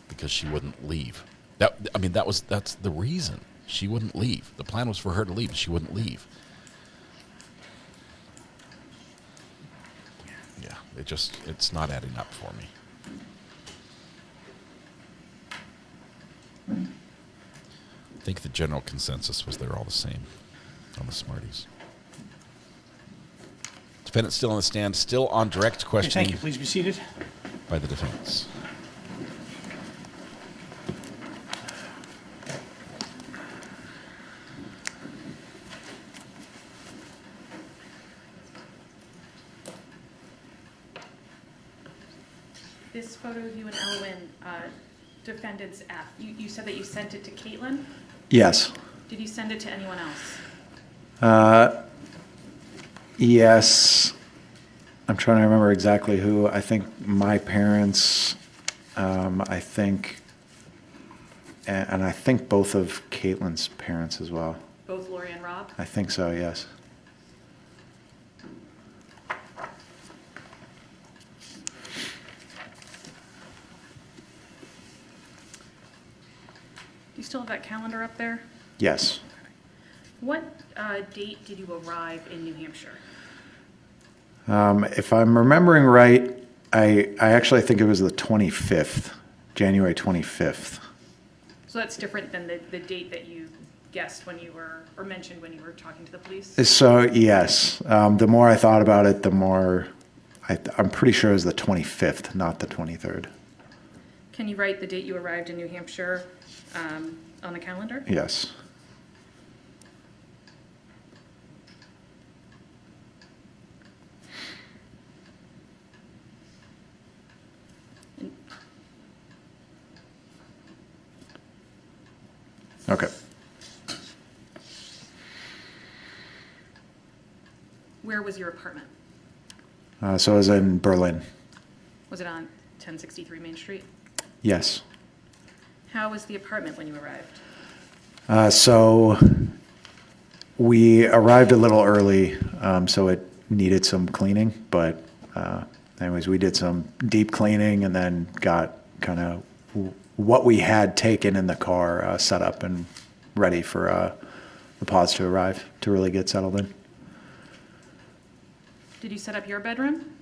because she wouldn't leave. That's the reason. She wouldn't leave. The plan was for her to leave. She wouldn't leave. Yeah, it's not adding up for me. I think the general consensus was they're all the same on the Smarties. Defendant still on the stand, still on direct questioning. Thank you. Please be seated. By the defense. This photo of you and Elowen, defendant's F. You said that you sent it to Caitlin? Yes. Did you send it to anyone else? Yes. I'm trying to remember exactly who. I think my parents, and I think both of Caitlin's parents as well. Both Lori and Rob? I think so, yes. Do you still have that calendar up there? Yes. What date did you arrive in New Hampshire? If I'm remembering right, I actually think it was the 25th, January 25th. So that's different than the date that you guessed when you were, or mentioned when you were talking to the police? So, yes. The more I thought about it, the more I'm pretty sure it was the 25th, not the 23rd. Can you write the date you arrived in New Hampshire on the calendar? Yes. Okay. Where was your apartment? So I was in Berlin. Was it on 1063 Main Street? Yes. How was the apartment when you arrived? So we arrived a little early, so it needed some cleaning. But anyways, we did some deep cleaning and then got kind of what we had taken in the car set up and ready for the pods to arrive to really get settled in. Did you set up your bedroom?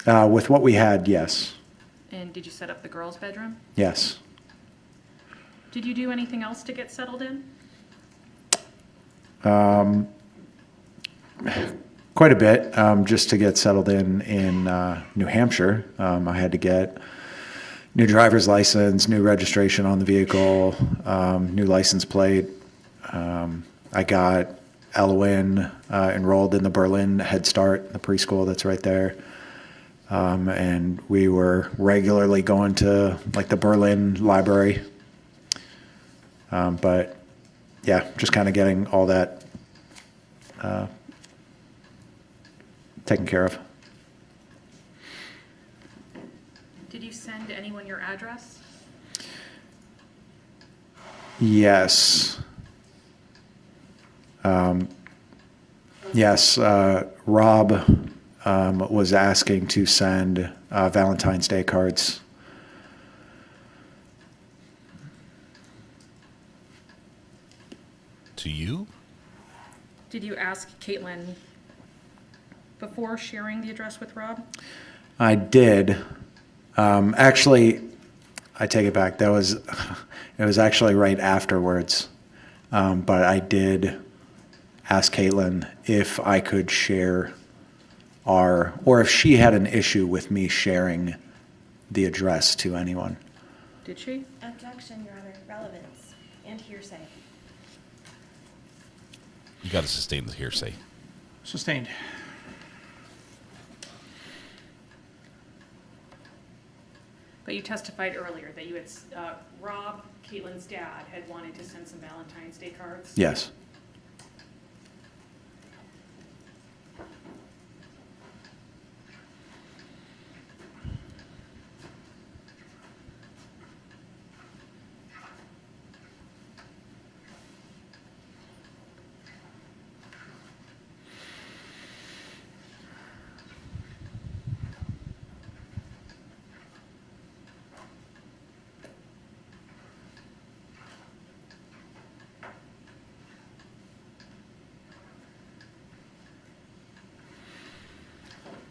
With what we had, yes. And did you set up the girls' bedroom? Yes. Did you do anything else to get settled in? Quite a bit, just to get settled in New Hampshire. I had to get new driver's license, new registration on the vehicle, new license plate. I got Elwyn enrolled in the Berlin Head Start, the preschool that's right there. And we were regularly going to like the Berlin library. But yeah, just kind of getting all that taken care of. Did you send anyone your address? Yes. Yes, Rob was asking to send Valentine's Day cards. To you? Did you ask Caitlin before sharing the address with Rob? I did. Actually, I take it back. It was actually right afterwards. But I did ask Caitlin if I could share or if she had an issue with me sharing the address to anyone. Did she? Objection, Your Honor. Relevance and hearsay. You got to sustain the hearsay. Sustained. But you testified earlier that you had, Rob, Caitlin's dad, had wanted to send some Valentine's Day cards. Yes.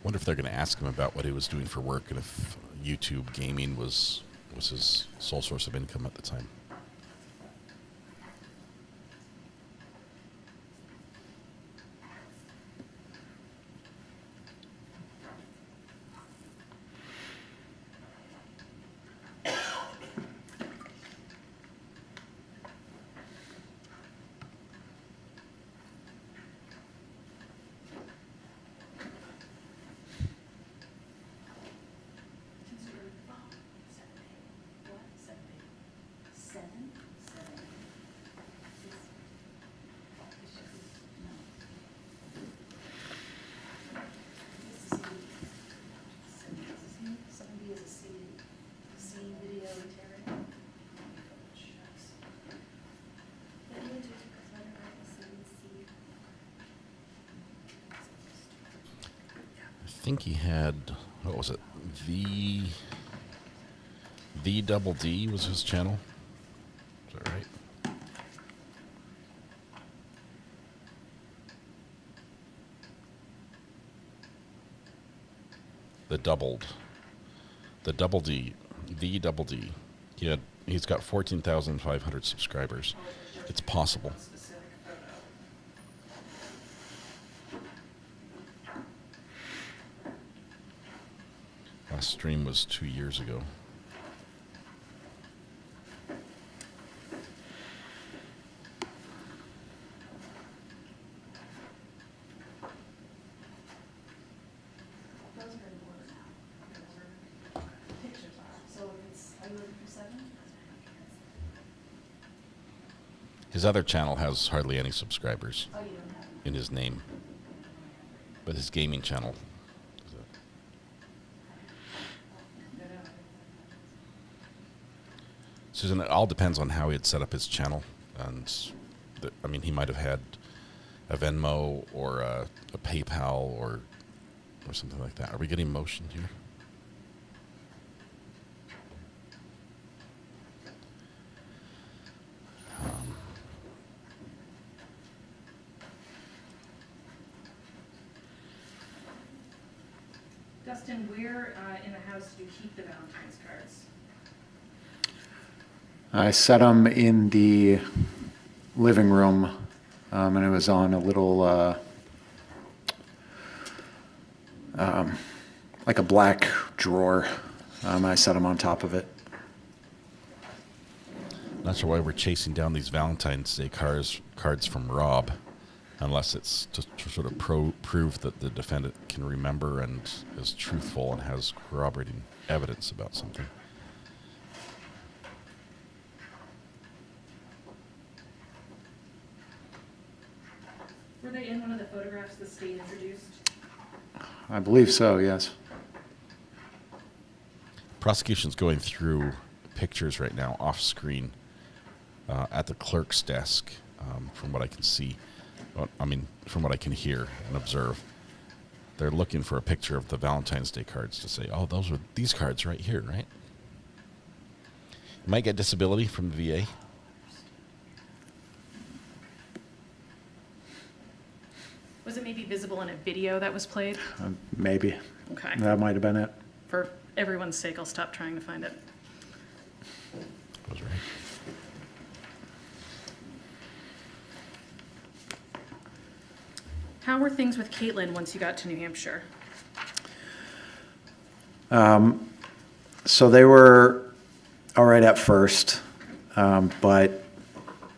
Wonder if they're going to ask him about what he was doing for work and if YouTube gaming was his sole source of income at the time. I think he had, what was it? The Double D was his channel. Is that right? the double D. He's got 14,500 subscribers. It's possible. Last stream was 2 years ago. His other channel has hardly any subscribers in his name, but his gaming channel. Susan, it all depends on how he had set up his channel, and I mean, he might have had a Venmo or a PayPal or something like that. Are we getting motion here? Dustin, where in the house do you keep the Valentine's cards? I set them in the living room, and it was on a little, like a black drawer. I set them on top of it. Not sure why we're chasing down these Valentine's Day cards from Rob, unless it's just to sort of prove that the defendant can remember and is truthful and has corroborating evidence about something. Were they in one of the photographs the state introduced? I believe so, yes. Prosecution's going through pictures right now off screen at the clerk's desk, from what I can see. I mean, from what I can hear and observe. They're looking for a picture of the Valentine's Day cards to say, oh, those are these cards right here, right? You might get disability from the VA. Was it maybe visible in a video that was played? Maybe. Okay. That might have been it. For everyone's sake, I'll stop trying to find it. That's right. How were things with Caitlin once you got to New Hampshire? So they were all right at first, but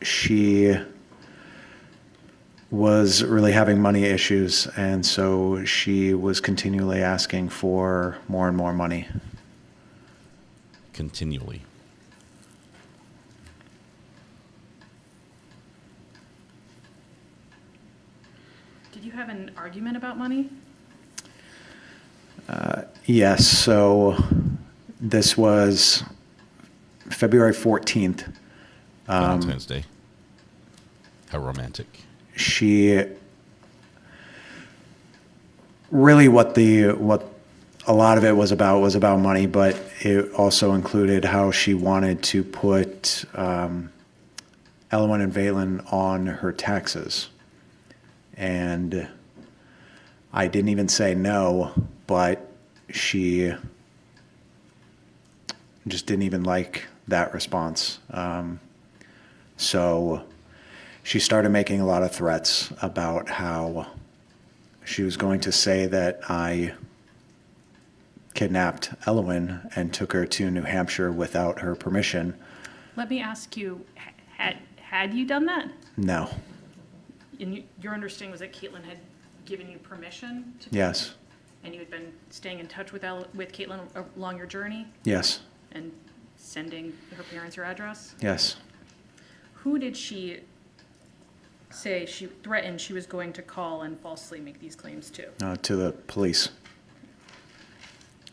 she was really having money issues, and so she was continually asking for more and more money. Continually. Did you have an argument about money? Yes, so this was February 14th. Valentine's Day. How romantic. She really what a lot of it was about money, but it also included how she wanted to put Ellen and Valen on her taxes. And I didn't even say no, but she just didn't even like that response. So she started making a lot of threats about how she was going to say that I kidnapped Elwyn and took her to New Hampshire without her permission. Let me ask you, had you done that? No. And your understanding was that Caitlin had given you permission to? Yes. And you had been staying in touch with Caitlin along your journey? Yes. And sending her parents your address? Yes. Who did she say she threatened she was going to call and falsely make these claims to? To the police.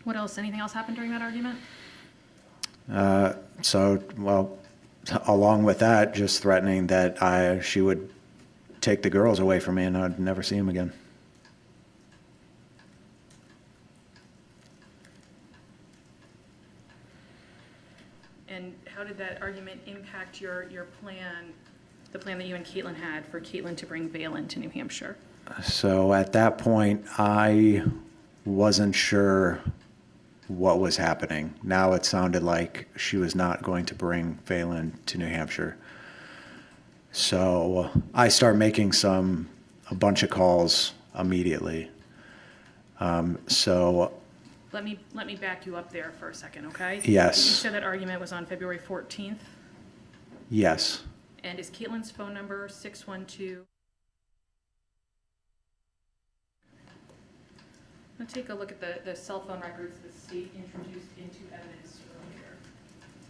What else? Anything else happened during that argument? Along with that, just threatening that she would take the girls away from me and I'd never see them again. And how did that argument impact your plan, the plan that you and Caitlin had for Caitlin to bring Valen to New Hampshire? So at that point, I wasn't sure what was happening. Now it sounded like she was not going to bring Phelan to New Hampshire. So I start making a bunch of calls immediately. So Let me back you up there for a second, okay? Yes. You said that argument was on February 14th, yes, and is Caitlin's phone number 612? Let's take a look at the cell phone records the state introduced into evidence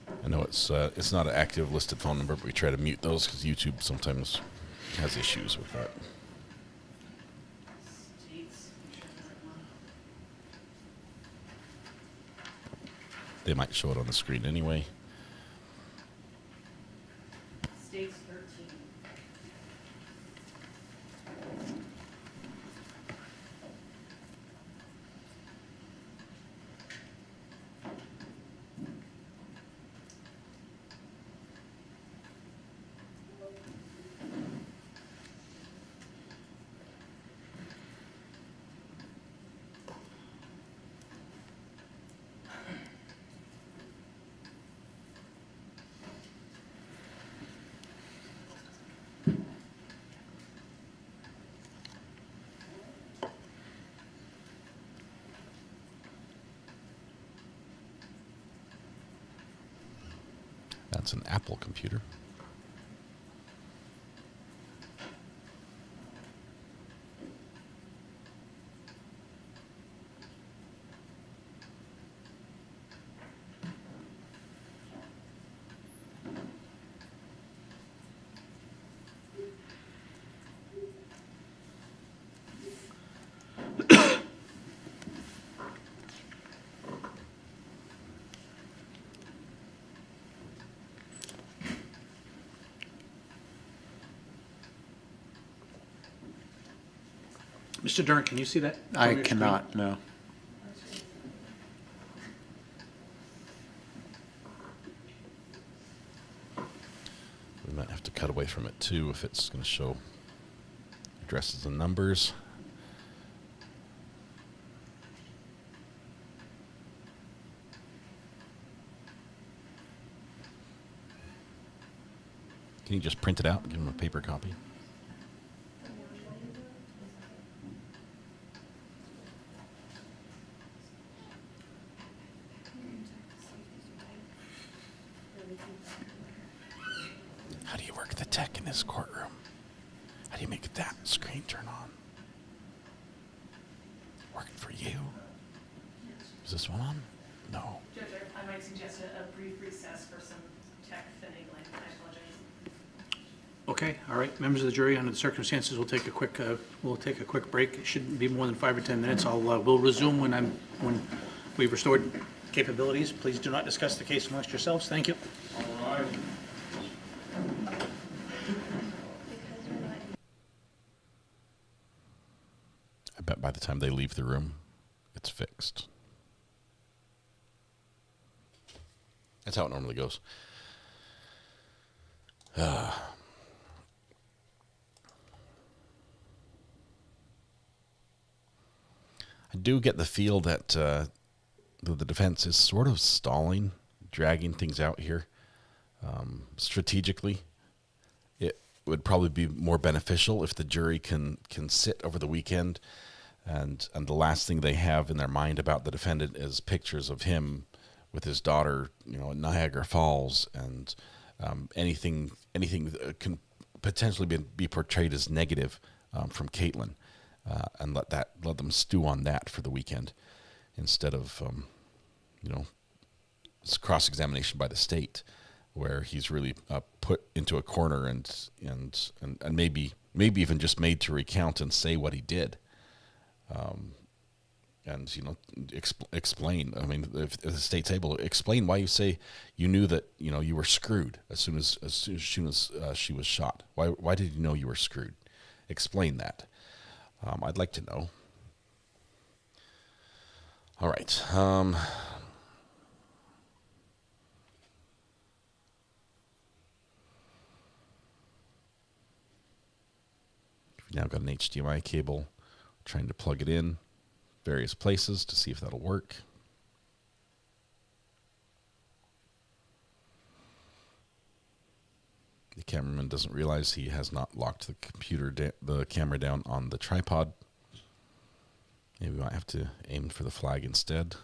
earlier. I know it's not an active listed phone number, but we try to mute those because YouTube sometimes has issues with that. They might show it on the screen anyway. States 13. That's an Apple computer. Mr. Duren, can you see that? I cannot, no. We might have to cut away from it too if it's going to show addresses and numbers. Can you just print it out and give them a paper copy? How do you work the tech in this courtroom? How do you make that screen turn on? Working for you? Is this one on? No. Judge, I might suggest a brief recess for some tech finagling. I apologize. Okay, all right. Members of the jury, under the circumstances, we'll take a quick break. It shouldn't be more than 5 or 10 minutes. We'll resume when we've restored capabilities. Please do not discuss the case amongst yourselves. Thank you. All right. I bet by the time they leave the room, it's fixed. That's how it normally goes. I do get the feel that the defense is sort of stalling, dragging things out here strategically. It would probably be more beneficial if the jury can sit over the weekend and the last thing they have in their mind about the defendant is pictures of him with his daughter, in Niagara Falls, and anything that can potentially be portrayed as negative from Caitlin, and let them stew on that for the weekend, instead of cross-examination by the state, where he's really put into a corner and maybe even just made to recount and say what he did. And explain. I mean, if the state's able to explain why you say you knew that you were screwed as soon as she was shot. Why did you know you were screwed? Explain that. I'd like to know. All right. We've now got an HDMI cable. Trying to plug it in. various places to see if that'll work. The cameraman doesn't realize he has not locked the camera down on the tripod. Maybe we might have to aim for the flag instead.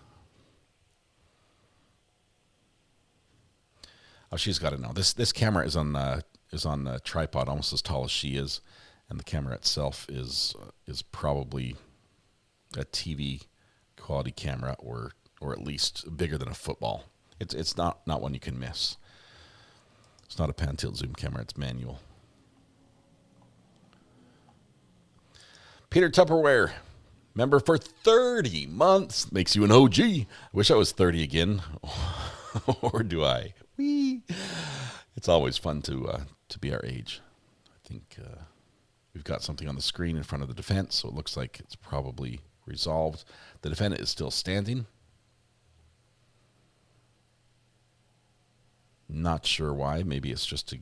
Oh, she's got it now. This camera is on a tripod, almost as tall as she is, and the camera itself is probably a TV quality camera, or at least bigger than a football. It's not one you can miss. It's not a pan tilt zoom camera, it's manual. Peter Tupperware, member for 30 months, makes you an OG. I wish I was 30 again. Or do I? Whee! It's always fun to be our age. I think we've got something on the screen in front of the defense, so it looks like it's probably resolved. The defendant is still standing. Not sure why. Maybe it's just to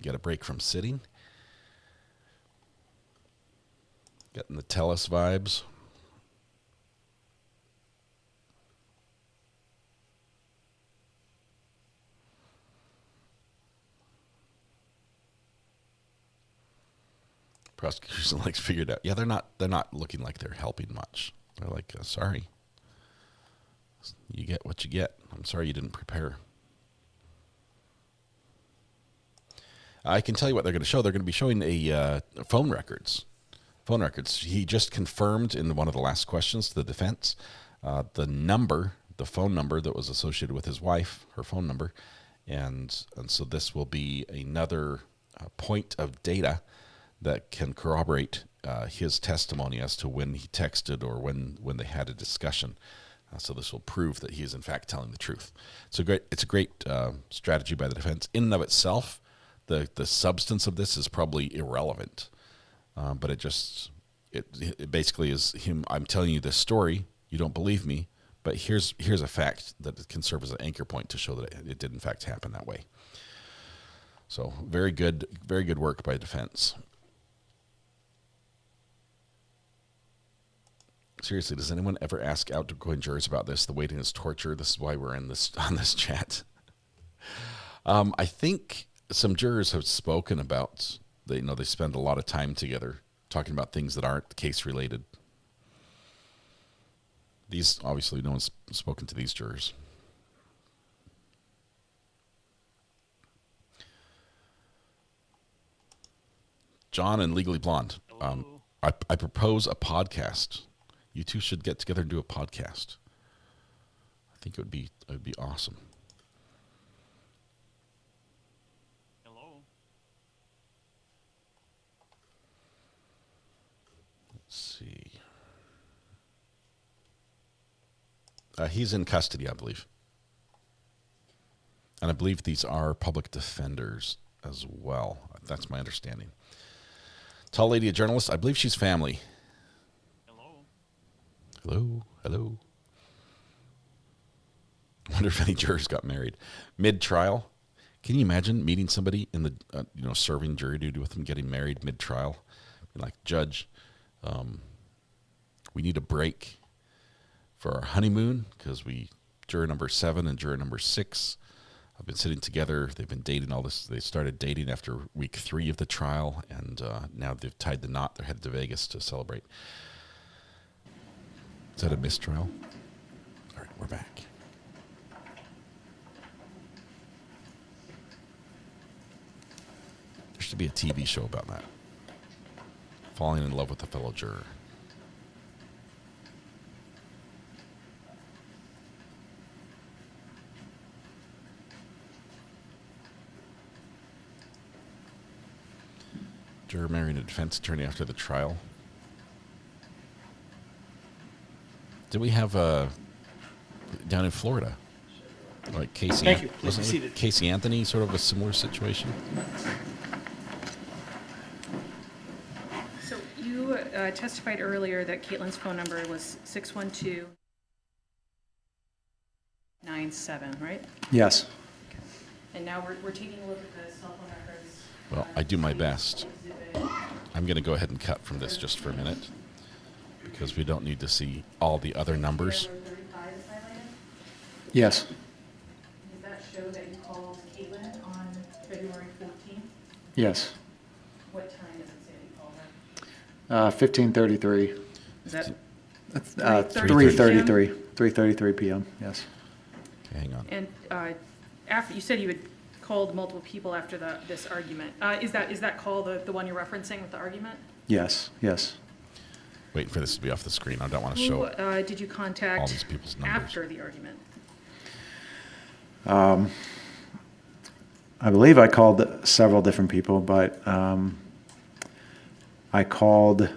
get a break from sitting. Getting the Tellus vibes. Prosecution likes figured out. Yeah, they're not looking like they're helping much. They're like, sorry. You get what you get. I'm sorry you didn't prepare. I can tell you what they're going to show. They're going to be showing phone records. Phone records. He just confirmed in one of the last questions to the defense the phone number that was associated with his wife, her phone number, and so this will be another point of data that can corroborate his testimony as to when he texted or when they had a discussion. So this will prove that he is in fact telling the truth. It's a great strategy by the defense. In and of itself, the substance of this is probably irrelevant, but it basically is him. I'm telling you this story. You don't believe me, but here's a fact that can serve as an anchor point to show that it did in fact happen that way. So very good work by defense. Seriously, does anyone ever ask outgoing jurors about this? The waiting is torture. This is why we're on this chat. I think some jurors have spoken about they spend a lot of time together talking about things that aren't case related. These obviously no one's spoken to these jurors. John and Legally Blonde. I propose a podcast. You two should get together and do a podcast. I think it would be awesome. Hello. Let's see. He's in custody, I believe. And I believe these are public defenders as well. That's my understanding. Tall lady, a journalist. I believe she's family. Hello. I wonder if any jurors got married mid-trial. Can you imagine meeting somebody in the serving jury duty with them getting married mid-trial? Like, judge, we need a break for our honeymoon because juror number 7 and juror number 6 have been sitting together. They've been dating all this. They started dating after week 3 of the trial, and now they've tied the knot. They're headed to Vegas to celebrate. Is that a mistrial? All right, we're back. There should be a TV show about that. Falling in love with a fellow juror. Juror marrying a defense attorney after the trial. Did we have down in Florida, like Casey? Thank you. Wasn't it Casey Anthony sort of a similar situation? So you testified earlier that Caitlin's phone number was 612-97, right? Yes. Okay. And now we're taking a look at the cell phone records. Well, I do my best. I'm going to go ahead and cut from this just for a minute. because we don't need to see all the other numbers. Number 35 is highlighted. Yes. Does that show that you called Caitlin on February 14th? Yes. What time does it say you called her? 15:33. Is that 3:33. 3:33 p.m. Yes. Okay, hang on. And after you said you had called multiple people after this argument. Is that call the one you're referencing with the argument? Yes. Yes. Waiting for this to be off the screen. I don't want to Who show did you contact all these people's numbers after the argument? I believe I called several different people, but I called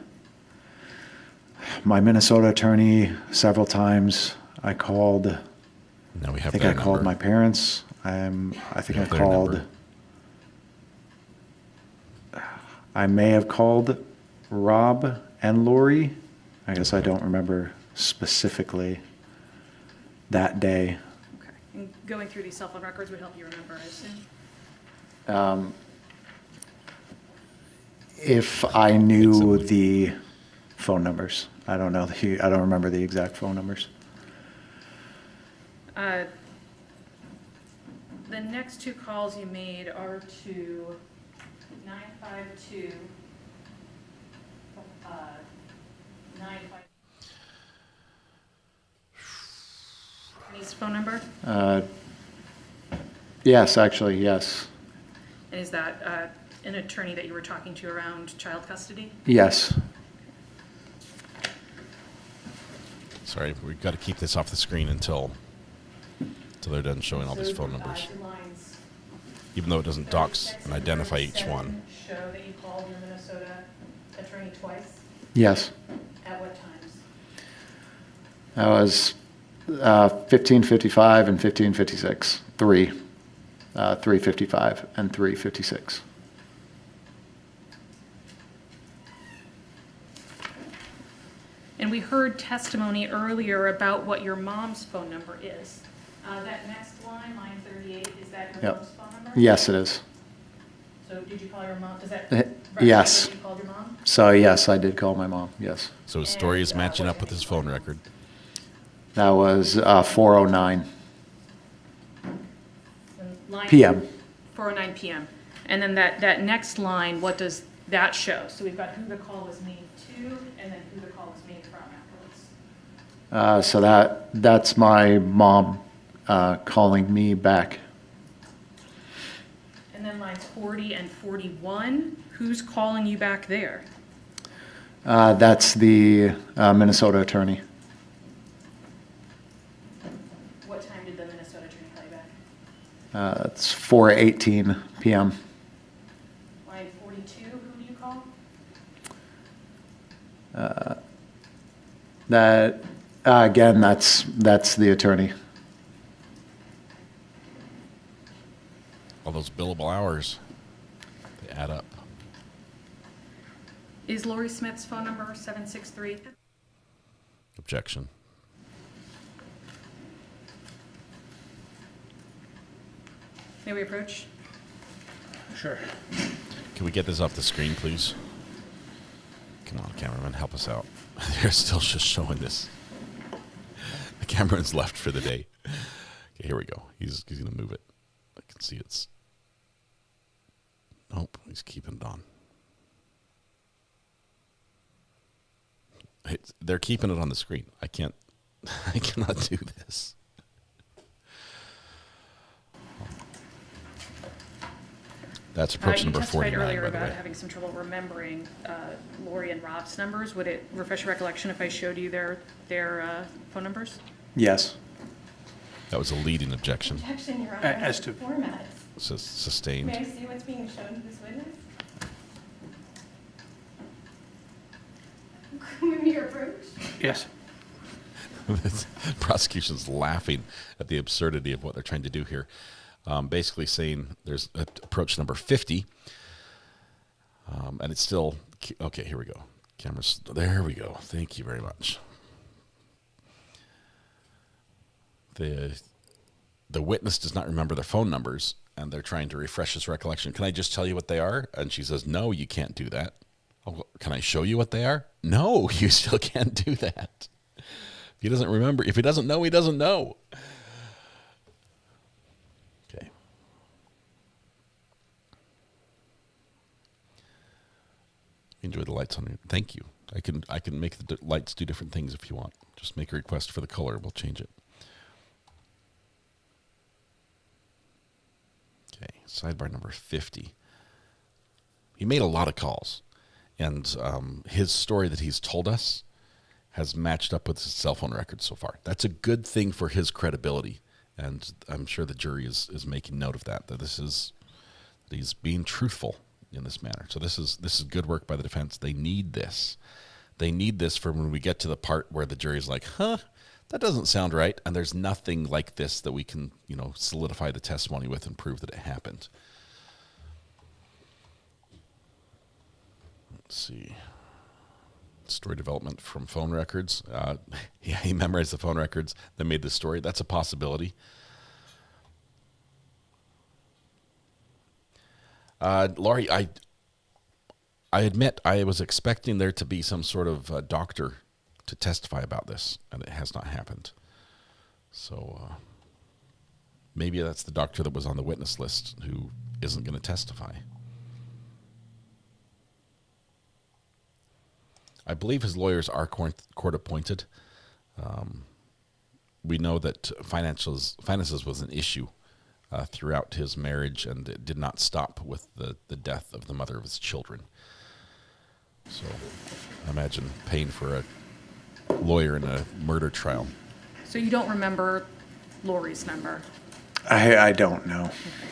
my Minnesota attorney several times. I called. Now we have. I think I called my parents. I think I called. I may have called Rob and Lori. I guess I don't remember specifically that day. Okay. And going through these cell phone records would help you remember, I assume. If I knew the phone numbers, I don't know. I don't remember the exact phone numbers. The next two calls you made are to 952 95. His phone number? Yes, actually, yes. And is that an attorney that you were talking to around child custody? Yes. Sorry, we've got to keep this off the screen until they're done showing all these phone numbers. Even though it doesn't dox and identify each one. Show that you called your Minnesota attorney twice? Yes. At what times? That was 15:55 and 15:56. 3:55 and 3:56. And we heard testimony earlier about what your mom's phone number is. That next line 38, is that your mom's phone number? Yes, it is. So did you call your mom? Does that Yes. that you called your mom? So yes, I did call my mom. Yes. So his story is matching up with his phone record. That was 4:09 Line p.m. 4:09 p.m. And then that next line, what does that show? So we've got who the call was made to, and then who the call was made from afterwards. So that's my mom calling me back. And then lines 40 and 41, who's calling you back there? That's the Minnesota attorney. What time did the Minnesota attorney call you back? It's 4:18 p.m. Line 42, who do you call? That again, that's the attorney. All those billable hours, they add up. Is Lori Smith's phone number 763? Objection. May we approach? Sure. Can we get this off the screen, please? Come on, cameraman, help us out. They're still just showing this. The cameraman's left for the day. Okay, here we go. He's going to move it. I can see it's... Nope, he's keeping it on. They're keeping it on the screen. I cannot do this. That's approach number 49, You testified earlier by the about way. having some trouble remembering Lori and Rob's numbers. Would it refresh your recollection if I showed you their phone numbers? Yes. That was a leading objection. Objection, Your Honor. As to format. Sustained. May I see what's being shown to this witness? May we approach? yes. The prosecution's laughing at the absurdity of what they're trying to do here. Basically saying there's approach number 50, and it's still, okay, here we go. Cameras, there we go. Thank you very much. The witness does not remember their phone numbers, and they're trying to refresh his recollection. Can I just tell you what they are? And she says, no, you can't do that. Oh, can I show you what they are? No, you still can't do that. If he doesn't remember, if he doesn't know, he doesn't know. Okay. Enjoy the lights on you. Thank you. I can make the lights do different things if you want. Just make a request for the color. We'll change it. Okay, sidebar number 50. He made a lot of calls, and his story that he's told us has matched up with his cell phone records so far. That's a good thing for his credibility, and I'm sure the jury is making note of that he's being truthful in this manner. So this is good work by the defense. They need this. They need this for when we get to the part where the jury's like, huh, that doesn't sound right, and there's nothing like this that we can, solidify the testimony with and prove that it happened. Let's see. Story development from phone records. Yeah, he memorized the phone records that made the story. That's a possibility. Laurie, I admit I was expecting there to be some sort of doctor to testify about this, and it has not happened. So maybe that's the doctor that was on the witness list who isn't going to testify. I believe his lawyers are court appointed. We know that finances was an issue throughout his marriage, and it did not stop with the death of the mother of his children. So imagine paying for a lawyer in a murder trial. So you don't remember Lori's number? I don't know.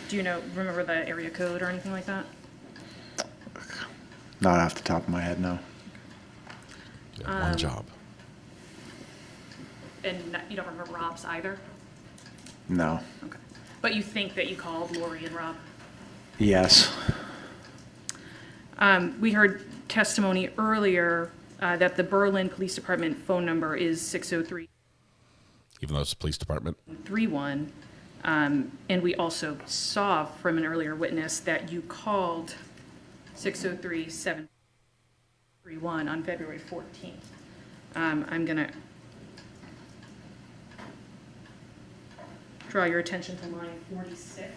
Do you remember the area code or anything like that? Not off the top of my head, no. One job. And you don't remember Rob's either? No. Okay. But you think that you called Lori and Rob? Yes. We heard testimony earlier that the Berlin Police Department phone number is 603. Even though it's a police department? 31. And we also saw from an earlier witness that you called 603-731 on February 14th. I'm going to draw your attention to line 46.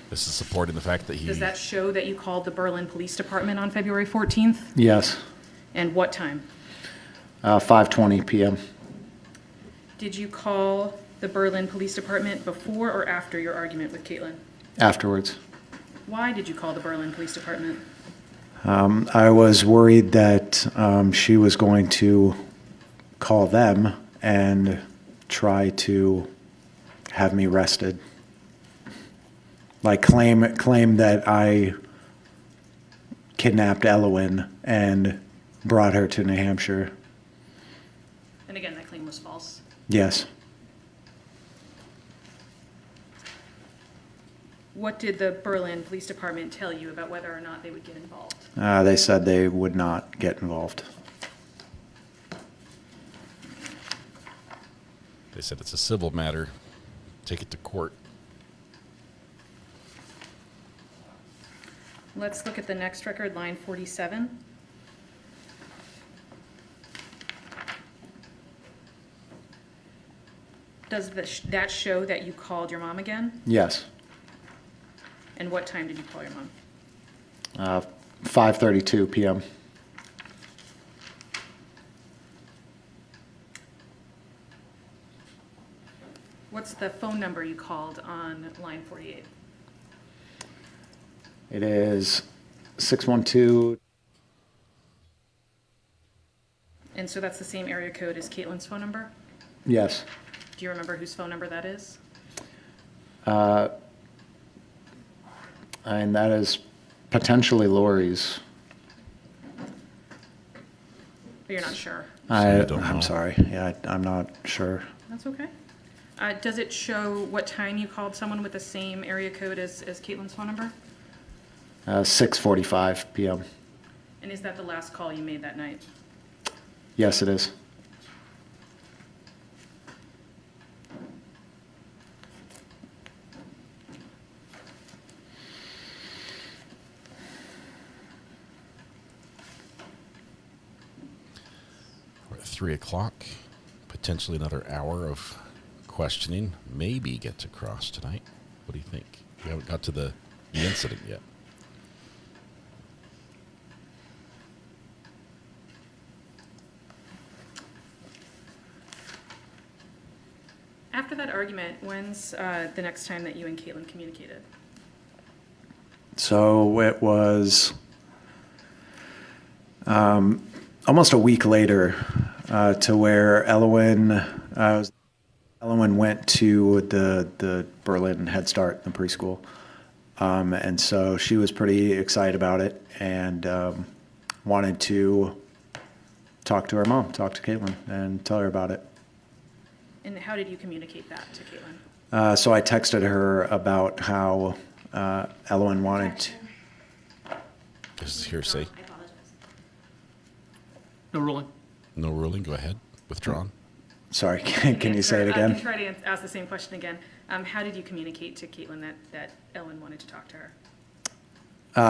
This is supporting the fact that he... Does that show that you called the Berlin Police Department on February 14th? Yes. And what time? 5:20 p.m. Did you call the Berlin Police Department before or after your argument with Caitlin? Afterwards. Why did you call the Berlin Police Department? I was worried that she was going to call them and try to have me arrested. Like claim that I kidnapped Elowen and brought her to New Hampshire. And again, that claim was false. Yes. What did the Berlin Police Department tell you about whether or not they would get involved? They said they would not get involved. They said it's a civil matter. Take it to court. Let's look at the next record, line 47. Does that show that you called your mom again? Yes. And what time did you call your mom? 5:32 p.m. What's the phone number you called on line 48? It is 612. And so that's the same area code as Caitlin's phone number? Yes. Do you remember whose phone number that is? And that is potentially Lori's. But you're not sure? I'm sorry. Yeah, I'm not sure. That's okay. Does it show what time you called someone with the same area code as Caitlin's phone number? 6:45 p.m. And is that the last call you made that night? Yes, it is. 3 o'clock. Potentially another hour of questioning. Maybe get to cross tonight. What do you think? We haven't got to the incident yet. After that argument, when's the next time that you and Caitlin communicated? So it was almost a week later to where Elowen went to the Berlin Head Start, the preschool. And so she was pretty excited about it and wanted to talk to her mom, talk to Caitlin, and tell her about it. And how did you communicate that to Caitlin? So I texted her about how Elowen wanted to. This is hearsay. I apologize. No ruling. No ruling. Go ahead. Withdrawn. Sorry, can you say it again? I can try to ask the same question again. How did you communicate to Caitlin that Ellen wanted to talk to her?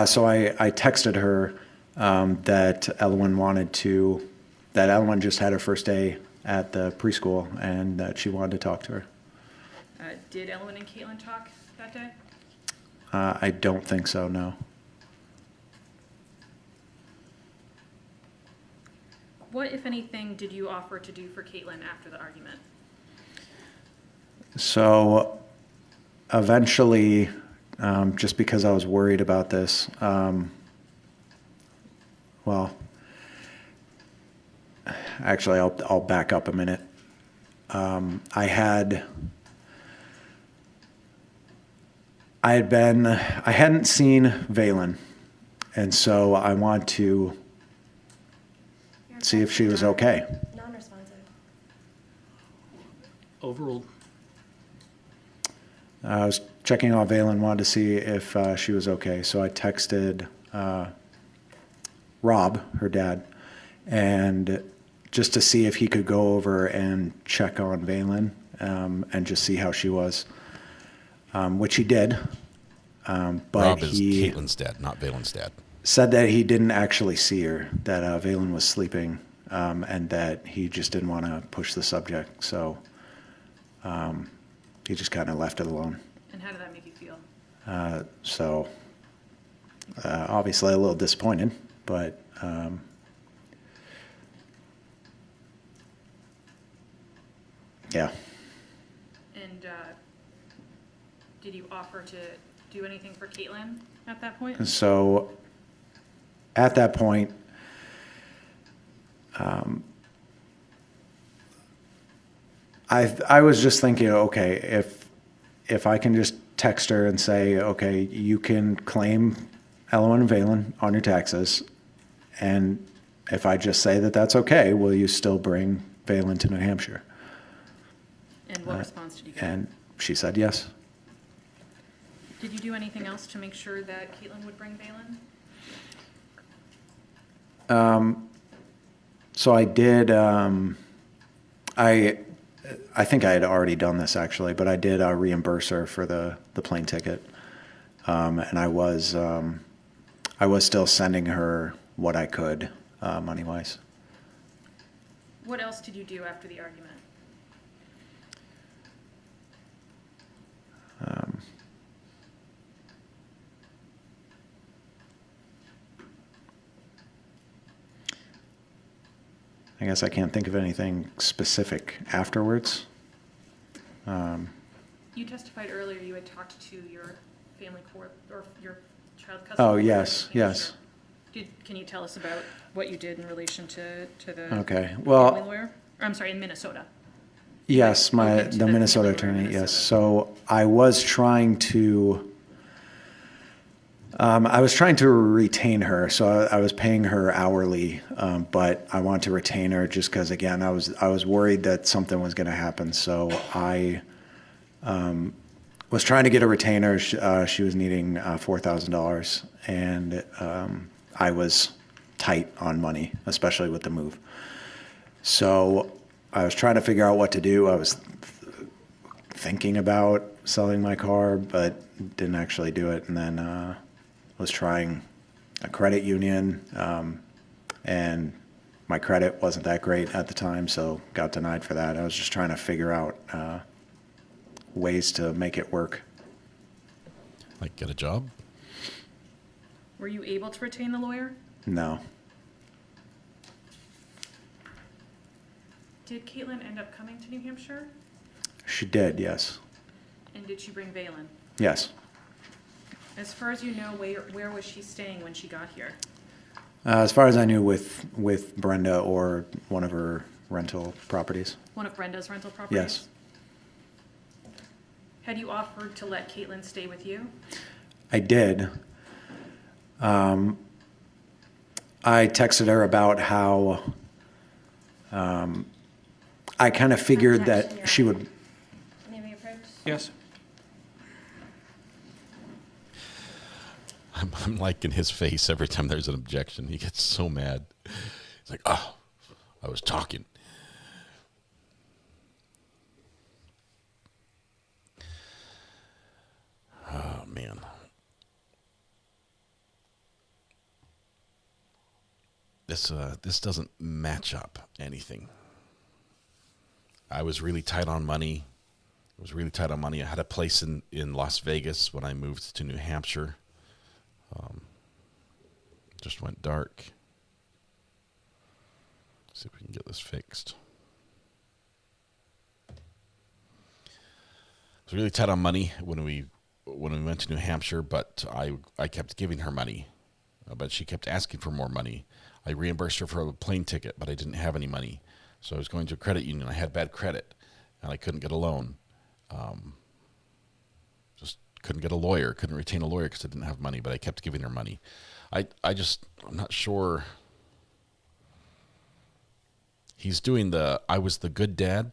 So I texted her that Ellen just had her first day at the preschool and that she wanted to talk to her. Did Ellen and Caitlin talk that day? I don't think so, no. What, if anything, did you offer to do for Caitlin after the argument? So eventually, just because I was worried about this, actually, I'll back up a minute. I hadn't seen Valen, and so I want to see if she was okay. Non-responsive. Overruled. I was checking on Valen, wanted to see if she was okay, so I texted Rob, her dad, and just to see if he could go over and check on Valen and just see how she was, which he did. But Rob is Caitlin's dad, not Valen's dad. Said that he didn't actually see her, that Valen was sleeping, and that he just didn't want to push the subject. So he just kind of left it alone. And how did that make you feel? So obviously a little disappointed, but yeah. And did you offer to do anything for Caitlin at that point? So at that point, I was just thinking, okay, if I can just text her and say, okay, you can claim Elowen and Valen on your taxes, and if I just say that that's okay, will you still bring Valen to New Hampshire? And what response did you get? And she said yes. Did you do anything else to make sure that Caitlin would bring Valen? So I did. I think I had already done this actually, but I did reimburse her for the plane ticket, and I was still sending her what I could money wise. What else did you do after the argument? I guess I can't think of anything specific afterwards. You testified earlier you had talked to your family court or your child custody. Oh, yes, yes. Can you tell us about what you did in relation to the Okay, well, family lawyer? Or, I'm sorry, in Minnesota. Yes, the Minnesota attorney, yes. So I was trying to retain her. So I was paying her hourly, but I want to retain her just because, again, I was worried that something was going to happen. So I was trying to get a retainer. She was needing $4,000, and I was tight on money, especially with the move. So I was trying to figure out what to do. I was thinking about selling my car, but didn't actually do it. And then was trying a credit union and my credit wasn't that great at the time, so got denied for that. I was just trying to figure out ways to make it work. Like get a job? Were you able to retain the lawyer? No. Did Caitlin end up coming to New Hampshire? She did, yes. And did she bring Valen? Yes. As far as you know, where was she staying when she got here? As far as I knew, with Brenda or one of her rental properties. One of Brenda's rental properties? Yes. Had you offered to let Caitlin stay with you? I did. I texted her about how I kind of figured that she would. May we approach? Yes. I'm liking his face every time there's an objection. He gets so mad. He's like, oh, I was talking. Oh, man. This doesn't match up anything. I was really tight on money. I had a place in Las Vegas when I moved to New Hampshire. Just went dark. See if we can get this fixed. I was really tight on money when we went to New Hampshire, but I kept giving her money, but she kept asking for more money. I reimbursed her for a plane ticket, but I didn't have any money, so I was going to a credit union. I had bad credit, and I couldn't get a loan. Just couldn't get a lawyer, couldn't retain a lawyer because I didn't have money, but I kept giving her money. I'm not sure. He's doing I was the good dad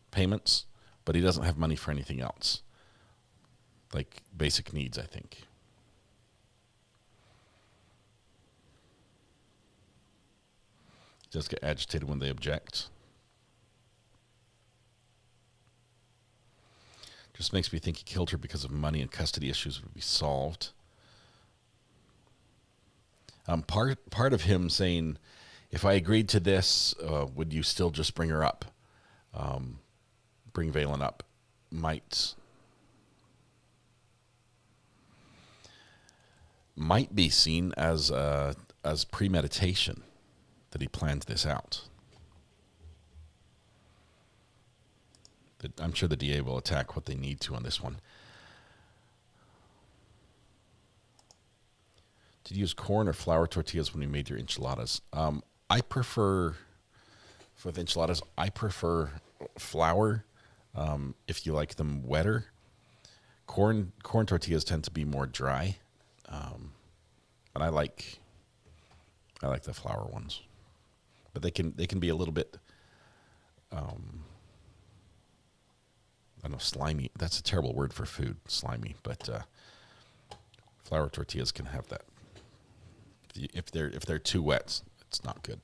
payments, but he doesn't have money for anything else. Like basic needs, I think. Just get agitated when they object. Just makes me think he killed her because of money and custody issues would be solved. Part of him saying, if I agreed to this, would you still just bring her up? Bring Valen up. Might be seen as premeditation, that he planned this out. I'm sure the DA will attack what they need to on this one. Did you use corn or flour tortillas when you made your enchiladas? I prefer, for the enchiladas, I prefer flour if you like them wetter. Corn tortillas tend to be more dry, and I like the flour ones, but they can be a little bit. I don't know, slimy. That's a terrible word for food, slimy. But flour tortillas can have that. If they're too wet, it's not good.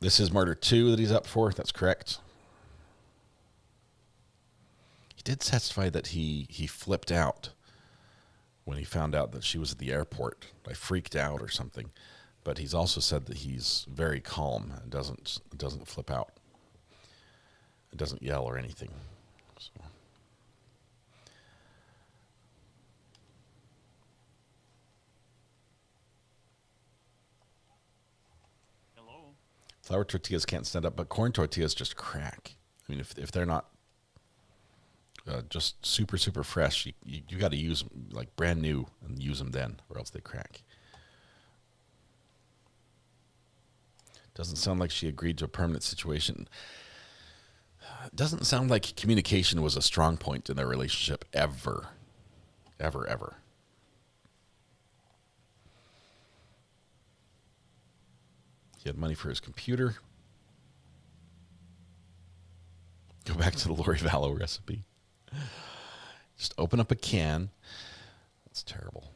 This is murder 2 that he's up for. That's correct. He did testify that he flipped out when he found out that she was at the airport. I freaked out or something. But he's also said that he's very calm and doesn't flip out. It doesn't yell or anything. So. Hello. Flour tortillas can't stand up, but corn tortillas just crack. I mean, if they're not just super, super fresh, you got to use them like brand new and use them then, or else they crack. Doesn't sound like she agreed to a permanent situation. Doesn't sound like communication was a strong point in their relationship ever. Ever, ever. He had money for his computer. Go back to the Lori Vallow recipe. Just open up a can. That's terrible.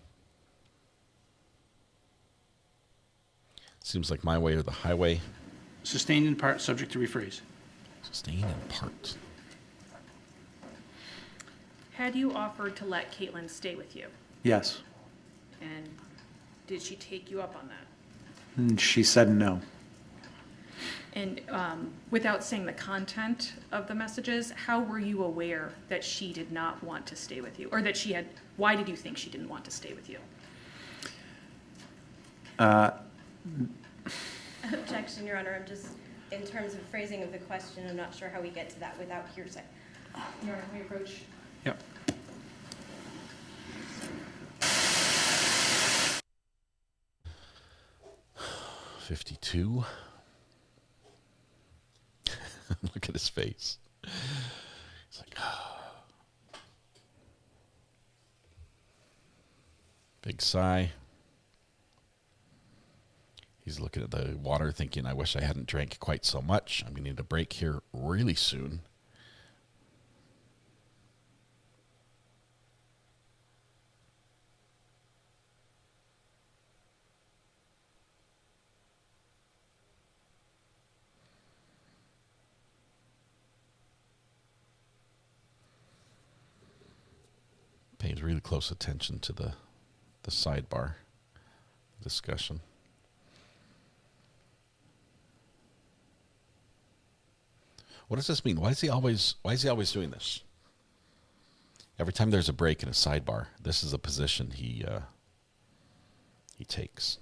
Seems like my way or the highway. Sustained in part, subject to rephrase. Sustained in part. Had you offered to let Caitlin stay with you? Yes. And Did she take you up on that? And she said no. And without saying the content of the messages, how were you aware that she did not want to stay with you? Or that she had, why did you think she didn't want to stay with you? Objection, Your Honor. I'm just, in terms of phrasing of the question, I'm not sure how we get to that without hearsay. Your Honor, we approach. Yep. $52. Look at his face. He's like, big sigh. He's looking at the water thinking, I wish I hadn't drank quite so much. I'm going to need a break here really soon. Pays really close attention to the sidebar discussion. What does this mean? Why is he always doing this? Every time there's a break in a sidebar, this is a position he takes.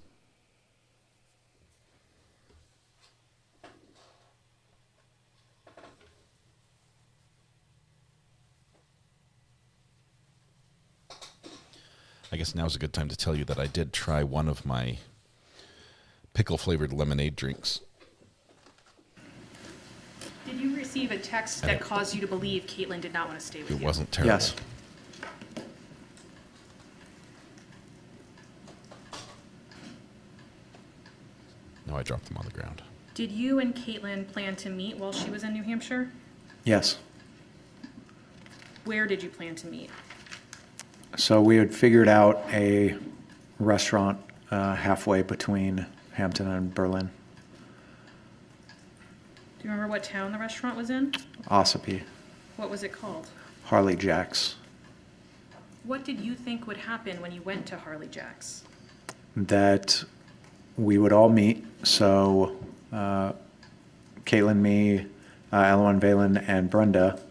I guess now's a good time to tell you that I did try one of my pickle-flavored lemonade drinks. Did you receive a text that caused you to believe Caitlin did not want to stay with you? It wasn't terrible. Yes. No, I dropped them on the ground. Did you and Caitlin plan to meet while she was in New Hampshire? Yes. Where did you plan to meet? So we had figured out a restaurant halfway between Hampton and Berlin. Do you remember what town the restaurant was in? Ossipee. What was it called? Harley Jack's. What did you think would happen when you went to Harley Jack's? That we would all meet. So Caitlin, me, Ellen, Valen, and Brenda,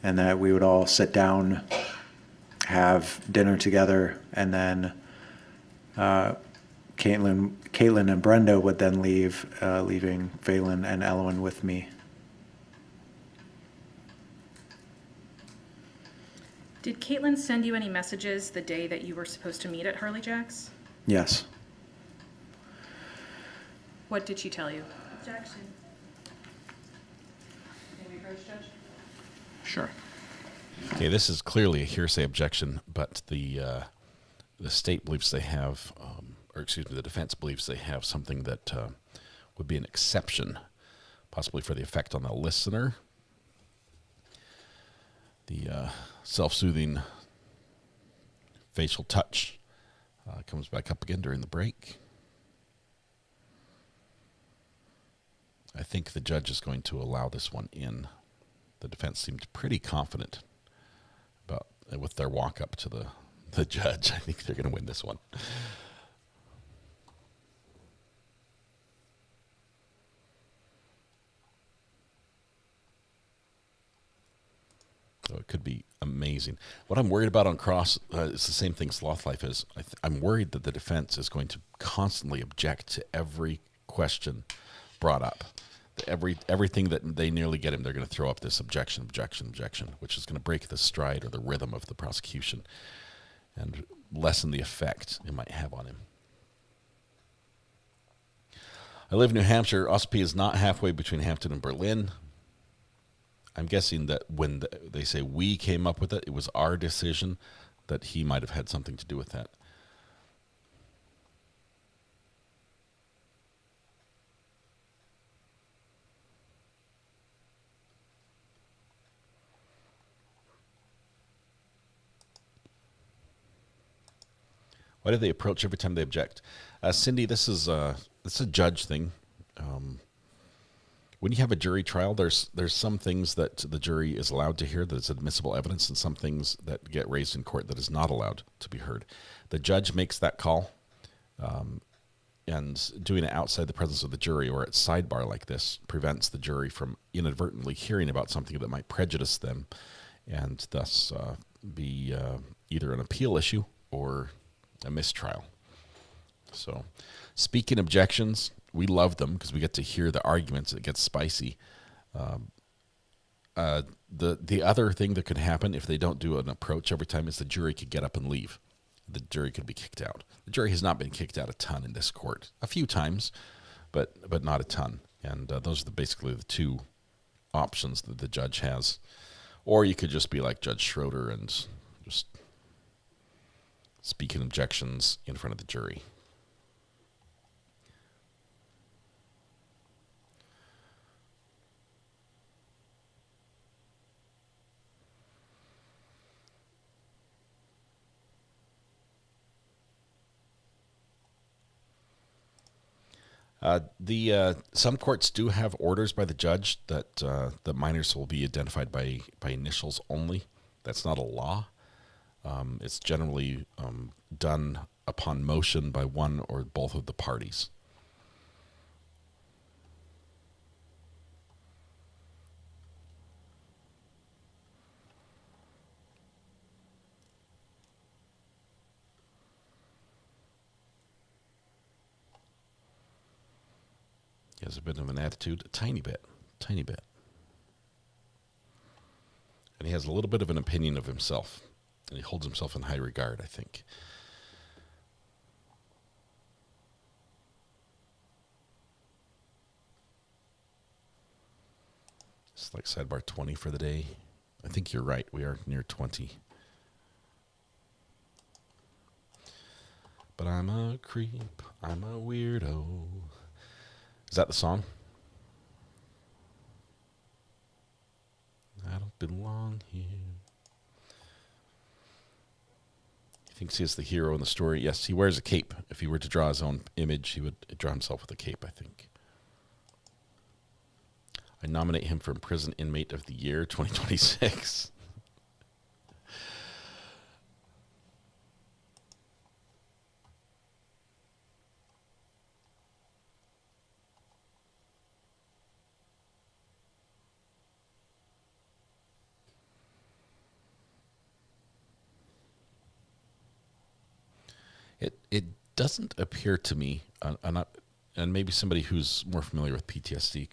and that we would all sit down, have dinner together, and then Caitlin and Brenda would then leave, leaving Valen and Ellen with me. Did Caitlin send you any messages the day that you were supposed to meet at Harley Jack's? Yes. What did she tell you? Objection. May we approach, Judge? Sure. Okay, this is clearly a hearsay objection, but the state believes they have, or excuse me, the defense believes they have something that would be an exception, possibly for the effect on the listener. The self-soothing facial touch comes back up again during the break. I think the judge is going to allow this one in. The defense seemed pretty confident about with their walk up to the judge. I think they're going to win this one. So it could be amazing. What I'm worried about on cross is the same thing Sloth Life is. I'm worried that the defense is going to constantly object to every question brought up. Everything that they nearly get him, they're going to throw up this objection, which is going to break the stride or the rhythm of the prosecution and lessen the effect it might have on him. I live in New Hampshire. Ossipee is not halfway between Hampton and Berlin. I'm guessing that when they say we came up with it, it was our decision, that he might have had something to do with that. Why do they approach every time they object? Cindy, this is a judge thing. When you have a jury trial, there's some things that the jury is allowed to hear that is admissible evidence, and some things that get raised in court that is not allowed to be heard. The judge makes that call, And doing it outside the presence of the jury or at sidebar like this prevents the jury from inadvertently hearing about something that might prejudice them and thus be either an appeal issue or a mistrial. So, speaking objections, we love them because we get to hear the arguments. It gets spicy. The other thing that could happen if they don't do an approach every time is the jury could get up and leave. The jury could be kicked out. The jury has not been kicked out a ton in this court. A few times, but not a ton. And those are basically the two options that the judge has. Or you could just be like Judge Schroeder and just speak in objections in front of the jury. Some courts do have orders by the judge that the minors will be identified by initials only. That's not a law. It's generally done upon motion by one or both of the parties. He has a bit of an attitude, a tiny bit. And he has a little bit of an opinion of himself. And he holds himself in high regard, I think. It's like sidebar 20 for the day. I think you're right. We are near 20. But I'm a creep. I'm a weirdo. Is that the song? I don't belong here. He thinks he is the hero in the story. Yes, he wears a cape. If he were to draw his own image, he would draw himself with a cape, I think. I nominate him for Prison Inmate of the Year 2026. It doesn't appear to me, and maybe somebody who's more familiar with PTSD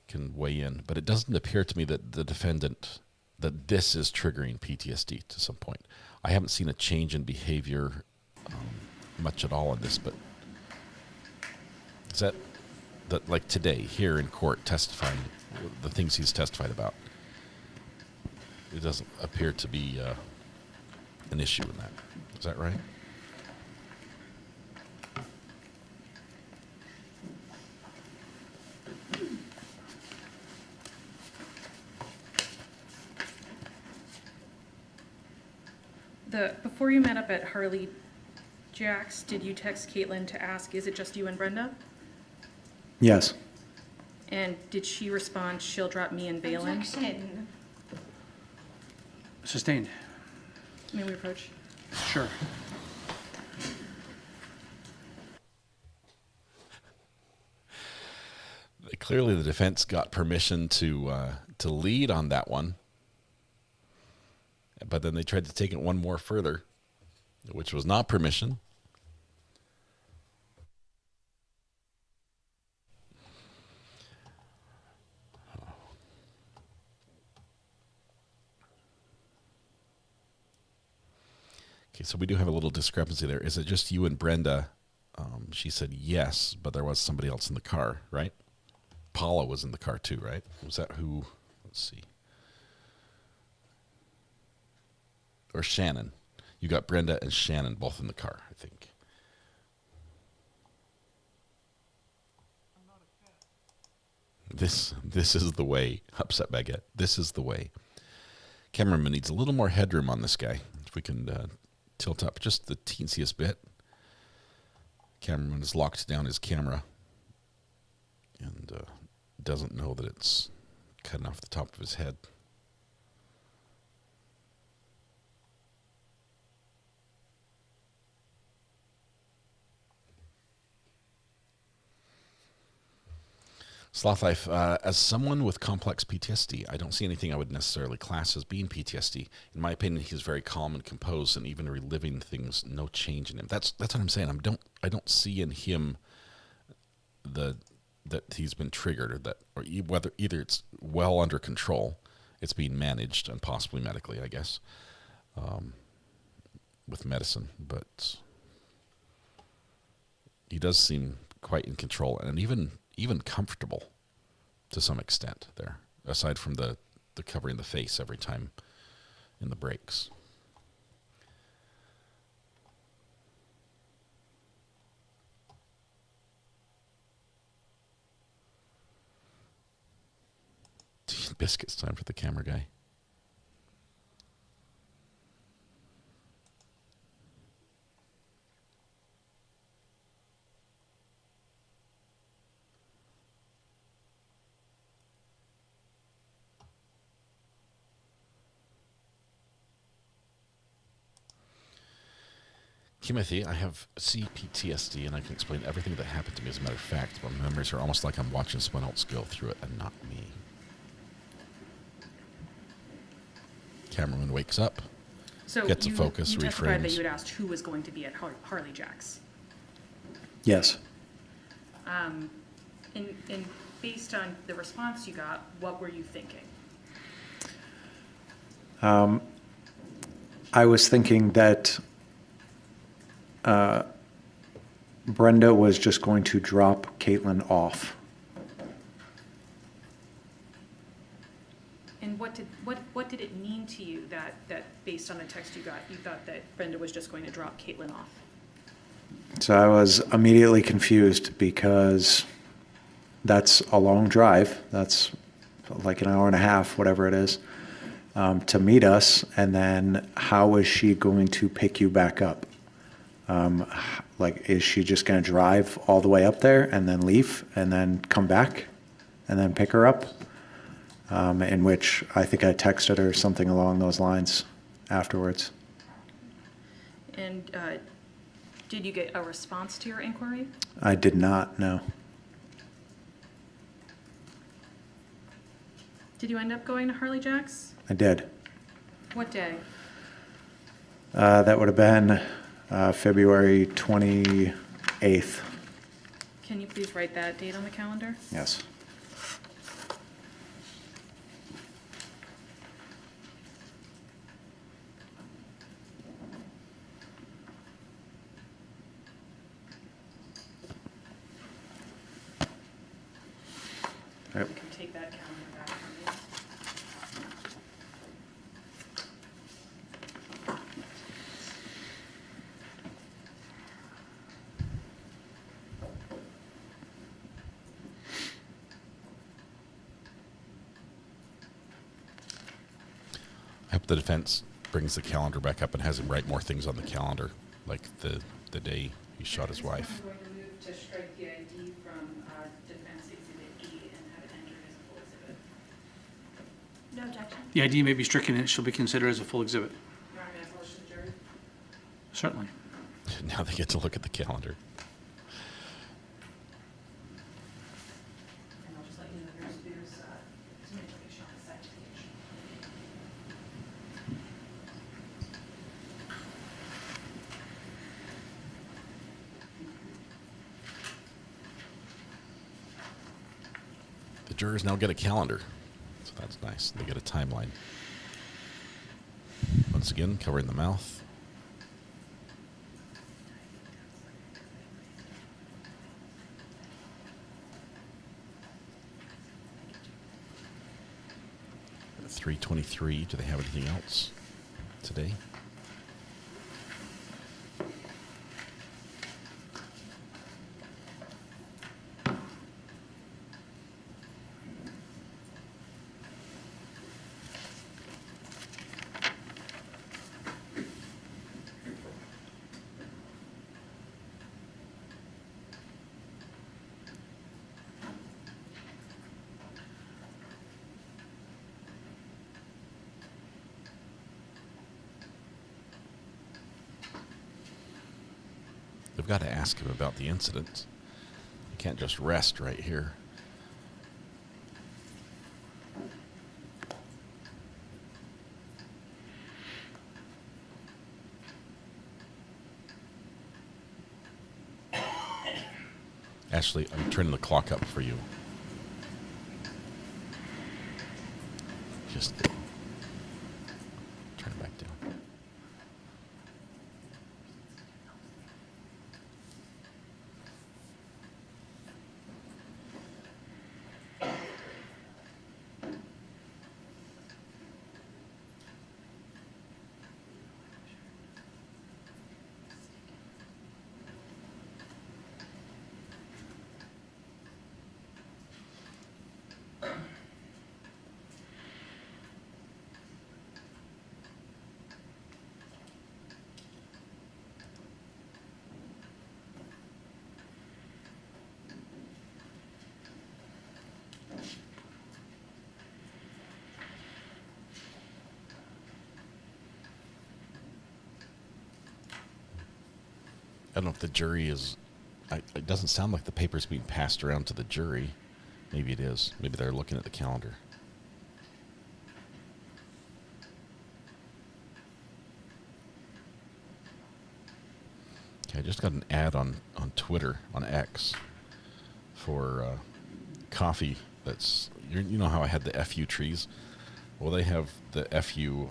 can weigh in, but it doesn't appear to me that the defendant, that this is triggering PTSD to some point. I haven't seen a change in behavior much at all in this, but is that like today here in court testifying, the things he's testified about, it doesn't appear to be an issue in that. Is that right? Before you met up at Harley Jack's, did you text Caitlin to ask, is it just you and Brenda? Yes. And did she respond, she'll drop me and Balin? Objection. Sustained. May we approach? Sure. Clearly the defense got permission to lead on that one. But then they tried to take it one more further, which was not permission. Okay, so we do have a little discrepancy there. Is it just you and Brenda? She said yes, but there was somebody else in the car, right? Paula was in the car too, right? Was that who? Let's see. Or Shannon. You got Brenda and Shannon both in the car, I think. This is the way. Upset Baguette. This is the way. Cameraman needs a little more headroom on this guy. If we can tilt up just the teensiest bit. Cameraman has locked down his camera and doesn't know that it's cutting off the top of his head. Sloth Life, as someone with complex PTSD, I don't see anything I would necessarily class as being PTSD. In my opinion, he's very calm and composed, and even reliving things, no change in him. That's what I'm saying. I don't see in him that he's been triggered, or whether either it's well under control, it's being managed, and possibly medically, I guess, with medicine. But he does seem quite in control, and even comfortable to some extent there, aside from the covering the face every time in the breaks. Biscuits time for the camera guy. Timothy, I have CPTSD, and I can explain everything that happened to me as a matter of fact. My memories are almost like I'm watching someone else go through it and not me. Cameraman wakes up, gets a focus, you testified that reframes. you had asked who was going to be at Harley Jack's. Yes. And based on the response you got, what were you thinking? I was thinking that Brenda was just going to drop Caitlin off. And what did it mean to you that based on the text you got, you thought that Brenda was just going to drop Caitlin off? So I was immediately confused because that's a long drive. That's like an hour and a half, whatever it is, to meet us. And then how is she going to pick you back up? Like, is she just going to drive all the way up there and then leave and then come back and then pick her up? In which I think I texted her something along those lines afterwards. And did you get a response to your inquiry? I did not, no. Did you end up going to Harley Jack's? I did. What day? That would have been February 28th. Can you please write that date on the calendar? Yes. Yep. You can take that calendar back from I hope the defense brings the calendar back up and has him write more things on the calendar, like the day he shot his wife. I'm going to move to strike the ID from Defense Exhibit E and have it entered as a full exhibit. No objection. The ID may be stricken and it shall be considered as a full exhibit. Your Honor, may I have a motion adjourned? Certainly. Now they get to look at the calendar. And I'll just let you know there's some information on the second page. The jurors now get a calendar, so that's nice. They get a timeline. Once again, covering the mouth. At 3:23. Do they have anything else today? They've got to ask him about the incident. You can't just rest right here. Ashley, I'm turning the clock up for you. Just turn it back down. I don't know if the jury is... it doesn't sound like the paper's being passed around to the jury. Maybe it is. Maybe they're looking at the calendar. Okay, I just got an ad on Twitter, on X, for coffee that's... You know how I had the FU trees? Well, they have the FU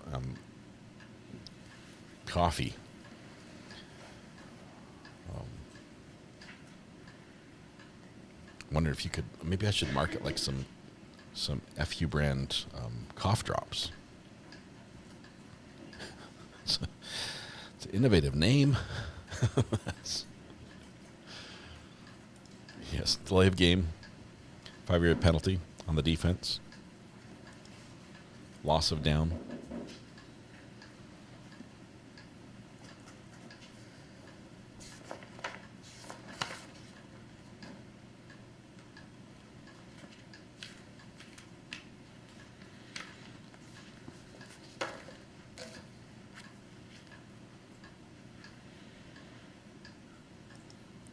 coffee. Wonder if you could, maybe I should market like some FU brand cough drops. It's an innovative name. Yes, delay of game, 5-yard penalty on the defense, loss of down.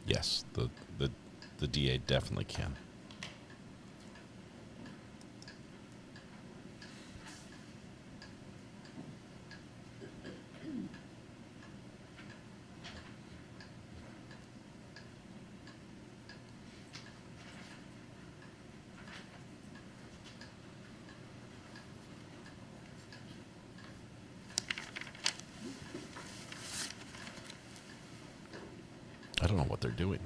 Yes, the DA definitely can. I don't know what they're doing.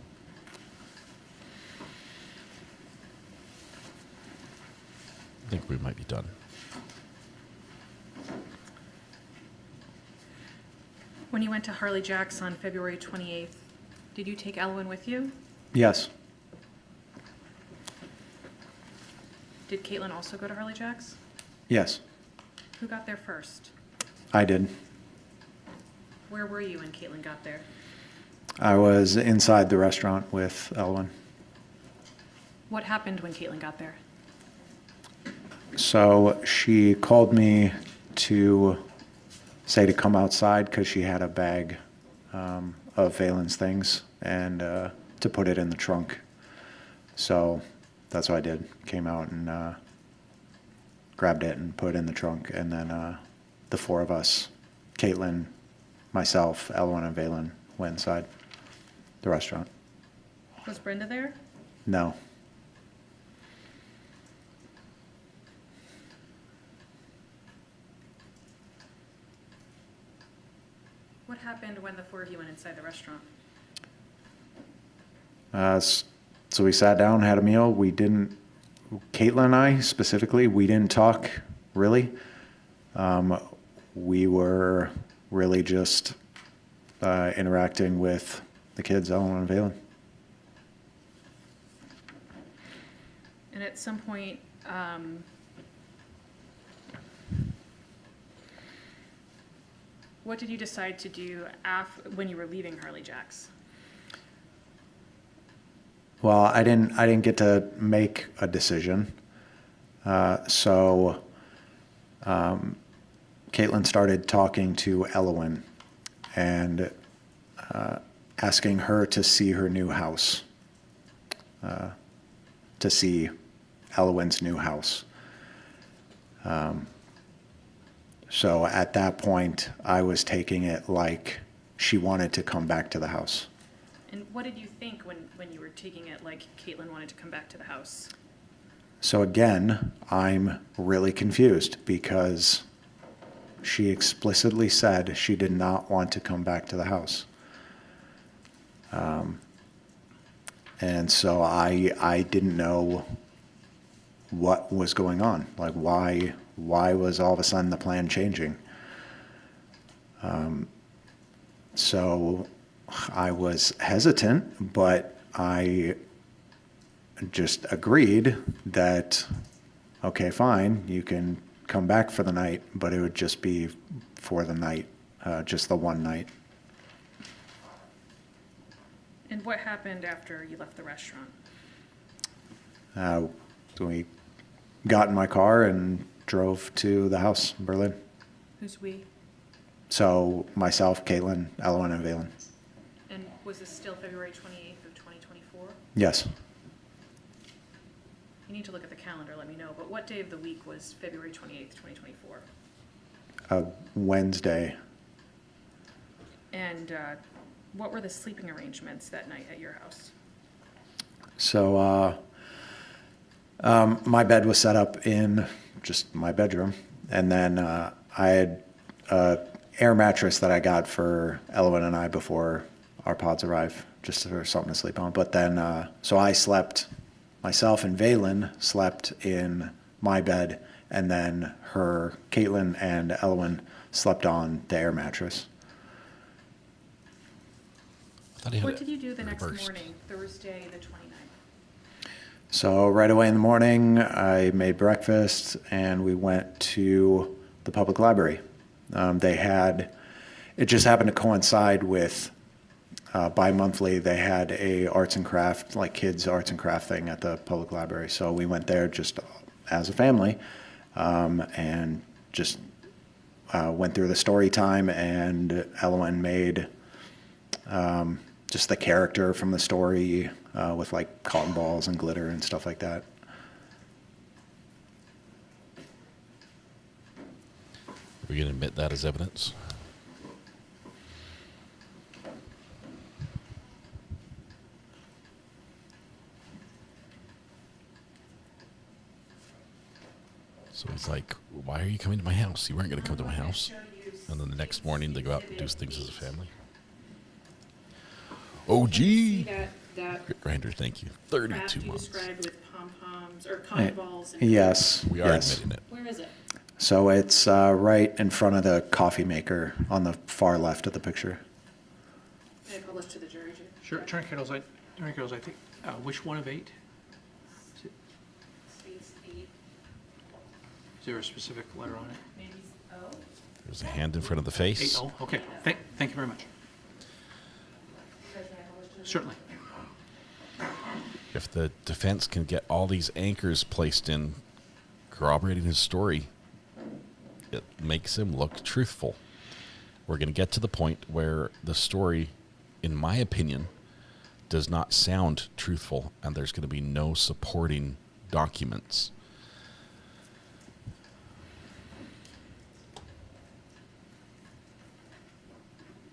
I think we might be done. When you went to Harley Jack's on February 28th, did you take Elwyn with you? Yes. Did Caitlin also go to Harley Jack's? Yes. Who got there first? I did. Where were you when Caitlin got there? I was inside the restaurant with Elwyn. What happened when Caitlin got there? So she called me to say to come outside because she had a bag of Valen's things and to put it in the trunk. So that's what I did. Came out and grabbed it and put it in the trunk. And then the four of us, Caitlin, myself, Elwyn, and Valen, went inside the restaurant. Was Brenda there? No. What happened when the four of you went inside the restaurant? So we sat down, had a meal. We didn't, Caitlin and I specifically, we didn't talk really. We were really just interacting with the kids, Elwyn and Valen. And at some point, what did you decide to do when you were leaving Harley Jack's? Well, I didn't get to make a decision. So Caitlin started talking to Elwyn and asking her to see her new house, to see Elwyn's new house. So at that point, I was taking it like she wanted to come back to the house. And what did you think when you were taking it, like Caitlin wanted to come back to the house? So again, I'm really confused because she explicitly said she did not want to come back to the house. And so I didn't know what was going on. Like, why was all of a sudden the plan changing? So I was hesitant, but I just agreed that, okay, fine, you can come back for the night, but it would just be for the night, just the one night. And what happened after you left the restaurant? We got in my car and drove to the house in Berlin. Who's we? So myself, Caitlin, Elowen, and Valen. And was this still February 28th of 2024? Yes. You need to look at the calendar, let me know. But what day of the week was February 28th, 2024? Wednesday. And what were the sleeping arrangements that night at your house? So my bed was set up in just my bedroom. And then I had an air mattress that I got for Elowen and I before our pods arrived, just for something to sleep on. But then, so I slept, myself and Valen slept in my bed, and then Caitlin and Elowen slept on the air mattress. What did you do the next morning, Thursday the 29th? So right away in the morning, I made breakfast, and we went to the public library. It just happened to coincide with bi-monthly, they had a arts and craft, like kids arts and craft thing at the public library. So we went there just as a family, and just went through the story time, and Elowen made just the character from the story with like cotton balls and glitter and stuff like that. We're going to admit that as evidence? So he's like, why are you coming to my house? You weren't going to come to my house. And then the next morning they go out and do things as a family. Oh, gee. Grinder, thank you. 32 months. Described with pom-poms or cotton balls. Yes. We are admitting it. Where is it? So it's right in front of the coffee maker on the far left of the picture. I published to the jury. Sure. Trinketals, I think. Which one of 8? Space 8. Is there a specific letter on it? Maybe O. There's a hand in front of the face. 8O. Okay. Thank you very much. Certainly. If the defense can get all these anchors placed in corroborating his story, it makes him look truthful. We're going to get to the point where the story, in my opinion, does not sound truthful, and there's going to be no supporting documents.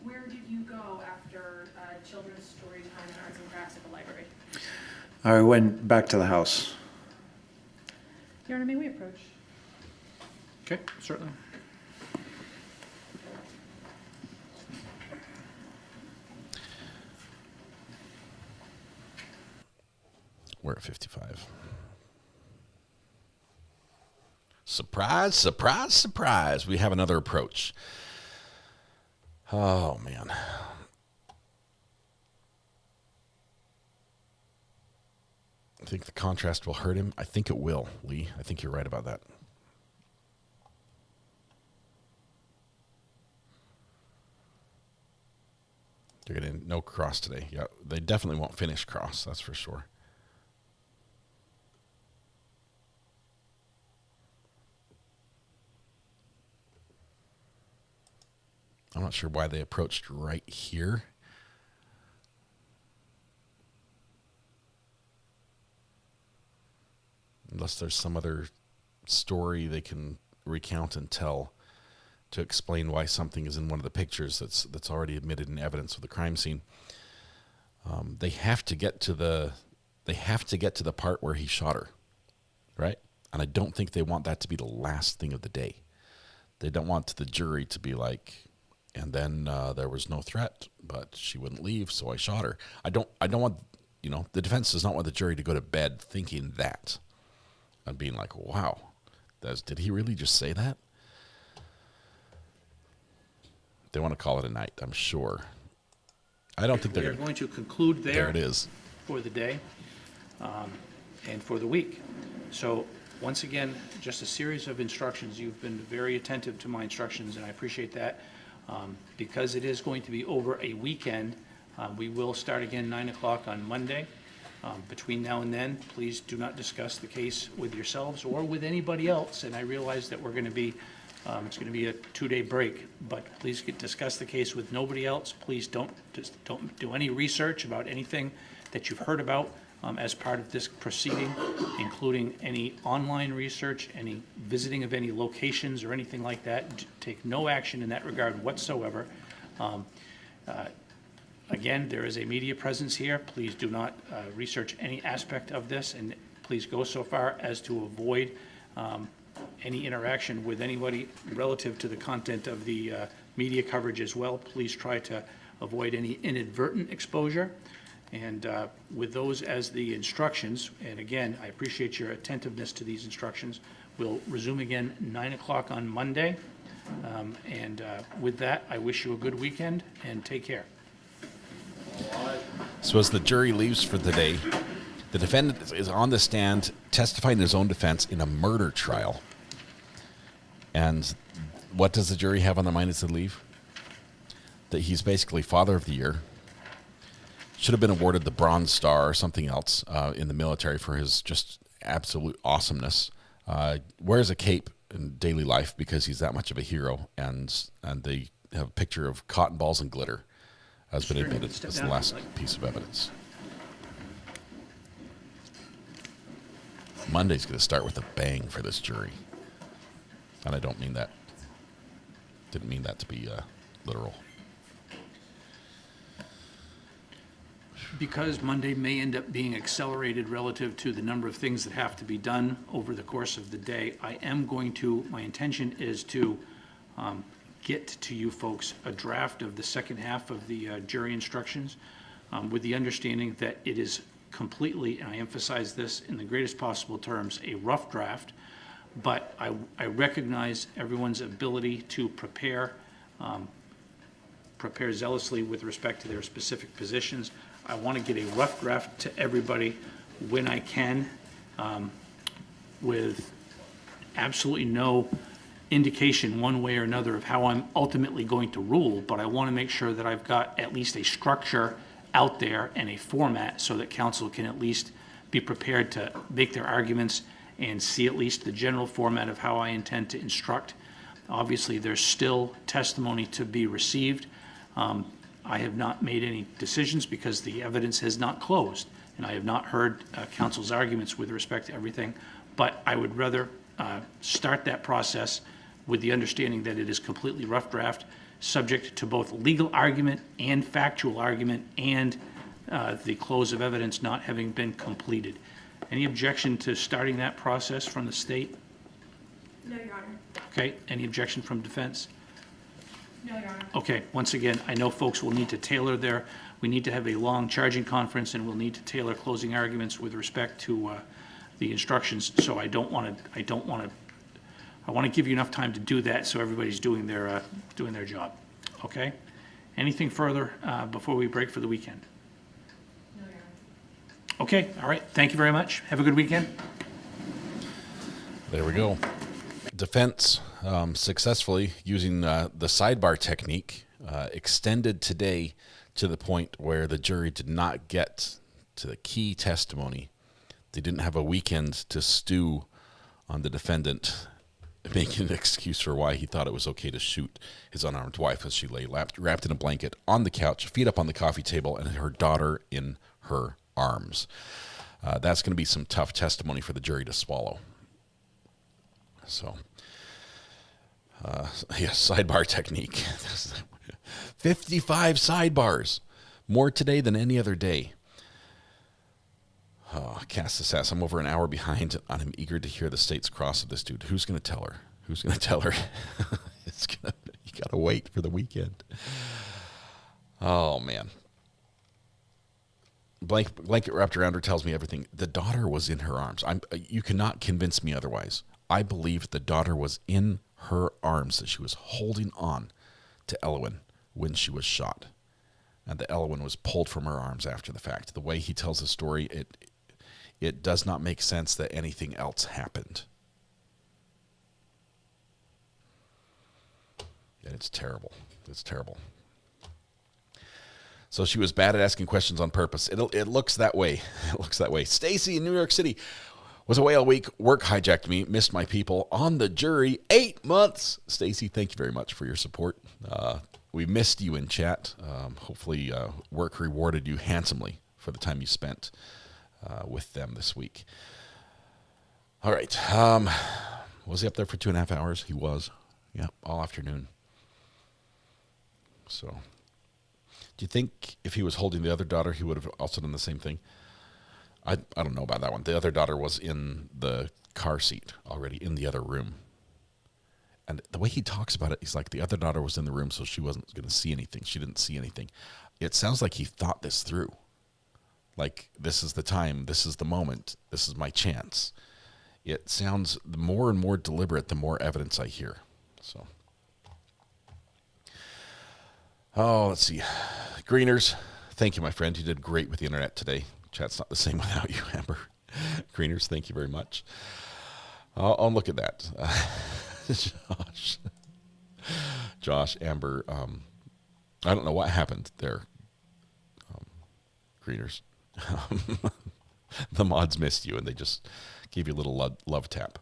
Where did you go after children's story time and arts and crafts at the library? I went back to the house. Your Honor, may we approach? Okay, certainly. We're at 55. Surprise, surprise, surprise. We have another approach. Oh, man. I think the contrast will hurt him. I think it will, Lee. I think you're right about that. They're going to no cross today. Yeah, they definitely won't finish cross, that's for sure. I'm not sure why they approached right here. Unless there's some other story they can recount and tell to explain why something is in one of the pictures that's already admitted in evidence of the crime scene. They have to get to the part where he shot her, right? And I don't think they want that to be the last thing of the day. They don't want the jury to be like, and then there was no threat, but she wouldn't leave, so I shot her. I don't want, the defense does not want the jury to go to bed thinking that and being like, wow, did he really just say that? They want to call it a night, I'm sure. I don't think they're going to conclude there. There it is. For the day and for the week. So once again, just a series of instructions. You've been very attentive to my instructions, and I appreciate that. Because it is going to be over a weekend, we will start again 9 o'clock on Monday. Between now and then, please do not discuss the case with yourselves or with anybody else. And I realize that we're going to be, it's going to be a 2-day break, but please discuss the case with nobody else. Please don't do any research about anything that you've heard about as part of this proceeding, including any online research, any visiting of any locations or anything like that. Take no action in that regard whatsoever. Again, there is a media presence here. Please do not research any aspect of this, and please go so far as to avoid any interaction with anybody relative to the content of the media coverage as well. Please try to avoid any inadvertent exposure. And with those as the instructions, and again, I appreciate your attentiveness to these instructions. We'll resume again 9 o'clock on Monday. With that, I wish you a good weekend and take care. So as the jury leaves for the day, the defendant is on the stand testifying in his own defense in a murder trial. And what does the jury have on their mind as they leave? That he's basically Father of the Year. Should have been awarded the Bronze Star or something else in the military for his just absolute awesomeness. Wears a cape in daily life because he's that much of a hero. And they have a picture of cotton balls and glitter has been admitted as the last piece of evidence. Monday's going to start with a bang for this jury. And I don't mean that. Didn't mean that to be literal. Because Monday may end up being accelerated relative to the number of things that have to be done over the course of the day, my intention is to get to you folks a draft of the second half of the jury instructions with the understanding that it is completely, and I emphasize this in the greatest possible terms, a rough draft, but I recognize everyone's ability to prepare zealously with respect to their specific positions. I want to get a rough draft to everybody when I can, with absolutely no indication one way or another of how I'm ultimately going to rule, but I want to make sure that I've got at least a structure out there and a format so that counsel can at least be prepared to make their arguments and see at least the general format of how I intend to instruct. Obviously, there's still testimony to be received. I have not made any decisions because the evidence has not closed, and I have not heard counsel's arguments with respect to everything, but I would rather start that process with the understanding that it is completely rough draft, subject to both legal argument and factual argument and the close of evidence not having been completed. Any objection to starting that process from the state? No, Your Honor. Okay, any objection from defense? No, Your Honor. Okay, once again, I know folks will need to we need to have a long charging conference and we'll need to tailor closing arguments with respect to the instructions, so I want to give you enough time to do that so everybody's doing their job. Okay? Anything further before we break for the weekend? No, Your Honor. Okay, all right. Thank you very much. Have a good weekend. There we go. Defense successfully using the sidebar technique extended today to the point where the jury did not get to the key testimony. They didn't have a weekend to stew on the defendant making an excuse for why he thought it was okay to shoot his unarmed wife as she lay wrapped in a blanket on the couch, feet up on the coffee table, and her daughter in her arms. That's going to be some tough testimony for the jury to swallow. So, sidebar technique. 55 sidebars. more today than any other day. Oh, Cass says, I'm over an hour behind and I'm eager to hear the state's cross of this dude. Who's going to tell her? Who's going to tell her? You got to wait for the weekend. Oh, man. Blanket wrapped around her tells me everything. The daughter was in her arms. You cannot convince me otherwise. I believe the daughter was in her arms, that she was holding on to Elwyn when she was shot. And the Elwyn was pulled from her arms after the fact. The way he tells the story, it does not make sense that anything else happened. And it's terrible. It's terrible. So she was bad at asking questions on purpose. It looks that way. It looks that way. Stacy in New York City was away all week. Work hijacked me. Missed my people on the jury. 8 months. Stacy, thank you very much for your support. We missed you in chat. Hopefully work rewarded you handsomely for the time you spent with them this week. All right. Was he up there for 2.5 hours? He was. Yeah, all afternoon. So, do you think if he was holding the other daughter, he would have also done the same thing? I don't know about that one. The other daughter was in the car seat already, in the other room. And the way he talks about it, he's like, the other daughter was in the room, so she wasn't going to see anything. She didn't see anything. It sounds like he thought this through. Like, this is the time, this is the moment, this is my chance. It sounds more and more deliberate the more evidence I hear. So, oh, let's see. Greeners, thank you, my friend. You did great with the internet today. Chat's not the same without you, Amber. Greeners, thank you very much. Oh, look at that. Josh, Amber, I don't know what happened there. Greeners. The mods missed you, and they just gave you a little love tap.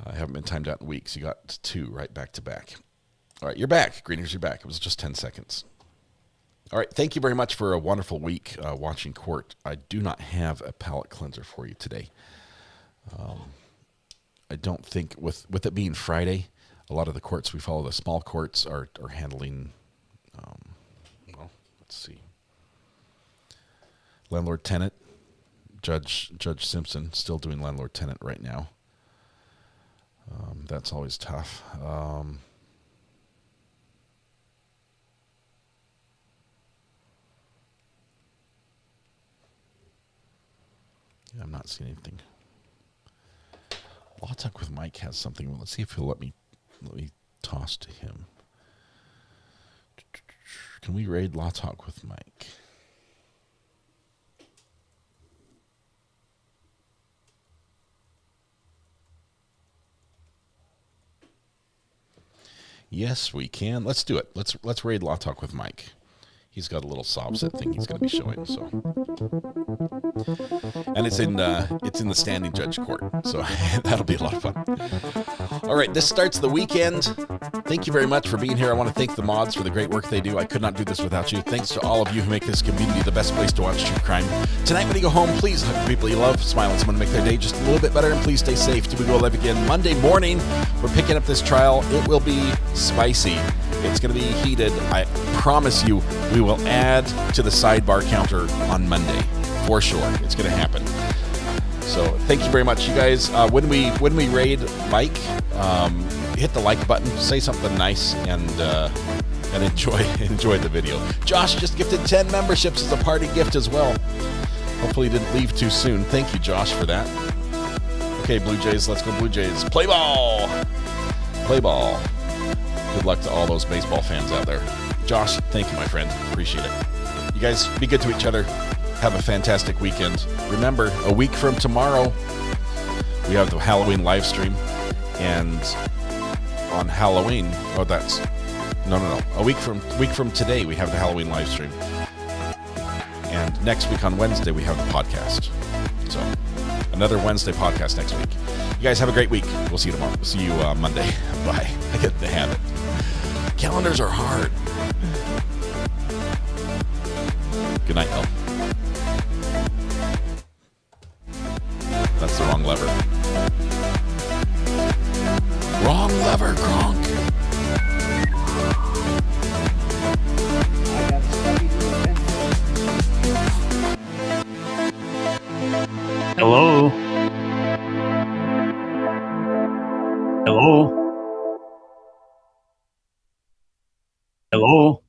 I haven't been timed out in weeks. You got 2 right back to back. All right, you're back. Greeners, you're back. It was just 10 seconds. All right, thank you very much for a wonderful week watching court. I do not have a palate cleanser for you today. I don't think, with it being Friday, a lot of the courts we follow, the small courts, are handling, well, let's see. Landlord-tenant, Judge Simpson, still doing landlord-tenant right now. That's always tough. Yeah, I'm not seeing anything. Law Talk with Mike has something. Well, let's see if he'll let me toss to him. Can we raid Law Talk with Mike? Yes, we can. Let's do it. Let's raid Law Talk with Mike. He's got a little sob set thing he's going to be showing. So, and it's in the standing judge court. So that'll be a lot of fun. All right, this starts the weekend. Thank you very much for being here. I want to thank the mods for the great work they do. I could not do this without you. Thanks to all of you who make this community the best place to watch true crime. Tonight, when you go home, please hug the people you love, smile at someone to make their day just a little bit better, and please stay safe till we go live again Monday morning. We're picking up this trial. It will be spicy. It's going to be heated. I promise you, we will add to the sidebar counter on Monday. For sure. It's going to happen. So thank you very much, you guys. When we raid Mike, hit the like button, say something nice, and enjoy the video. Josh just gifted 10 memberships as a party gift as well. Hopefully he didn't leave too soon. Thank you, Josh, for that. Okay, Blue Jays, let's go Blue Jays. Play ball! Play ball. Good luck to all those baseball fans out there. Josh, thank you, my friend. Appreciate it. You guys, be good to each other. Have a fantastic weekend. Remember, a week from tomorrow, we have the Halloween live stream. And on Halloween, no. A week from today, we have the Halloween live stream. And next week on Wednesday, we have the podcast. So, another Wednesday podcast next week. You guys have a great week. We'll see you tomorrow. We'll see you Monday. Bye. I get the habit. Calendars are hard. Good night, Elle. That's the wrong lever. Wrong lever, Gronk. Hello? Hello? Hello?